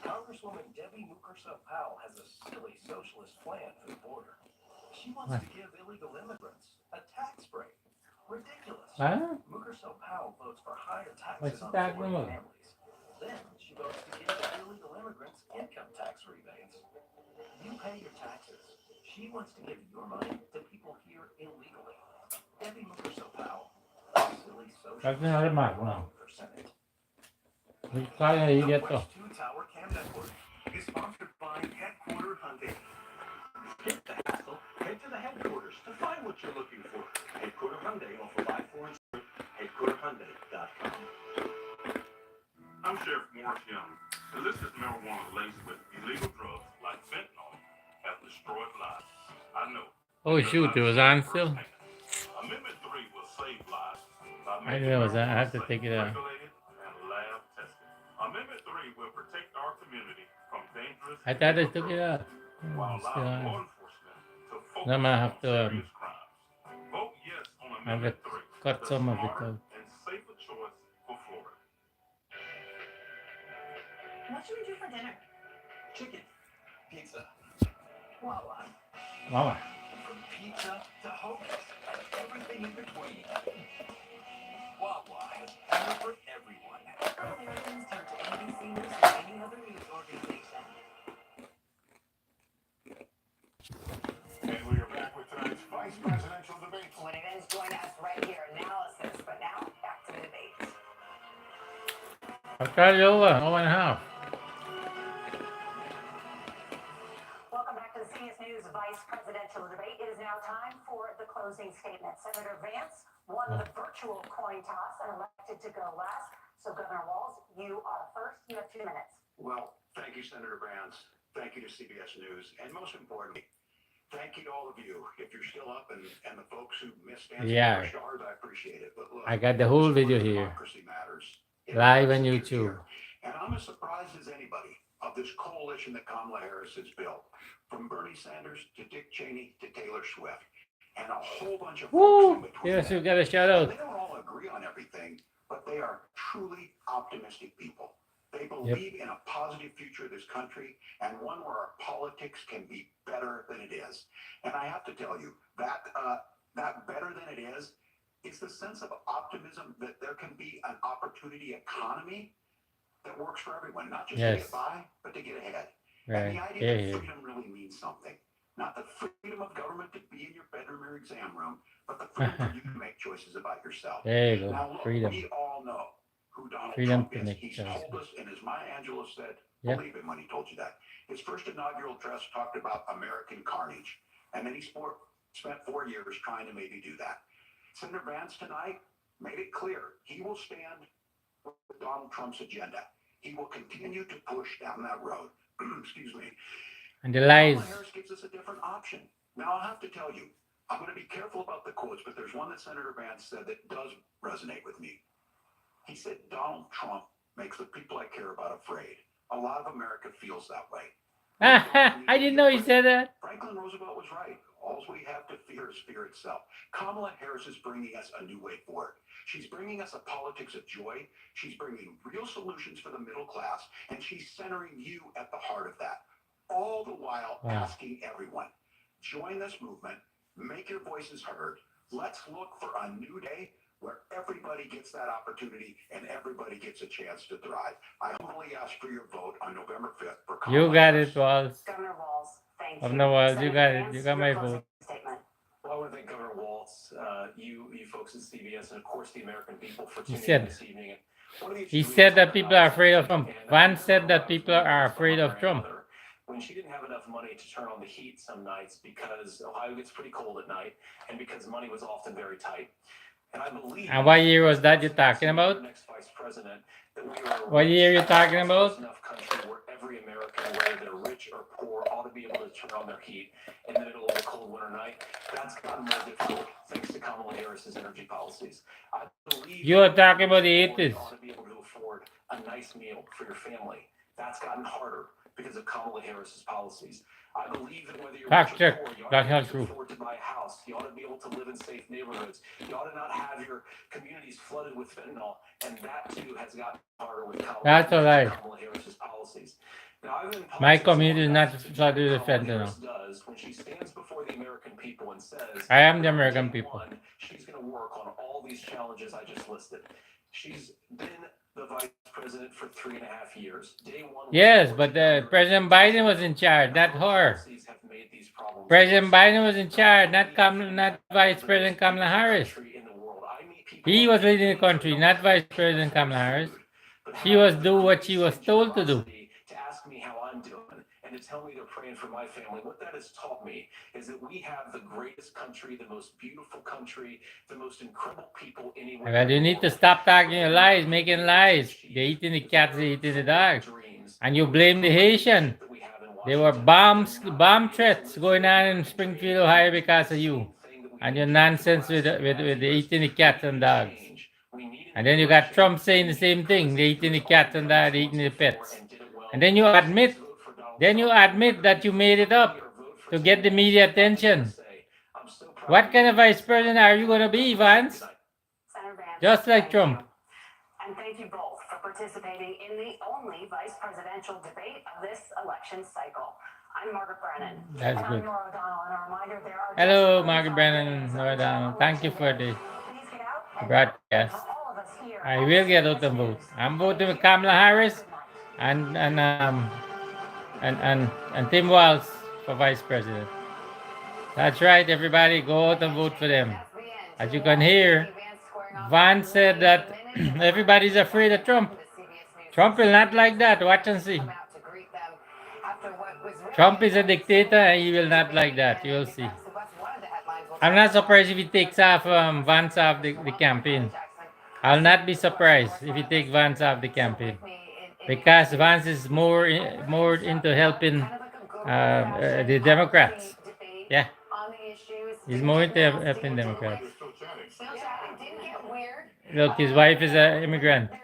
D: Congresswoman Debbie Mucarsel-Powell has a silly socialist plan for the border. She wants to give illegal immigrants a tax break. Ridiculous.
B: Huh?
D: Mucarsel-Powell votes for higher
B: What's
D: taxes on
B: that
D: foreign
B: number?
D: families. Then she votes to give illegal immigrants income tax rebates. You pay your taxes. She wants to give your money to people here illegally. Debbie Mucarsel-Powell, a silly
B: That's
D: socialist
B: not a mark, no.
D: for Senate.
B: Kaya
A: The
B: higat to.
A: West 2 Tower Cam Network is sponsored by Headquarter Hunting. Skip the hassle. Head to the headquarters to find what you're looking for. Headquarter Hyundai off of I-4 and headquarterhyundai.com.
H: I'm Sheriff Morris Young. Illicit marijuana laced with illegal drugs like fentanyl have destroyed lives. I know.
B: Oh shoot, it was on still?
H: Amendment 3 will save lives by
B: I
H: making
B: know it was on. I have to
H: marijuana
B: take it
H: safe,
B: out.
H: regulated, and lab tested. Amendment 3 will protect our community from dangerous
B: I thought I
H: illegal
B: took it
H: drugs
B: out.
H: while
B: It's still
H: allowing law
B: on.
H: enforcement to focus
B: Now I'm gonna
H: on
B: have to
H: serious crimes. Vote yes on
B: I'm gonna
H: Amendment 3.
B: cut
H: the
B: some of it
H: smarter
B: out.
H: and safer choice for Florida.
C: What should we do for dinner?
D: Chicken. Pizza.
E: Wawa.
B: Mama.
A: From pizza to hoagies and everything in between. Wawa has dinner for everyone.
F: Americans turn to ABC News or any other news organization.
A: And we are back with tonight's vice presidential debate.
C: When it ends, join us right here. Analysis. But now, back to the debate.
B: I'll tell you over. 1.5.
C: Welcome back to the CBS News Vice Presidential Debate. It is now time for the closing statement. Senator Vance won the virtual coin toss and elected to go last. So, Governor Walz, you are first. You have 2 minutes.
A: Well, thank you, Senator Vance. Thank you to CBS News. And most importantly, thank you to all of you. If you're still up and the folks who missed Dancing
B: Yeah.
A: with the Stars, I appreciate it. But look,
B: I got the whole video here.
A: democracy matters.
B: Live on
A: It's
B: YouTube.
A: here. And I'm as surprised as anybody of this coalition that Kamala Harris has built. From Bernie Sanders to Dick Cheney to Taylor Swift. And a whole bunch of folks in
B: Woo!
A: between.
B: Yes,
A: that.
B: you got a shout
A: They
B: out.
A: don't all agree on everything, but they are truly optimistic people. They believe in a positive future of this country and one where our politics can be better than it is. And I have to tell you, that better than it is the sense of optimism that there can be an opportunity economy that works for everyone, not just to
B: Yes.
A: get by, but to get ahead.
B: Right.
A: And the idea
B: Hear
A: that
B: you.
A: freedom really means something. Not the freedom of government to be in your bedroom or exam room, but the freedom for you to make choices about yourself.
B: There you
A: Now
B: go.
A: look,
B: Freedom.
A: we all know who Donald
B: Freedom
A: Trump
B: to
A: is.
B: make
A: He's
B: choices.
A: told us, and as Maya Angelou said,
B: Yep.
A: believe him when he told you that. His first inaugural address talked about American carnage. And then he spent 4 years trying to maybe do that. Senator Vance tonight made it clear he will stand with Donald Trump's agenda. He will continue to push down that road. Excuse me.
B: And the lies.
A: Kamala Harris gives us a different option. Now, I'll have to tell you, I'm going to be careful about the quotes, but there's one that Senator Vance said that does resonate with me. He said, Donald Trump makes the people I care about afraid. A lot of America feels that way.
B: I didn't know he said that.
A: Franklin Roosevelt was right. All we have to fear is fear itself. Kamala Harris is bringing us a new way forward. She's bringing us a politics of joy. She's bringing real solutions for the middle class, and she's centering you at the heart of that. All the while asking everyone, join this movement, make your voices heard. Let's look for a new day where everybody gets that opportunity and everybody gets a chance to thrive. I humbly ask for your vote on November 5th for Kamala
B: You got
A: Harris.
B: it, Walz.
C: Governor Walz, thank you.
B: Governor Walz, you
C: Senator
B: got it.
C: Vance,
B: You got
C: your
B: my
C: closing
B: vote.
C: statement.
D: Well, I want to thank Governor Walz, you folks at CBS, and of course the American people for
B: He
D: tuning in
B: said-
D: this evening. And one of the
B: He
D: issues we
B: said that
D: talked
B: people
D: about
B: are
D: is
B: afraid of
D: energy,
B: Trump.
D: and
B: Vance said
D: remember
B: that
D: when
B: people
D: I was
B: are
D: with
B: afraid
D: my
B: of Trump.
D: grandmother, when she didn't have enough money to turn on the heat some nights because Ohio gets pretty cold at night and because money was often very tight. And I believe.
B: And what year was that you're talking about?
D: Next vice president, that we are a
B: What year
D: rich,
B: you talking about?
D: enough country where every American, whether they're rich or poor, ought to be able to turn on their heat in the middle of a cold winter night. That's gotten more difficult thanks to Kamala Harris's energy policies. I believe
B: You are talking about the
D: you
B: 80s.
D: ought to be able to afford a nice meal for your family. That's gotten harder because of Kamala Harris's policies. I believe that whether you're
B: Fact
D: rich or
B: check.
D: poor, you ought
B: That's
D: to be
B: not
D: able to
B: true.
D: afford to buy a house. You ought to be able to live in safe neighborhoods. You ought to not have your communities flooded with fentanyl, and that too has gotten harder with
B: That's a lie.
D: Kamala Harris's policies. Now, I've been in
B: My
D: politics
B: community is
D: long
B: not
D: enough to
B: flooded
D: know
B: with
D: what Kamala
B: fentanyl.
D: Harris does when she stands before the American people and says,
B: I am the
D: that on
B: American
D: day
B: people.
D: one, she's going to work on all these challenges I just listed. She's been the vice president for 3.5 years. Day one was
B: Yes,
D: forged
B: but
D: under
B: President Biden was in charge, not her.
D: policies have made these problems
B: President
D: worse.
B: Biden was in charge, not Vice President Kamala Harris. He was leading the country, not Vice President Kamala Harris. She was do what she was told to do.
D: To ask me how I'm doing and to tell me they're praying for my family. What that has taught me is that we have the greatest country, the most beautiful country, the most incredible people anywhere.
B: Well, you need to stop talking lies, making lies. They're eating the cats, they're eating the dogs. And you blame the Haitian. There were bomb threats going on in Springfield, Ohio because of you. And your nonsense with the eating the cats and dogs. And then you got Trump saying the same thing. They're eating the cats and dogs, they're eating the pets. And then you admit that you made it up to get the media attention. What kind of vice president are you going to be, Vance?
C: Senator Vance,
B: Just like
C: thank
B: Trump.
C: you. And thank you both for participating in the only vice presidential debate of this election cycle. I'm Margaret Brennan.
B: That's
C: and
B: good.
C: I'm Nora O'Donnell, and a reminder there are
B: Hello,
C: just
B: Margaret
C: 35
B: Brennan,
C: days
B: Nora
C: until
B: O'Donnell. Thank you
C: Election
B: for
C: Day.
B: the
C: Please get out and
B: broadcast.
C: vote. For all of us here
B: I
C: at
B: will get out
C: CBS
B: and vote.
C: News,
B: I'm voting
C: thank
B: with
C: you
B: Kamala Harris
C: and good night.
B: and Tim Walz for vice president. That's right, everybody. Go out and vote for them. As you can hear, Vance said that everybody's afraid of Trump. Trump will not like that. Watch and see. Trump is a dictator and he will not like that. You'll see. I'm not surprised if he takes off Vance off the campaign. I'll not be surprised if he takes Vance off the campaign. Because Vance is more into helping the Democrats. Yeah. He's more into helping Democrats.
E: Didn't get weird.
B: Look, his wife is an immigrant.
E: They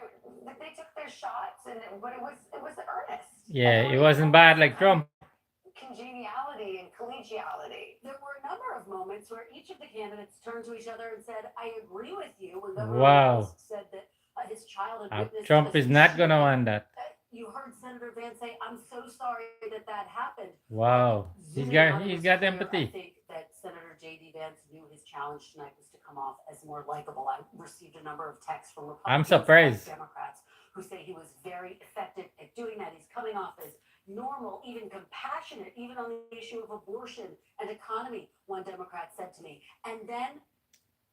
E: took their shots, but it was earnest.
B: Yeah, it wasn't bad like Trump.
E: Congeniality and collegiality.
F: There were a number of moments where each of the candidates turned to each other and said, "I agree with you." When Governor
B: Wow.
F: Walz said that his child had witnessed
B: Trump is not gonna want that.
F: You heard Senator Vance say, "I'm so sorry that happened."
B: Wow. He's
F: Zooming out,
B: got
F: it was clear,
B: empathy.
F: I think that Senator J.D. Vance knew his challenge tonight was to come off as more likable. I received a number of texts from Republicans
B: I'm surprised.
F: and Democrats who say he was very effective at doing that. He's coming off as normal, even compassionate, even on the issue of abortion and economy, one Democrat said to me. And then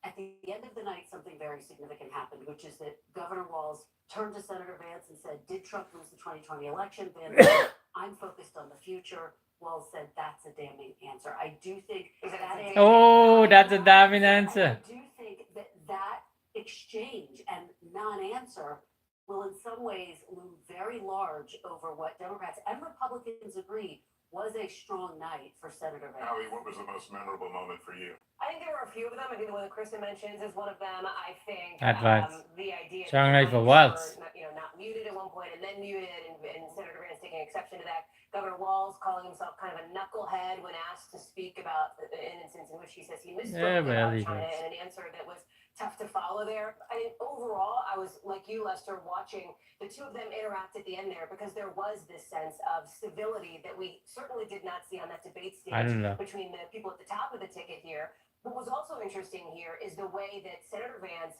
F: at the end of the night, something very significant happened, which is that Governor Walz turned to Senator Vance and said, did Trump lose the 2020 election? Vance said, I'm focused on the future. Walz said, that's a damning answer. I do think that answer,
B: Oh, that's a damning answer.
F: I do think that that exchange and non-answer will in some ways loom very large over what Democrats and Republicans agree was a strong night for Senator Vance.
H: Howie, what was the most memorable moment for you?
C: I think there were a few of them. I think the one that Kristen mentions is one of them. I think
B: Advance.
C: the idea
B: Strong night for
C: that
B: Walz.
C: were, not muted at one point and then muted, and Senator Vance taking exception to that. Governor Walz calling himself kind of a knucklehead when asked to speak about an instance in which he says he misspoke about China, and an answer that was tough to follow there. I think overall, I was like you, Lester, watching the two of them interact at the end there, because there was this sense of civility that we certainly did not see on that debate
B: I don't
C: stage
B: know.
C: between the people at the top of the ticket here. What was also interesting here is the way that Senator Vance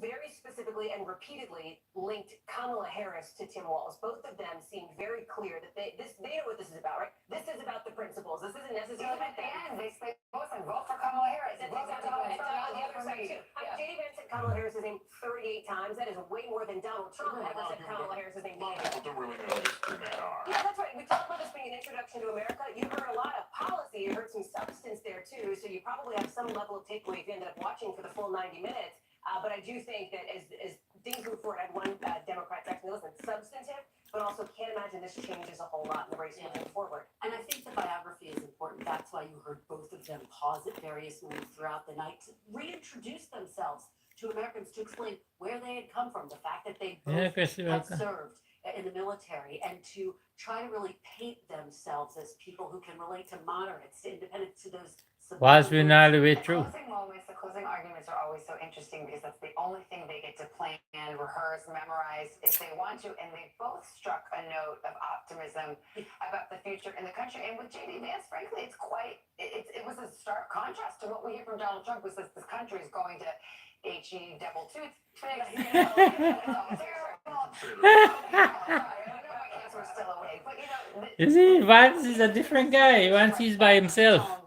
C: very specifically and repeatedly linked Kamala Harris to Tim Walz. Both of them seemed very clear that they know what this is about, right? This is about the principles. This isn't necessarily
E: At the end, they say, listen, vote for Kamala Harris.
C: That's
E: Vote for
C: exactly
E: Kamala
C: what it's
E: Harris.
C: on the other side too. JD Vance said Kamala Harris's name 38 times. That is way more than Donald Trump ever said Kamala Harris's name.
H: A lot of people don't really know who these two men are.
C: Yeah, that's right. We talked about this being an introduction to America. You heard a lot of policy. You heard some substance there too. So you probably have some level of takeaway if you ended up watching for the full 90 minutes. But I do think that as things move forward, I had one Democrat text me, listen, substantive, but also can't imagine this changes a whole lot in the race moving forward.
F: And I think the biography is important. That's why you heard both of them pause at various moments throughout the night to reintroduce themselves to Americans, to explain where they had come from, the fact that they both had served in the military, and to try to really paint themselves as people who can relate to moderates, to independents, to those.
B: Walz will not the way through.
E: Closing moments, the closing arguments are always so interesting because that's the only thing they get to plan, rehearse, memorize if they want to. And they both struck a note of optimism about the future in the country. And with JD Vance, frankly, it was a stark contrast to what we hear from Donald Trump, was that this country is going to HE double tooth fix.
B: You see, Vance is a different guy. Once he's by himself.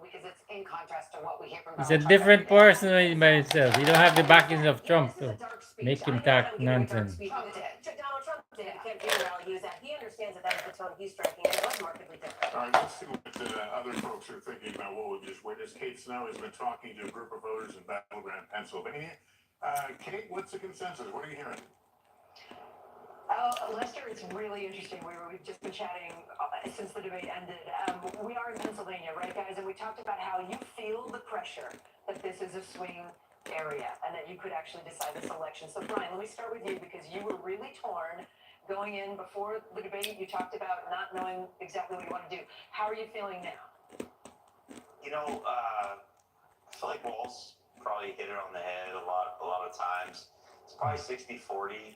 B: He's a different person when he's by himself. You don't have the backings of Trump to make him talk nonsense.
C: Donald Trump did at the campaign rally. He understands that is the tone he's striking. It was markedly different.
H: All right, let's see what other folks are thinking about what we just witnessed. Kate Snow has been talking to a group of voters in Battleground, Pennsylvania. Kate, what's the consensus? What are you hearing?
I: Lester, it's really interesting. We've just been chatting since the debate ended. We are in Pennsylvania, right, guys? And we talked about how you feel the pressure that this is a swing area and that you could actually decide this election. So, Brian, let me start with you, because you were really torn going in before the debate. You talked about not knowing exactly what you want to do. How are you feeling now?
J: I feel like Walz probably hit it on the head a lot of times. It's probably 60-40.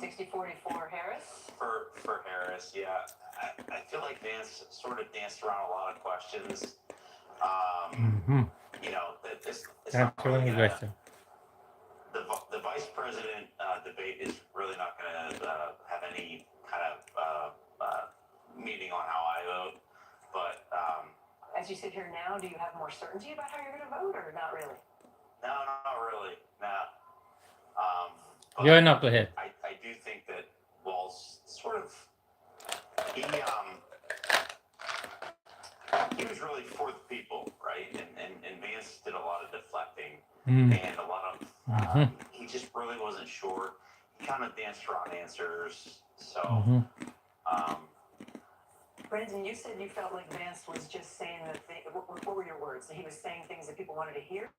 I: 60-40 for Harris?
J: For Harris, yeah. I feel like Vance sort of danced around a lot of questions. It's not really the vice president debate is really not going to have any kind of meaning on how I vote. But
I: as you sit here now, do you have more certainty about how you're going to vote, or not really?
J: No, not really. No.
B: You're a knucklehead.
J: I do think that Walz sort of he was really for the people, right? And Vance did a lot of deflecting and a lot of he just really wasn't sure. He kind of danced around answers. So
I: Brandon, you said you felt like Vance was just saying the thing. What were your words? He was saying things that people wanted to hear?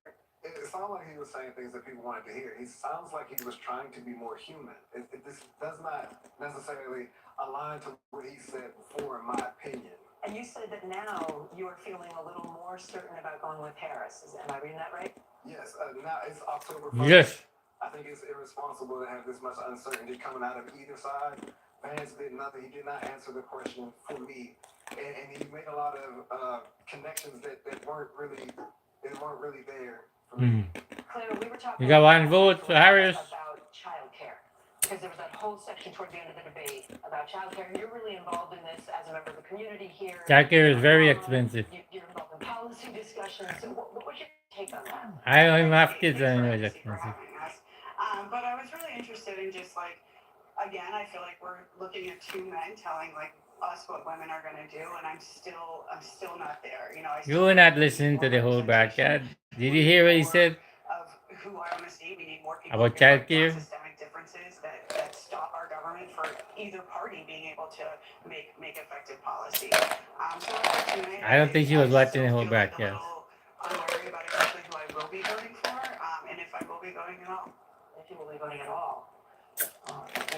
K: It sounded like he was saying things that people wanted to hear. He sounds like he was trying to be more human. This does not necessarily align to what he said before, in my opinion.
I: And you said that now you are feeling a little more certain about going with Harris. Am I reading that right?
K: Yes. Now it's October 1st.
B: Yes.
K: I think it's irresponsible to have this much uncertainty coming out of either side. Vance did nothing. He did not answer the question for me. And he made a lot of connections that weren't really there.
I: Claire, we were talking
B: You got one vote for Harris.
I: about childcare, because there was that whole section toward the end of the debate about childcare, and you're really involved in this as a member of the community here.
B: Childcare is very expensive.
I: You're involved in policy discussions. So what was your take on that?
B: I don't even have kids anymore. It's expensive.
L: But I was really interested in just like, again, I feel like we're looking at two men telling like us what women are going to do, and I'm still not there. You know, I
B: You
L: still
B: were
L: think
B: not
L: we need
B: listening to
L: more
B: the whole
L: representation.
B: broadcast. Did you hear what he said
L: Of who I want to see. We need more people
B: about
L: who can break down
B: childcare?
L: systemic differences that stop our government for either party being able to make effective policy. So tonight,
B: I don't think she
L: I
B: was watching the
L: still
B: whole
L: feel like a
B: broadcast.
L: little unwary about exactly who I will be voting for, and if I will be voting at all.
I: If you will be voting at all.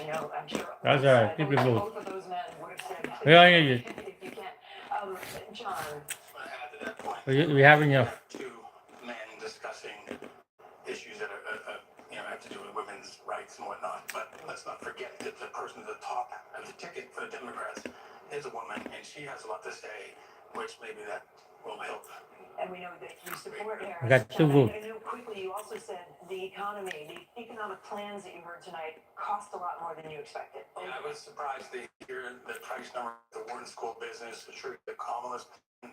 I: You know, I'm sure.
B: That's all right. People vote.
I: Both of those men would have said,
B: We don't hear you.
I: if you can. John.
J: Add to that point.
B: We having your
G: Two men discussing issues that are have to do with women's rights and whatnot. But let's not forget that the person at the top of the ticket for the Democrats is a woman, and she has a lot to say, which maybe that will help.
I: And we know that you support Harris.
B: I got two votes.
I: I know quickly you also said the economy, the economic plans that you heard tonight cost a lot more than you expected.
G: Yeah, I was surprised to hear the price number of the Wharton School business, the Kamala's 3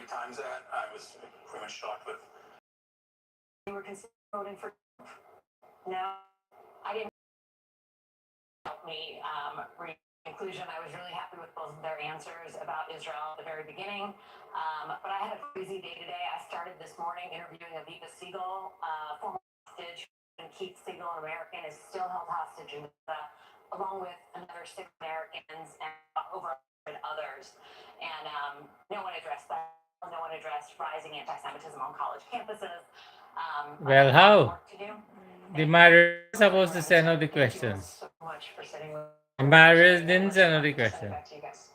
G: times that. I was pretty much shocked with.
I: You were considering voting for Trump. Now, I didn't help me reach conclusion. I was really happy with both of their answers about Israel at the very beginning. But I had a crazy day today. I started this morning interviewing Aviva Siegel, former hostage, and Keith Siegel, an American, is still held hostage in Gaza, along with another 6 Americans and over 100 others. And no one addressed that. No one addressed rising anti-Semitism on college campuses.
B: well, how? The Maris is supposed to send out the questions.
I: So much for sitting with.
B: The Maris didn't send out the question.
I: Back to you guys.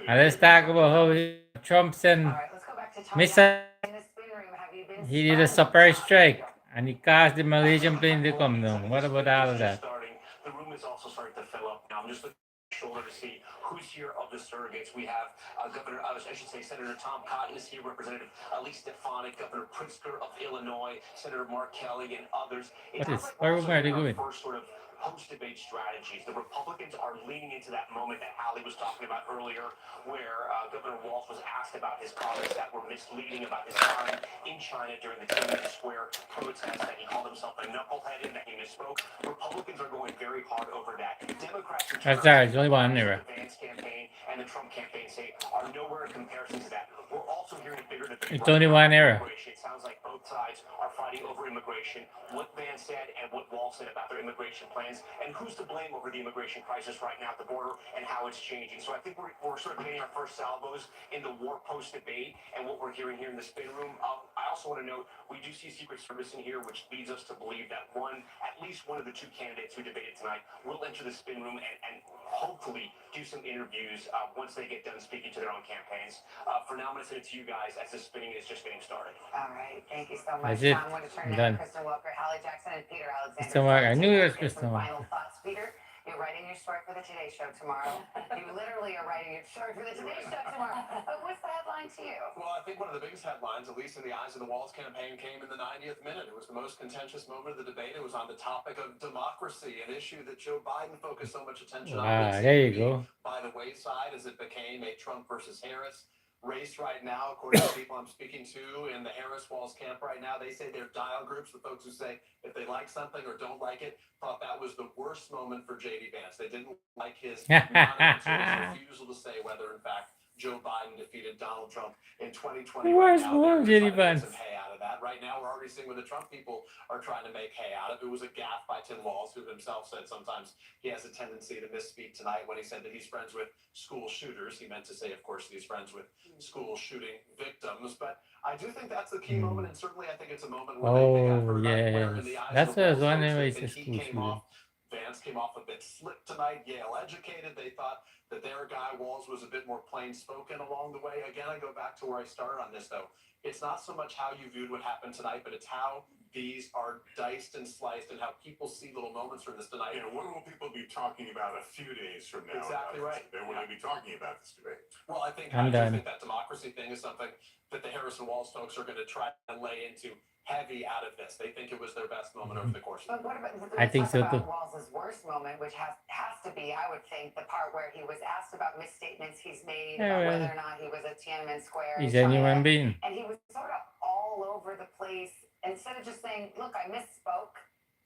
B: And let's talk about how Trump sent
I: All right, let's go back to Tom.
B: missile.
I: In the spin room, have you been
B: He did a surprise strike and he caused the Malaysian plane to come down. What about all of that?
D: The room is also starting to fill up now. I'm just looking at the shoulder to see who's here of the surrogates. We have Governor, I should say Senator Tom Cotton is here, Representative Elise Stefanik, Governor Pritzker of Illinois, Senator Mark Kelly, and others.
B: What is? Where are they going?
D: First sort of post-debate strategies. The Republicans are leaning into that moment that Hallie was talking about earlier, where Governor Walz was asked about his comments that were misleading about his time in China during the Tiananmen Square protest, that he called himself a knucklehead and that he misspoke. Republicans are going very hard over that. Democrats,
B: That's all right. There's only one there.
D: the Vance campaign and the Trump campaign say are nowhere in comparison to that. We're also hearing a bigger debate.
B: It's only one era.
D: It sounds like both sides are fighting over immigration. What Vance said and what Walz said about their immigration plans, and who's to blame over the immigration crisis right now at the border and how it's changing. So I think we're sort of getting our first salvos in the war post debate and what we're hearing here in the spin room. I also want to note we do see Secret Service in here, which leads us to believe that at least one of the 2 candidates who debated tonight will enter the spin room and hopefully do some interviews once they get done speaking to their own campaigns. For now, I'm going to send it to you guys as the spinning is just getting started.
L: All right, thank you so much.
B: That's it.
L: I want to turn
B: I'm
L: now
B: done.
L: to Kristen Walker, Hallie Jackson, and Peter Alexander.
B: Kristen Walker. I knew it was
L: Some
B: Kristen Walker.
L: Final thoughts, Peter. You're writing your story for the Today Show tomorrow. You literally are writing your story for the Today Show tomorrow. But what's the headline to you?
K: Well, I think one of the biggest headlines, at least in the eyes of the Walz campaign, came in the 90th minute. It was the most contentious moment of the debate. It was on the topic of democracy, an issue that Joe Biden focused so much attention on.
B: Ah, there you go.
K: By the wayside as it became a Trump versus Harris race right now, according to people I'm speaking to in the Harris-Walz camp right now. They say they're dial groups, the folks who say if they like something or don't like it, thought that was the worst moment for J.D. Vance. They didn't like his non-answer, his refusal to say whether, in fact, Joe Biden defeated Donald Trump in 2020.
B: Where's
K: Right now,
B: J.D.
K: they're trying to
B: Vance?
K: make some hay out of that. Right now, we're already seeing where the Trump people are trying to make hay out of it. It was a gaffe by Tim Walz, who himself said sometimes he has a tendency to misspeak tonight when he said that he's friends with school shooters. He meant to say, of course, that he's friends with school shooting victims. But I do think that's the key moment, and certainly I think it's a moment where they got
B: Oh,
K: hurt where in the
B: yes.
K: eyes
B: That's
K: of the
B: what I was
K: Walz
B: wondering why he
K: folks,
B: said
K: they
B: school
K: think
B: shooting.
K: Vance came off a bit slick tonight, Yale educated. They thought that their guy Walz was a bit more plain spoken along the way. Again, I go back to where I started on this though.
D: it's not so much how you viewed what happened tonight, but it's how these are diced and sliced and how people see little moments from this tonight.
H: You know, what will people be talking about a few days from now?
D: Exactly right.
H: They will be talking about this debate.
D: Well, I think
B: I'm
D: I do
B: done.
D: think that democracy thing is something that the Harrison Walz folks are going to try and lay into heavy out of this. They think it was their best moment over the course of
E: But what about,
B: I think so too.
E: Walz's worst moment, which has to be, I would think, the part where he was asked about misstatements he's made
B: Yeah,
E: about
B: well,
E: whether or not he was at Tiananmen Square.
B: He's
E: in
B: a
E: China,
B: human being.
E: and he was sort of all over the place. Instead of just saying, "Look, I misspoke,"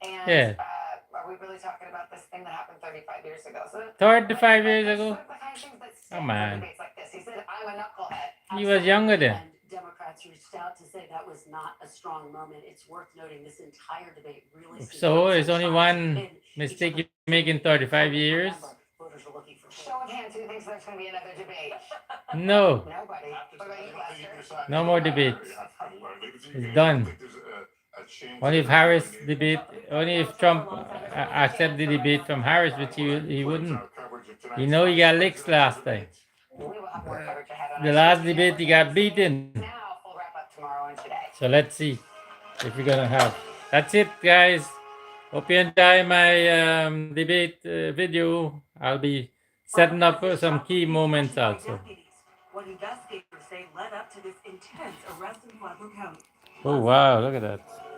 E: and
B: Yeah.
E: are we really talking about this thing that happened 35 years ago? So
B: 35 years
E: that's
B: ago?
E: sort of the kind of things that stand
B: Come
E: for
B: on.
E: debates like this. He said, "I'm a knucklehead."
B: He was younger then.
F: And Democrats reached out to say that was not a strong moment. It's worth noting this entire debate really.
B: So it's only one mistake you make in 35 years?
F: Voters are looking for
E: Show of hands, who thinks there's going to be another debate?
B: No.
E: Nobody. What about you, Lester?
B: No more debates. It's done. Only if Harris debate, only if Trump accept the debate from Harris, which he wouldn't. You know he got licks last time.
E: We will have more coverage ahead on
B: The
E: our
B: last
E: CBS
B: debate he got beaten.
E: Now, we'll wrap up tomorrow and today.
B: So let's see if we're gonna have. That's it, guys. Hope you enjoy my debate video. I'll be setting up some key moments also.
F: What investigators say led up to this intense arrest in Pueblo County.
B: Oh wow, look at that.